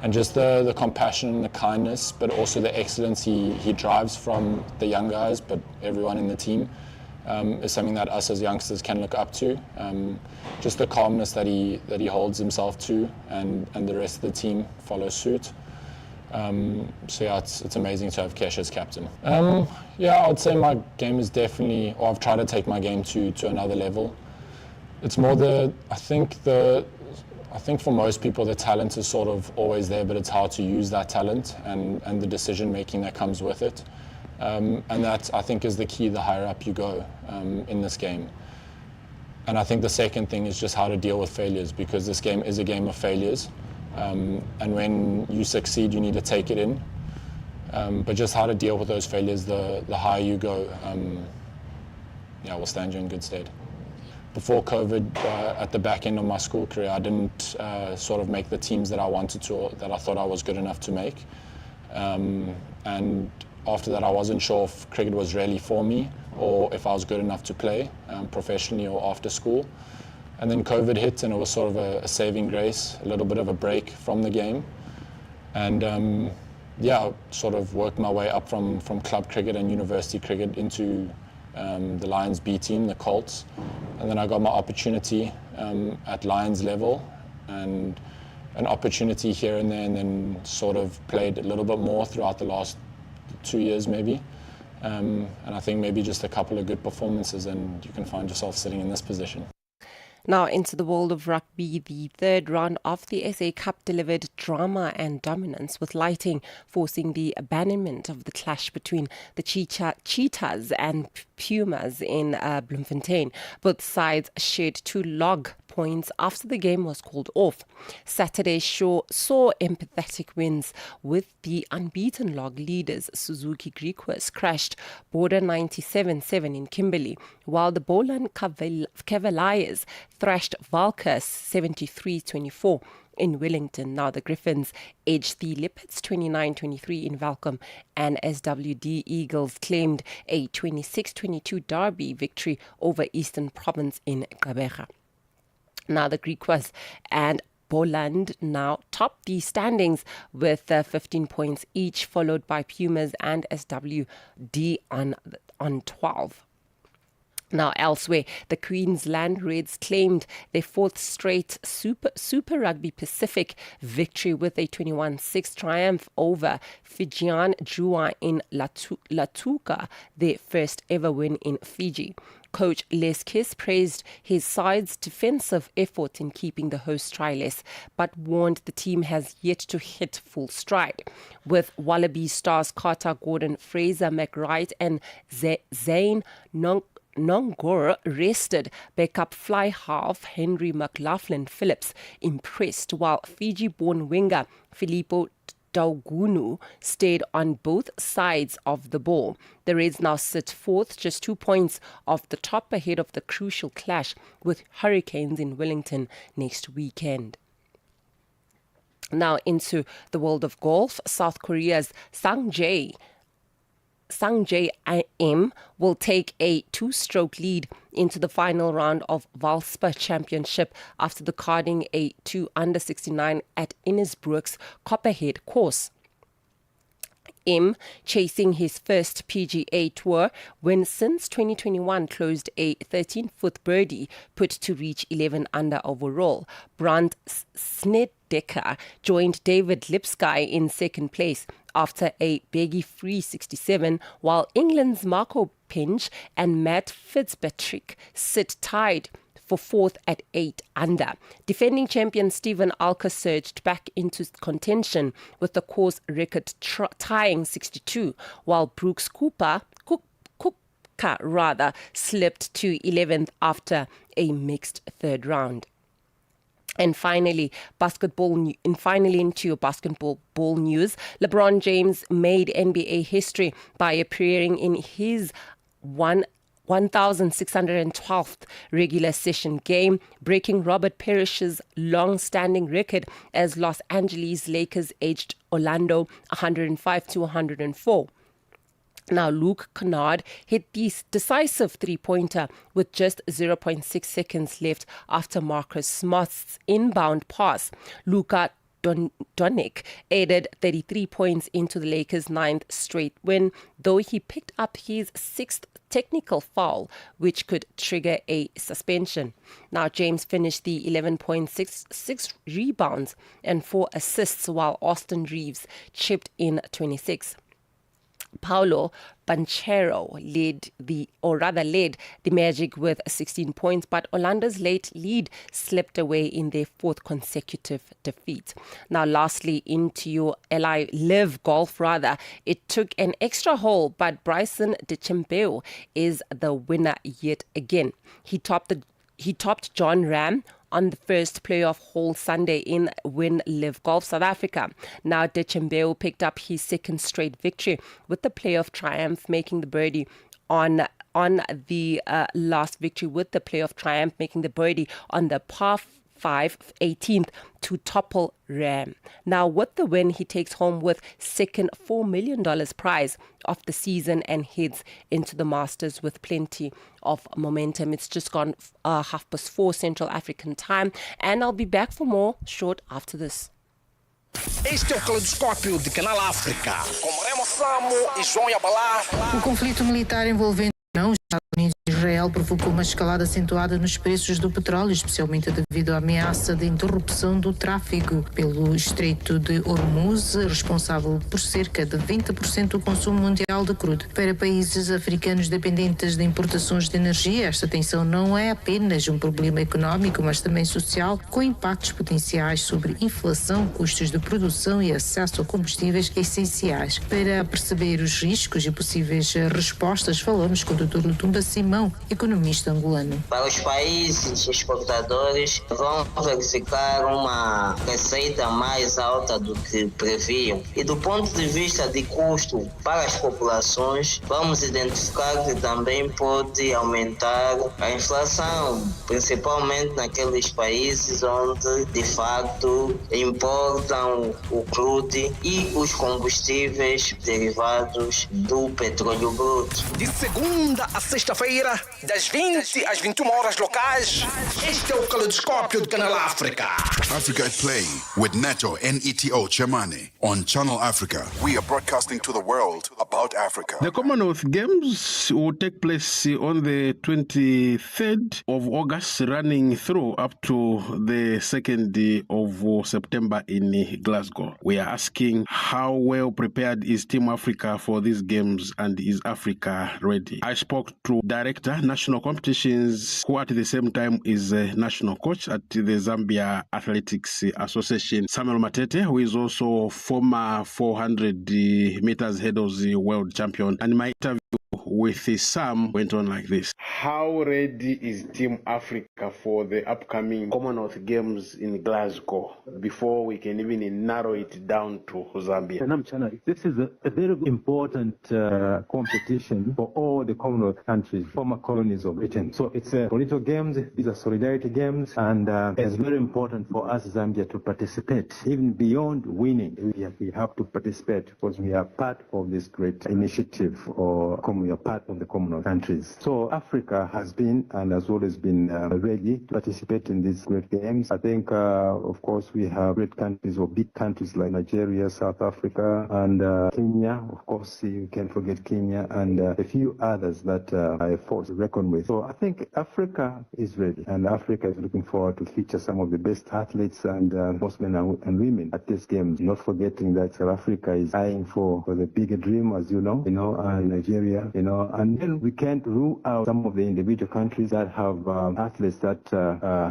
And just the compassion and the kindness, but also the excellence he drives from the young guys, but everyone in the team, is something that us as youngsters can look up to. Just the calmness that he holds himself to, and the rest of the team follow suit. It's amazing to have Kesh as captain. I would say my game is definitely, or I've tried to take my game to another level. It's more I think for most people the talent is sort of always there, but it's hard to use that talent and the decision making that comes with it. And that, I think, is the key the higher up you go in this game. And I think the second thing is just how to deal with failures, because this game is a game of failures. And when you succeed, you need to take it in. But just how to deal with those failures, the higher you go, will stand you in good stead. Before COVID, at the back end of my school career, I didn't sort of make the teams that I wanted to, or that I thought I was good enough to make. And after that, I wasn't sure if cricket was really for me, or if I was good enough to play professionally or after school. And then COVID hit, and it was sort of a saving grace, a little bit of a break from the game. And sort of worked my way up from club cricket and university cricket into the Lions B team, the Colts. And then I got my opportunity at Lions level and an opportunity here and there, and then sort of played a little bit more throughout the last 2 years maybe. And I think maybe just a couple of good performances and you can find yourself sitting in this position. Now into the world of rugby, the third round of the SA Cup delivered drama and dominance, with lighting forcing the abandonment of the clash between the Cheetahs and Pumas in Bloemfontein. Both sides shared 2 log points after the game was called off. Saturday's show saw empathetic wins, with the unbeaten log leaders Suzuki Griquas crashed border 97-7 in Kimberley, while the Boland Cavaliers thrashed Valkas 73-24 in Wellington. Now the Griffins edged the Leopards 29-23 in Welkom, and SWD Eagles claimed a 26-22 derby victory over Eastern Province in Gqeberha. Now the Griquas and Boland now top the standings with 15 points each, followed by Pumas and SWD on 12. Now elsewhere, the Queensland Reds claimed their 4th straight Super Rugby Pacific victory with a 21-6 triumph over Fijian Drua in Latuka, their first ever win in Fiji. Coach Les Kiss praised his side's defensive effort in keeping the host tryless, but warned the team has yet to hit full stride. With Wallaby stars Carter Gordon, Fraser McWright and Zane Nongor rested, backup fly half Henry McLaughlin Phillips impressed, while Fiji-born winger Filippo Daugunu stayed on both sides of the ball. The Reds now sit 4th, just 2 points off the top, ahead of the crucial clash with Hurricanes in Wellington next weekend. Now into the world of golf. South Korea's Sangjae Im will take a 2-stroke lead into the final round of Valspa Championship after the carding a 2 under 69 at Innisbrook's Copperhead course. Im, chasing his first PGA Tour win since 2021, closed a 13-foot birdie put to reach 11 under overall. Brandt Snedeker joined David Lipsky in second place after a baggy-free 67, while England's Marco Pinch and Matt Fitzpatrick sit tied for 4th at 8 under. Defending champion Stephen Alker surged back into contention with the course record tying 62, while Brooks Koepka slipped to 11th after a mixed third round. And finally, into your basketball news, LeBron James made NBA history by appearing in his 1,612th regular season game, breaking Robert Parrish's long-standing record as Los Angeles Lakers edged Orlando 105-104. Now, Luke Kennard hit the decisive three-pointer with just 0.6 seconds left after Marcus Smart's inbound pass. Luka Doncic added 33 points into the Lakers' 9th straight win, though he picked up his 6th technical foul, which could trigger a suspension. Now, James finished the 11.6 rebounds and 4 assists, while Austin Reeves chipped in 26. Paulo Banchero led the Magic with 16 points, but Orlando's late lead slipped away in their 4th consecutive defeat. Now, lastly, into your Live Golf, it took an extra hole, but Bryson DeChambeau is the winner yet again. He topped John Ram on the first playoff hole Sunday in Win Live Golf South Africa. Now, DeChambeau picked up his 2nd straight victory with the playoff triumph, making the birdie on the last victory with the playoff triumph, making the birdie on the par 5 18th to topple Ram. Now, with the win, he takes home with second $4 million prize of the season and heads into the Masters with plenty of momentum. It's just gone 4:30 Central African time, and I'll be back for more short after this. Este é o Caleidoscópio de Canal África, com Remo Samo e João Yabalá. O conflito militar envolvendo os Estados Unidos e Israel provocou uma escalada acentuada nos preços do petróleo, especialmente devido à ameaça de interrupção do tráfego pelo Estreito de Hormuz, responsável por cerca de 20% do consumo mundial de crudo. Para países africanos dependentes de importações de energia, esta tensão não é apenas um problema económico, mas também social, com impactos potenciais sobre inflação, custos de produção e acesso a combustíveis essenciais. Para perceber os riscos e possíveis respostas, falamos com o Dr. Lutumba Simão, economista angolano. Para os países exportadores, vão verificar uma receita mais alta do que previam. E do ponto de vista de custo para as populações, vamos identificar que também pode aumentar a inflação, principalmente naqueles países onde, de facto, importam o crudo e os combustíveis derivados do petróleo bruto. De segunda a sexta-feira, das 20 às 21 horas locais, este é o Caleidoscópio de Canal África. Africa at Play with Neto Neto Chemane on Channel Africa. We are broadcasting to the world about Africa. The Commonwealth Games will take place on the 23rd of August, running through up to the 2nd of September in Glasgow. We are asking how well prepared is Team Africa for these games, and is Africa ready? I spoke to Director National Competitions, who at the same time is a national coach at the Zambia Athletics Association, Samuel Matete, who is also former 400 meters hurdles world champion. And my interview with Sam went on like this. How ready is Team Africa for the upcoming Commonwealth Games in Glasgow before we can even narrow it down to Zambia? This is a very important competition for all the Commonwealth countries, former colonies of Britain. So it's a political games, these are solidarity games, and it's very important for us, Zambia, to participate. Even beyond winning, we have to participate because we are part of this great initiative, or we are part of the Commonwealth countries. So Africa has been and has always been ready to participate in these great games. I think, of course, we have great countries or big countries like Nigeria, South Africa, and Kenya. Of course, you can't forget Kenya, and a few others that are a force to reckon with. So I think Africa is ready, and Africa is looking forward to feature some of the best athletes and both men and women at these games. Not forgetting that South Africa is eyeing for the bigger dream, as you know, Nigeria, and then we can't rule out some of the individual countries that have athletes that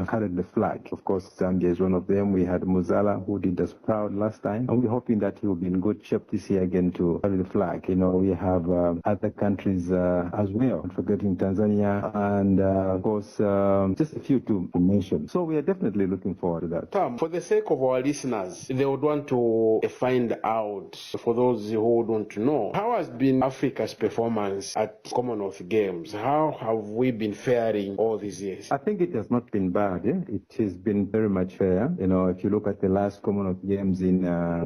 carried the flag. Of course, Zambia is one of them. We had Muzala, who did us proud last time, and we're hoping that he will be in good shape this year again to carry the flag. We have other countries as well, not forgetting Tanzania, and of course, just a few to mention. So we are definitely looking forward to that. Tom, for the sake of our listeners, they would want to find out, for those who would want to know, how has been Africa's performance at Commonwealth Games? How have we been faring all these years? I think it has not been bad. It has been very much fair. If you look at the last Commonwealth Games I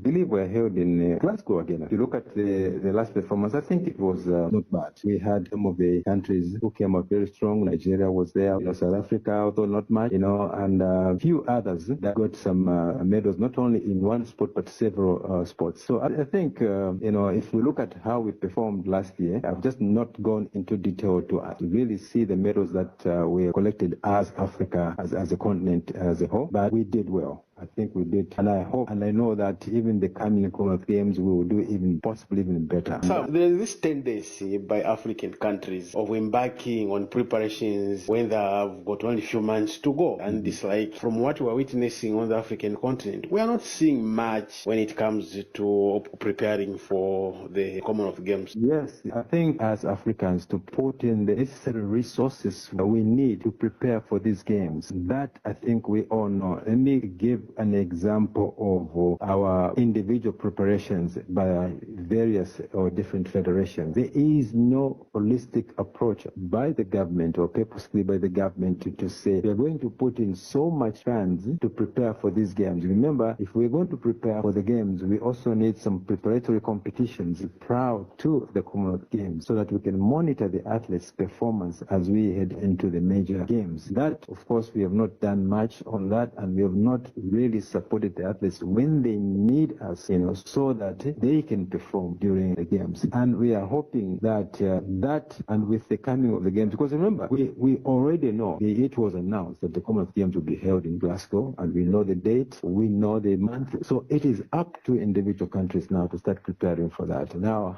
believe were held in Glasgow again. If you look at the last performance, I think it was not bad. We had some of the countries who came out very strong. Nigeria was there, South Africa, although not much, and a few others that got some medals, not only in one sport, but several sports. So I think, if we look at how we performed last year, I've just not gone into detail to really see the medals that we collected as Africa, as a continent as a whole, but we did well. I think we did, and I hope and I know that even the coming Commonwealth Games we will do possibly even better. So there is this tendency by African countries of embarking on preparations when they have got only a few months to go, and it's like, from what we are witnessing on the African continent, we are not seeing much when it comes to preparing for the Commonwealth Games. Yes, I think as Africans to put in the necessary resources that we need to prepare for these games. That I think we all know. Let me give an example of our individual preparations by various or different federations. There is no holistic approach by the government or purposely by the government to say we are going to put in so much funds to prepare for these games. Remember, if we're going to prepare for the games, we also need some preparatory competitions prior to the Commonwealth Games so that we can monitor the athletes' performance as we head into the major games. That, of course, we have not done much on that, and we have not really supported the athletes when they need us, so that they can perform during the games. And we are hoping that that and with the coming of the games, because remember, we already know it was announced that the Commonwealth Games will be held in Glasgow, and we know the date, we know the month. So it is up to individual countries now to start preparing for that. Now,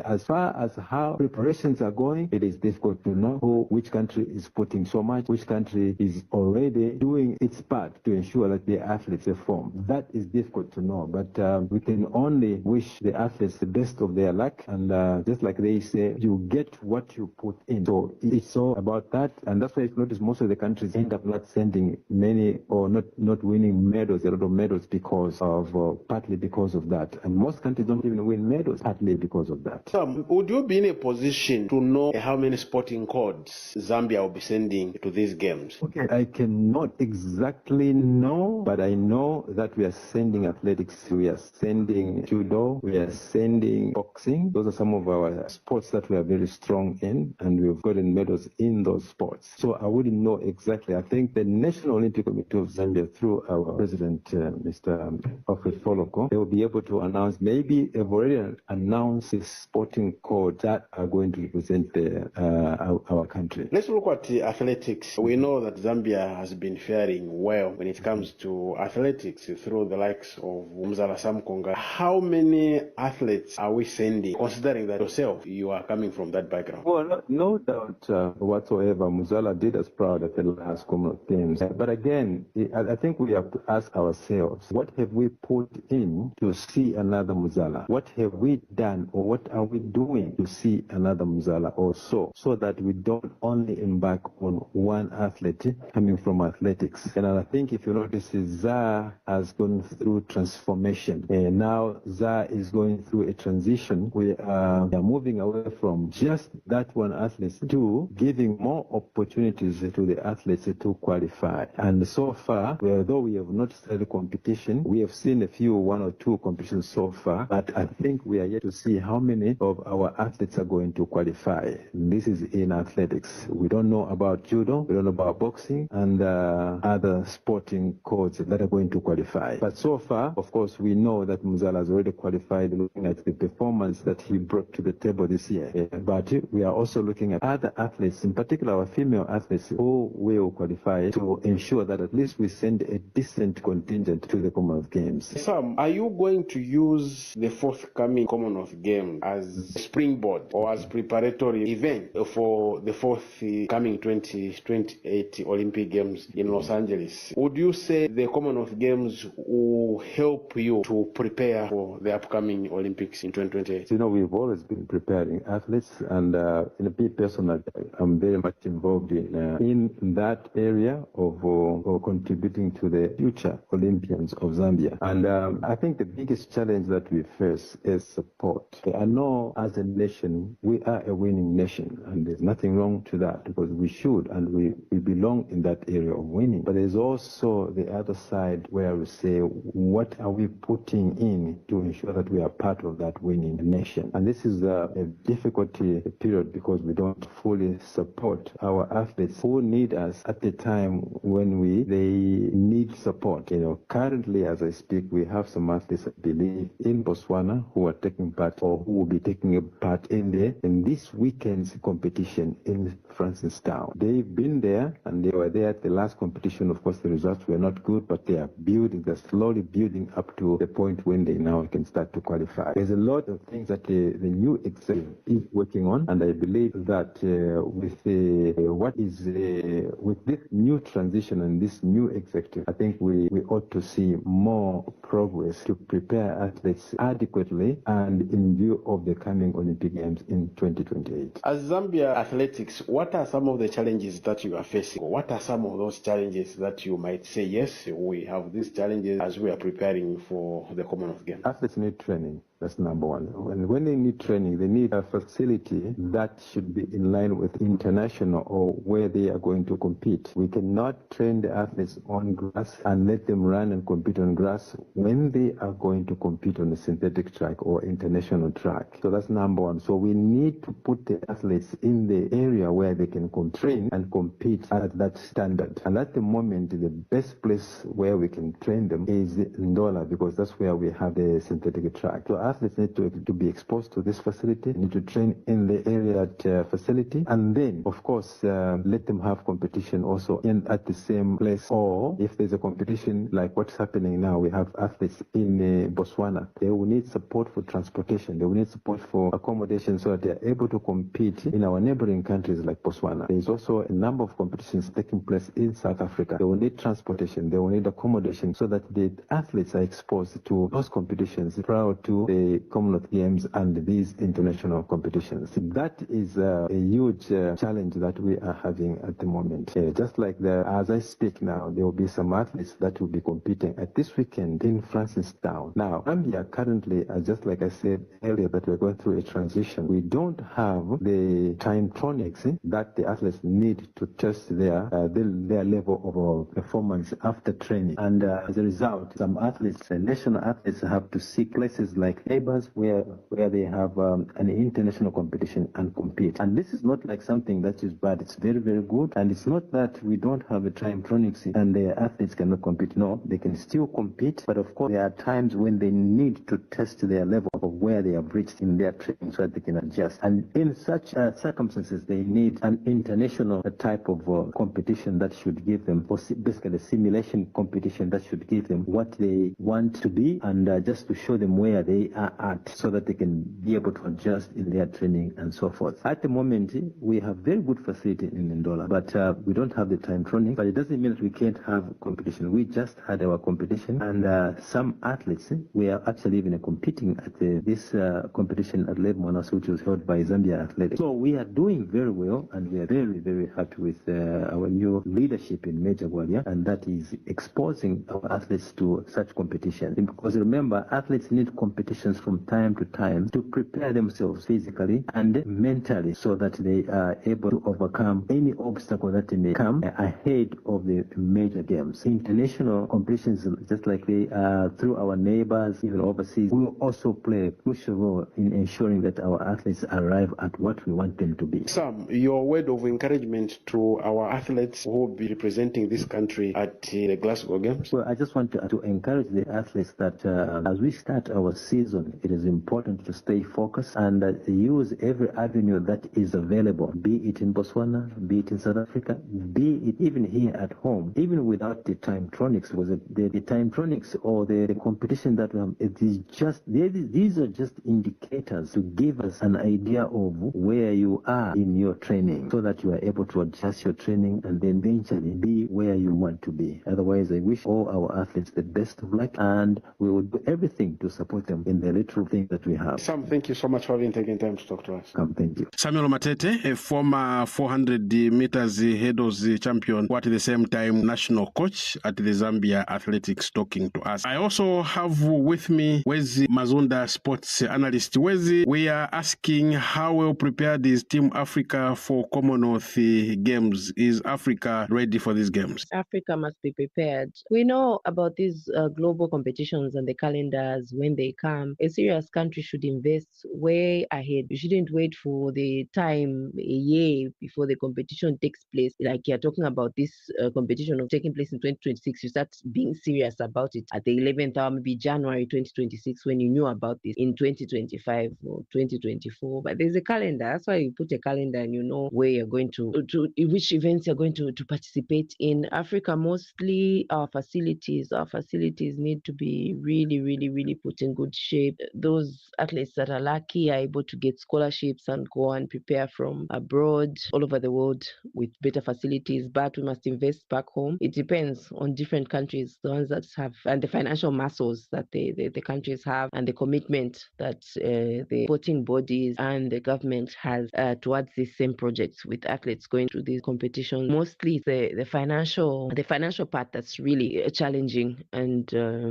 as far as how preparations are going, it is difficult to know which country is putting so much, which country is already doing its part to ensure that the athletes perform. That is difficult to know, but we can only wish the athletes the best of their luck, and just like they say, you get what you put in. So it's all about that, and that's why you notice most of the countries end up not sending many or not winning medals, a lot of medals, because of partly because of that. And most countries don't even win medals partly because of that. Would you be in a position to know how many sporting codes Zambia will be sending to these games? Okay, I cannot exactly know, but I know that we are sending athletics, we are sending judo, we are sending boxing. Those are some of our sports that we are very strong in, and we've gotten medals in those sports. So I wouldn't know exactly. I think the National Olympic Committee of Zambia, through our president, Mr. Alfred Foloko, they will be able to announce, maybe they've already announced the sporting codes that are going to represent our country. Let's look at athletics. We know that Zambia has been faring well when it comes to athletics through the likes of Mzala Samkonga. How many athletes are we sending, considering that yourself, you are coming from that background? Well, no doubt whatsoever, Mzala did us proud at the last Commonwealth Games. But again, I think we have to ask ourselves, what have we put in to see another Mzala? What have we done, or what are we doing to see another Mzala also, so that we don't only embark on one athlete coming from athletics? And I think if you notice, ZA has gone through transformation. And now ZA is going through a transition. We are moving away from just that one athlete to giving more opportunities to the athletes to qualify. And so far, although we have not started competition, we have seen one or two competitions so far, but I think we are yet to see how many of our athletes are going to qualify. This is in athletics. We don't know about judo, we don't know about boxing, and other sporting codes that are going to qualify. But so far, of course, we know that Mzala has already qualified, looking at the performance that he brought to the table this year. But we are also looking at other athletes, in particular our female athletes, who will qualify, to ensure that at least we send a decent contingent to the Commonwealth Games. Sam, are you going to use the forthcoming Commonwealth Games as a springboard or as preparatory event for the forthcoming 2028 Olympic Games in Los Angeles? Would you say the Commonwealth Games will help you to prepare for the upcoming Olympics in 2028? We've always been preparing athletes, and in a personal, I'm very much involved in that area of contributing to the future Olympians of Zambia. And I think the biggest challenge that we face is support. I know as a nation, we are a winning nation, and there's nothing wrong to that, because we should, and we belong in that area of winning. But there's also the other side where we say, what are we putting in to ensure that we are part of that winning nation? And this is a difficulty period, because we don't fully support our athletes who need us at the time when they need support. Currently, as I speak, we have some athletes, I believe, in Botswana who are taking part, or who will be taking a part in this weekend's competition in Francistown. They've been there, and they were there at the last competition. Of course, the results were not good, but they're slowly building up to the point when they now can start to qualify. There's a lot of things that the new executive is working on, and I believe that with this new transition and this new executive, I think we ought to see more progress to prepare athletes adequately and in view of the coming Olympic Games in 2028. As Zambia Athletics, what are some of the challenges that you are facing? What are some of those challenges that you might say, yes, we have these challenges as we are preparing for the Commonwealth Games? Athletes need training. That's number one. And when they need training, they need a facility that should be in line with international or where they are going to compete. We cannot train the athletes on grass and let them run and compete on grass when they are going to compete on a synthetic track or international track. So that's number one. So we need to put the athletes in the area where they can train and compete at that standard. And at the moment, the best place where we can train them is Ndola, because that's where we have the synthetic track. So athletes need to be exposed to this facility, need to train in the area facility, and then, of course, let them have competition also at the same place. Or if there's a competition like what's happening now, we have athletes in Botswana. They will need support for transportation. They will need support for accommodation so that they are able to compete in our neighboring countries like Botswana. There is also a number of competitions taking place in South Africa. They will need transportation. They will need accommodation so that the athletes are exposed to those competitions prior to the Commonwealth Games and these international competitions. That is a huge challenge that we are having at the moment. Just like as I speak now, there will be some athletes that will be competing at this weekend in Francistown. Now, Zambia currently, just like I said earlier, that we're going through a transition. We don't have the Timetronics that the athletes need to test their level of performance after training. And as a result, some athletes, national athletes, have to seek places like neighbors where they have an international competition and compete. And this is not like something that is bad. It's very, very good. And it's not that we don't have a Timetronics and the athletes cannot compete. No, they can still compete. But of course, there are times when they need to test their level of where they have reached in their training so that they can adjust. And in such circumstances, they need an international type of competition that should give them, basically a simulation competition that should give them what they want to be and just to show them where they are at so that they can be able to adjust in their training and so forth. At the moment, we have very good facility in Ndola, but we don't have the Timetronic. But it doesn't mean that we can't have competition. We just had our competition, and some athletes were actually even competing at this competition at Lake Monas, which was held by Zambia Athletics. So we are doing very well, and we are very, very happy with our new leadership in Major Gwalia, and that is exposing our athletes to such competition. Because remember, athletes need competitions from time to time to prepare themselves physically and mentally so that they are able to overcome any obstacle that may come ahead of the major games. International competitions, just like they through our neighbors, even overseas, will also play a crucial role in ensuring that our athletes arrive at what we want them to be. Sam, your word of encouragement to our athletes who will be representing this country at the Glasgow Games? Well, I just want to encourage the athletes that as we start our season, it is important to stay focused and use every avenue that is available, be it in Botswana, be it in South Africa, be it even here at home, even without the Timetronics. The Timetronics or the competition that we have, it is just, these are just indicators to give us an idea of where you are in your training so that you are able to adjust your training and then eventually be where you want to be. Otherwise, I wish all our athletes the best of luck, and we will do everything to support them in the little thing that we have. Sam, thank you so much for having taken time to talk to us. Thank you. Samuel Matete, a former 400 meters hurdles champion, but at the same time national coach at the Zambia Athletics, talking to us. I also have with me Wezi Mazunda, sports analyst. Wezi, we are asking how well prepared is Team Africa for Commonwealth Games? Is Africa ready for these games? Africa must be prepared. We know about these global competitions and the calendars when they come. A serious country should invest way ahead. You shouldn't wait for the time a year before the competition takes place. Like you're talking about this competition of taking place in 2026, you start being serious about it at the 11th hour, maybe January 2026, when you knew about this in 2025 or 2024. But there's a calendar. That's why you put a calendar and you know where you're going to which events you're going to participate in. Africa, mostly our facilities need to be really, really, really put in good shape. Those athletes that are lucky are able to get scholarships and go and prepare from abroad, all over the world, with better facilities, but we must invest back home. It depends on different countries, the ones that have, and the financial muscles that the countries have, and the commitment that the sporting bodies and the government has towards these same projects with athletes going through these competitions. Mostly the financial part that's really challenging, and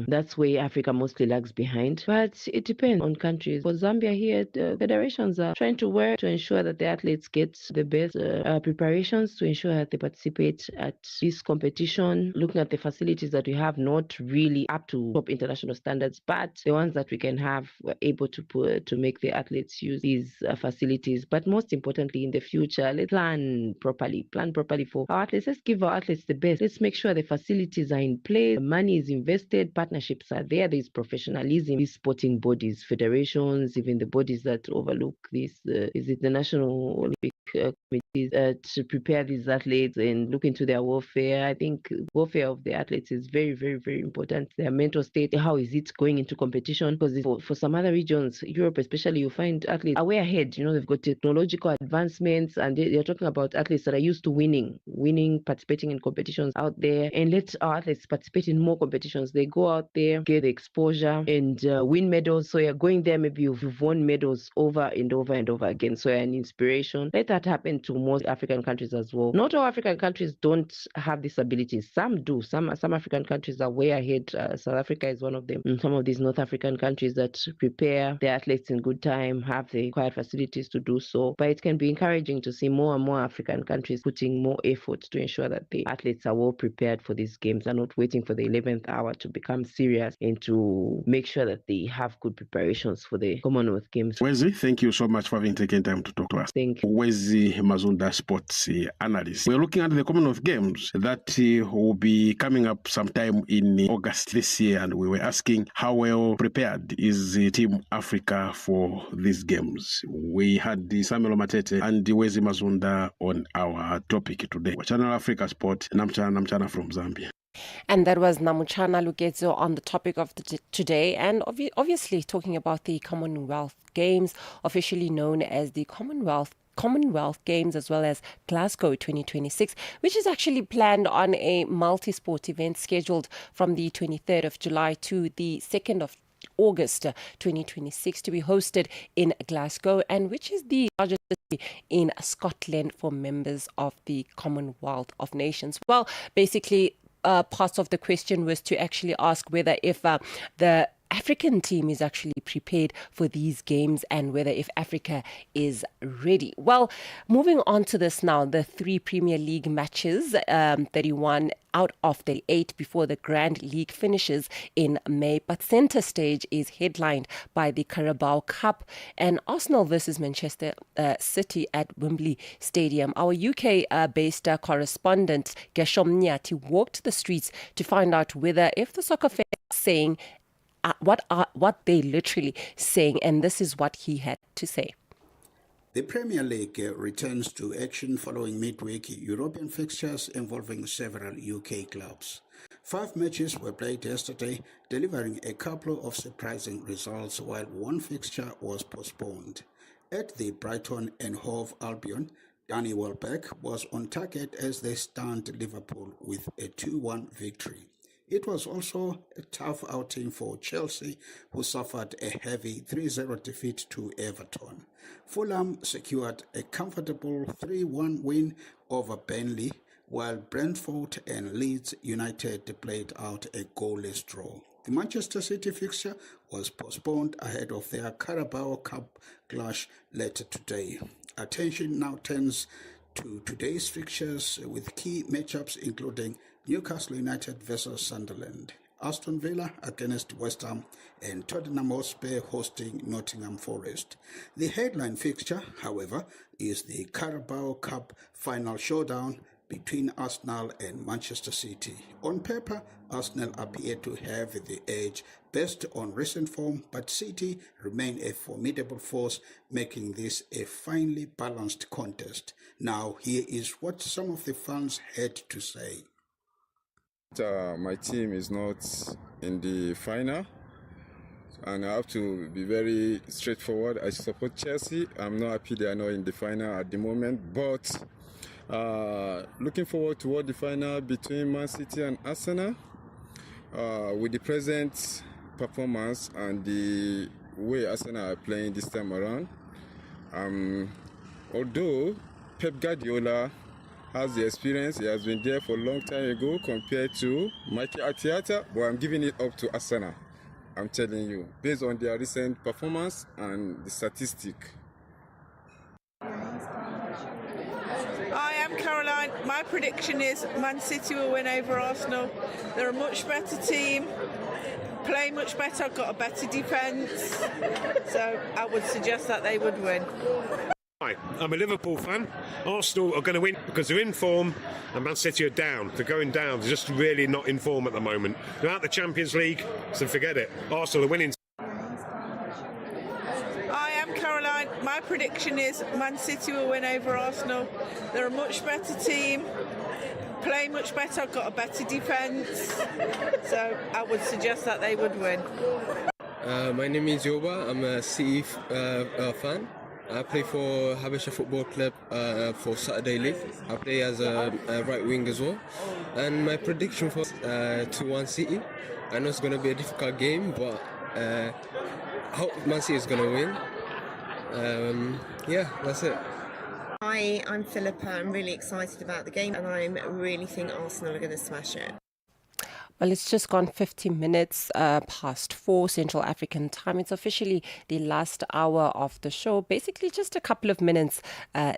that's where Africa mostly lags behind. But it depends on countries. For Zambia here, the federations are trying to work to ensure that the athletes get the best preparations to ensure that they participate at this competition. Looking at the facilities that we have, not really up to top international standards, but the ones that we can have, we're able to make the athletes use these facilities. But most importantly, in the future, let's plan properly for our athletes. Let's give our athletes the best. Let's make sure the facilities are in place, the money is invested, partnerships are there, there's professionalism. These sporting bodies, federations, even the bodies that overlook this, is it the National Olympic committees to prepare these athletes and look into their welfare. I think welfare of the athletes is very, very, very important. Their mental state, how is it going into competition? Because for some other regions, Europe especially, you find athletes are way ahead. They've got technological advancements, and they're talking about athletes that are used to winning, participating in competitions out there. And let our athletes participate in more competitions. They go out there, get the exposure, and win medals. So you're going there, maybe you've won medals over and over and over again. So you're an inspiration. Let that happen to most African countries as well. Not all African countries don't have these abilities. Some do. Some African countries are way ahead. South Africa is one of them. And some of these North African countries that prepare their athletes in good time have the required facilities to do so. But it can be encouraging to see more and more African countries putting more effort to ensure that the athletes are well prepared for these games and not waiting for the 11th hour to become serious and to make sure that they have good preparations for the Commonwealth Games. Wezi, thank you so much for having taken time to talk to us. Thank you. Wezi Mazunda, sports analyst. We're looking at the Commonwealth Games that will be coming up sometime in August this year, and we were asking how well prepared is Team Africa for these games. We had the Samuel Matete and the Wezi Mazunda on our topic today. Channel Africa Sport, Namchana from Zambia. And that was Namuchana Lugezo on the topic of today, and obviously talking about the Commonwealth Games, officially known as the Commonwealth Games, as well as Glasgow 2026, which is actually planned on a multi-sport event scheduled from the 23rd of July to the 2nd of August 2026 to be hosted in Glasgow, and which is the largest city in Scotland for members of the Commonwealth of Nations. Well, basically, parts of the question was to actually ask whether if the African team is actually prepared for these games and whether if Africa is ready. Well, moving on to this now, the 3 Premier League matches, 31 out of the 8 before the Grand League finishes in May. But centre stage is headlined by the Carabao Cup and Arsenal versus Manchester City at Wembley Stadium. Our UK-based correspondent Geshom Nyati walked the streets to find out whether if the soccer fans are saying what they literally saying, and this is what he had to say. The Premier League returns to action following midweek European fixtures involving several UK clubs. 5 matches were played yesterday, delivering a couple of surprising results while one fixture was postponed. At the Brighton and Hove Albion, Danny Welbeck was on target as they stunned Liverpool with a 2-1 victory. It was also a tough outing for Chelsea, who suffered a heavy 3-0 defeat to Everton. Fulham secured a comfortable 3-1 win over Burnley, while Brentford and Leeds United played out a goalless draw. The Manchester City fixture was postponed ahead of their Carabao Cup clash later today. Attention now turns to today's fixtures with key matchups including Newcastle United versus Sunderland, Aston Villa against West Ham, and Tottenham Hotspur hosting Nottingham Forest. The headline fixture, however, is the Carabao Cup final showdown between Arsenal and Manchester City. On paper, Arsenal appear to have the edge based on recent form, but City remain a formidable force, making this a finely balanced contest. Now, here is what some of the fans had to say. My team is not in the final, and I have to be very straightforward. I support Chelsea. I'm not happy they are not in the final at the moment, but looking forward toward the final between Man City and Arsenal. With the present performance and the way Arsenal are playing this time around, although Pep Guardiola has the experience, he has been there for a long time ago compared to Mikel Arteta, but I'm giving it up to Arsenal. I'm telling you, based on their recent performance and the statistic. Hi, I'm Caroline. My prediction is Man City will win over Arsenal. They're a much better team, play much better, got a better defence, so I would suggest that they would win. Hi, I'm a Liverpool fan. Arsenal are going to win because they're in form and Man City are down. They're going down. They're just really not in form at the moment. They're out the Champions League, so forget it. Arsenal are winning. Hi, I'm Caroline. My prediction is Man City will win over Arsenal. They're a much better team, play much better, got a better defence, so I would suggest that they would win. My name is Yoba. I'm a City fan. I play for Habesha Football Club for Saturday League. I play as a right wing as well. And my prediction for 2-1 City. I know it's going to be a difficult game, but I hope Man City is going to win. Yeah, that's it. Hi, I'm Philippa. I'm really excited about the game and I really think Arsenal are going to smash it. Well, it's just gone 50 minutes past 4 Central African time. It's officially the last hour of the show. Basically, just a couple of minutes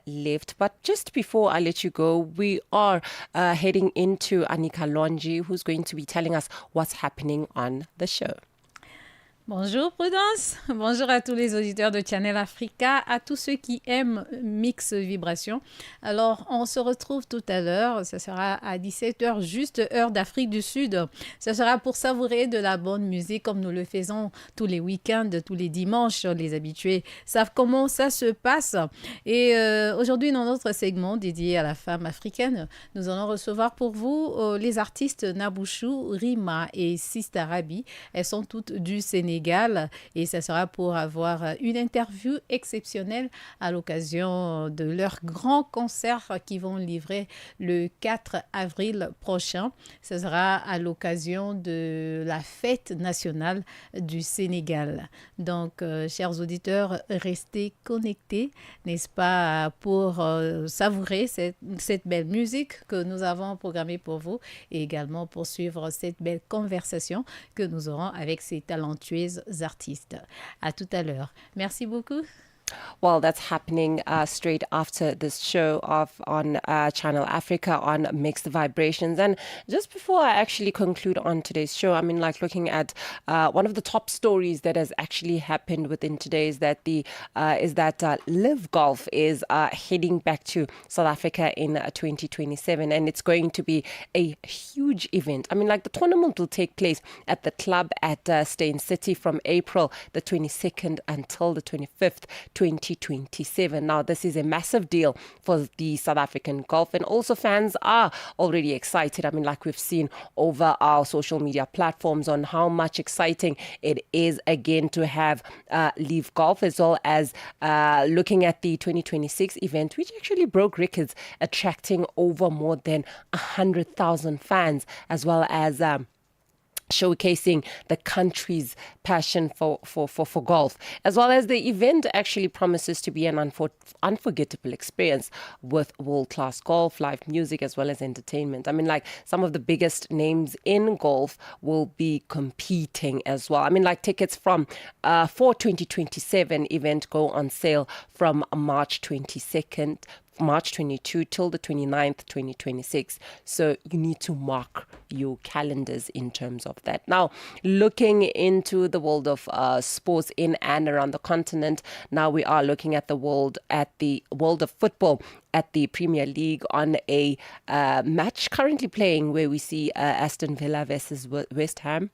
left. But just before I let you go, we are heading into Anika Lonji, who's going to be telling us what's happening on the show. Bonjour Prudence, bonjour à tous les auditeurs de Channel Africa, à tous ceux qui aiment Mix Vibration. Alors, on se retrouve tout à l'heure, ça sera à 17h, juste heure d'Afrique du Sud. Ça sera pour savourer de la bonne musique comme nous le faisons tous les week-ends, tous les dimanches. Les habitués savent comment ça se passe. Et aujourd'hui, dans notre segment dédié à la femme africaine, nous allons recevoir pour vous les artistes Nabouchou, Rima et Sista Rabi. Elles sont toutes du Sénégal. Et ça sera pour avoir une interview exceptionnelle à l'occasion de leur grand concert qu'ils vont livrer le 4 avril prochain. Ça sera à l'occasion de la fête nationale du Sénégal. Donc, chers auditeurs, restez connectés, n'est-ce pas, pour savourer cette belle musique que nous avons programmée pour vous et également pour suivre cette belle conversation que nous aurons avec ces talentueuses artistes. À tout à l'heure. Merci beaucoup. Well, that's happening straight after this show on Channel Africa on Mixed Vibrations. And just before I actually conclude on today's show, I mean, like looking at one of the top stories that has actually happened within today is that Live Golf is heading back to South Africa in 2027, and it's going to be a huge event. I mean, like the tournament will take place at the club at Steyn City from April the 22nd until the 25th. 2027. Now, this is a massive deal for the South African golf, and also fans are already excited. I mean, like we've seen over our social media platforms on how much exciting it is again to have Live Golf, as well as looking at the 2026 event, which actually broke records, attracting over more than 100,000 fans, as well as showcasing the country's passion for golf, as well as the event actually promises to be an unforgettable experience with world-class golf, live music, as well as entertainment. I mean, like some of the biggest names in golf will be competing as well. I mean, like tickets for 2027 event go on sale from March 22nd, March 22 till the 29th, 2026. So you need to mark your calendars in terms of that. Now, looking into the world of sports in and around the continent, now we are looking at the world of football at the Premier League on a match currently playing where we see Aston Villa versus West Ham,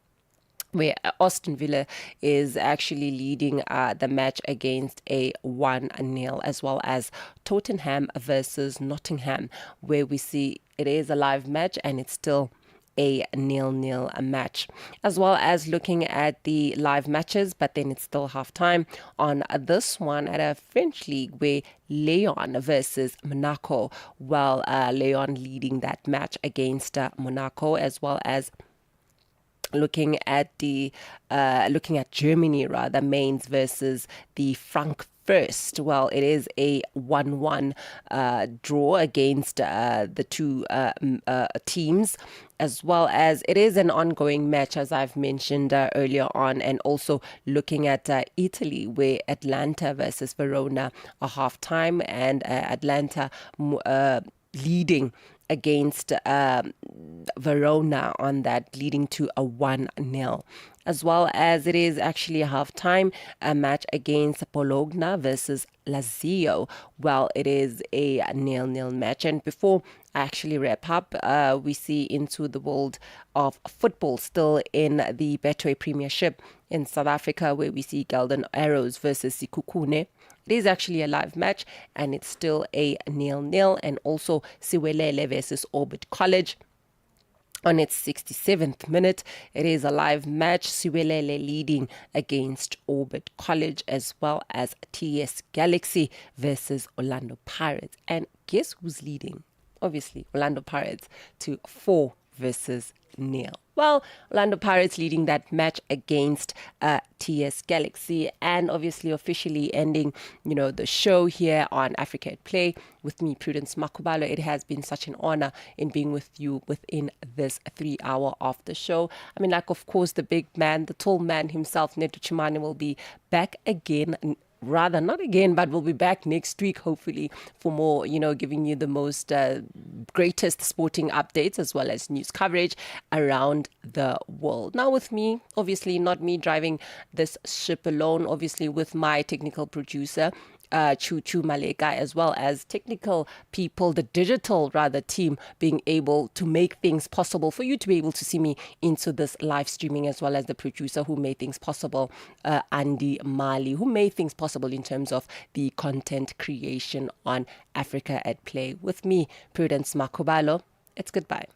where Aston Villa is actually leading the match against a 1-0, as well as Tottenham versus Nottingham, where we see it is a live match and it's still a 0-0 match, as well as looking at the live matches, but then it's still half-time on this one at a French league where Lyon versus Monaco, while Lyon leading that match against Monaco, as well as looking at Germany, rather, Mainz versus the first. Well, it is a 1-1 draw against the two teams, as well as it is an ongoing match, as I've mentioned earlier on, and also looking at Italy, where Atlanta versus Verona are half-time, and Atlanta leading against Verona on that, leading to a 1-0. As well as it is actually a half-time match against Bologna versus Lazio. Well, it is a 0-0 match. And before I actually wrap up, we see into the world of football, still in the Betway Premiership in South Africa, where we see Golden Arrows versus Sekhukhune. It is actually a live match, and it's still a 0-0. And also Siwelele versus Orbit College. On its 67th minute, it is a live match. Siwelele leading against Orbit College, as well as TS Galaxy versus Orlando Pirates. And guess who's leading? Obviously, Orlando Pirates to 4-0. Well, Orlando Pirates leading that match against TS Galaxy, and obviously officially ending, the show here on Africa at Play with me, Prudence Makubalo. It has been such an honor in being with you within this 3 hour of the show. I mean, of course, the big man, the tall man himself, Neto Chimane, will be back again. Rather, not again, but we'll be back next week, hopefully, for more, giving you the most greatest sporting updates, as well as news coverage around the world. Now with me, obviously not me driving this ship alone, obviously with my technical producer, Chuchu Maleka, as well as technical people, the digital team, being able to make things possible for you to be able to see me into this live streaming, as well as the producer who made things possible, Andy Mali, who made things possible in terms of the content creation on Africa at Play. With me, Prudence Makubalo. It's goodbye.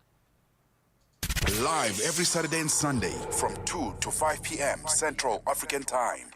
Live every Saturday and Sunday from 2 to 5 p.m. Central African Time.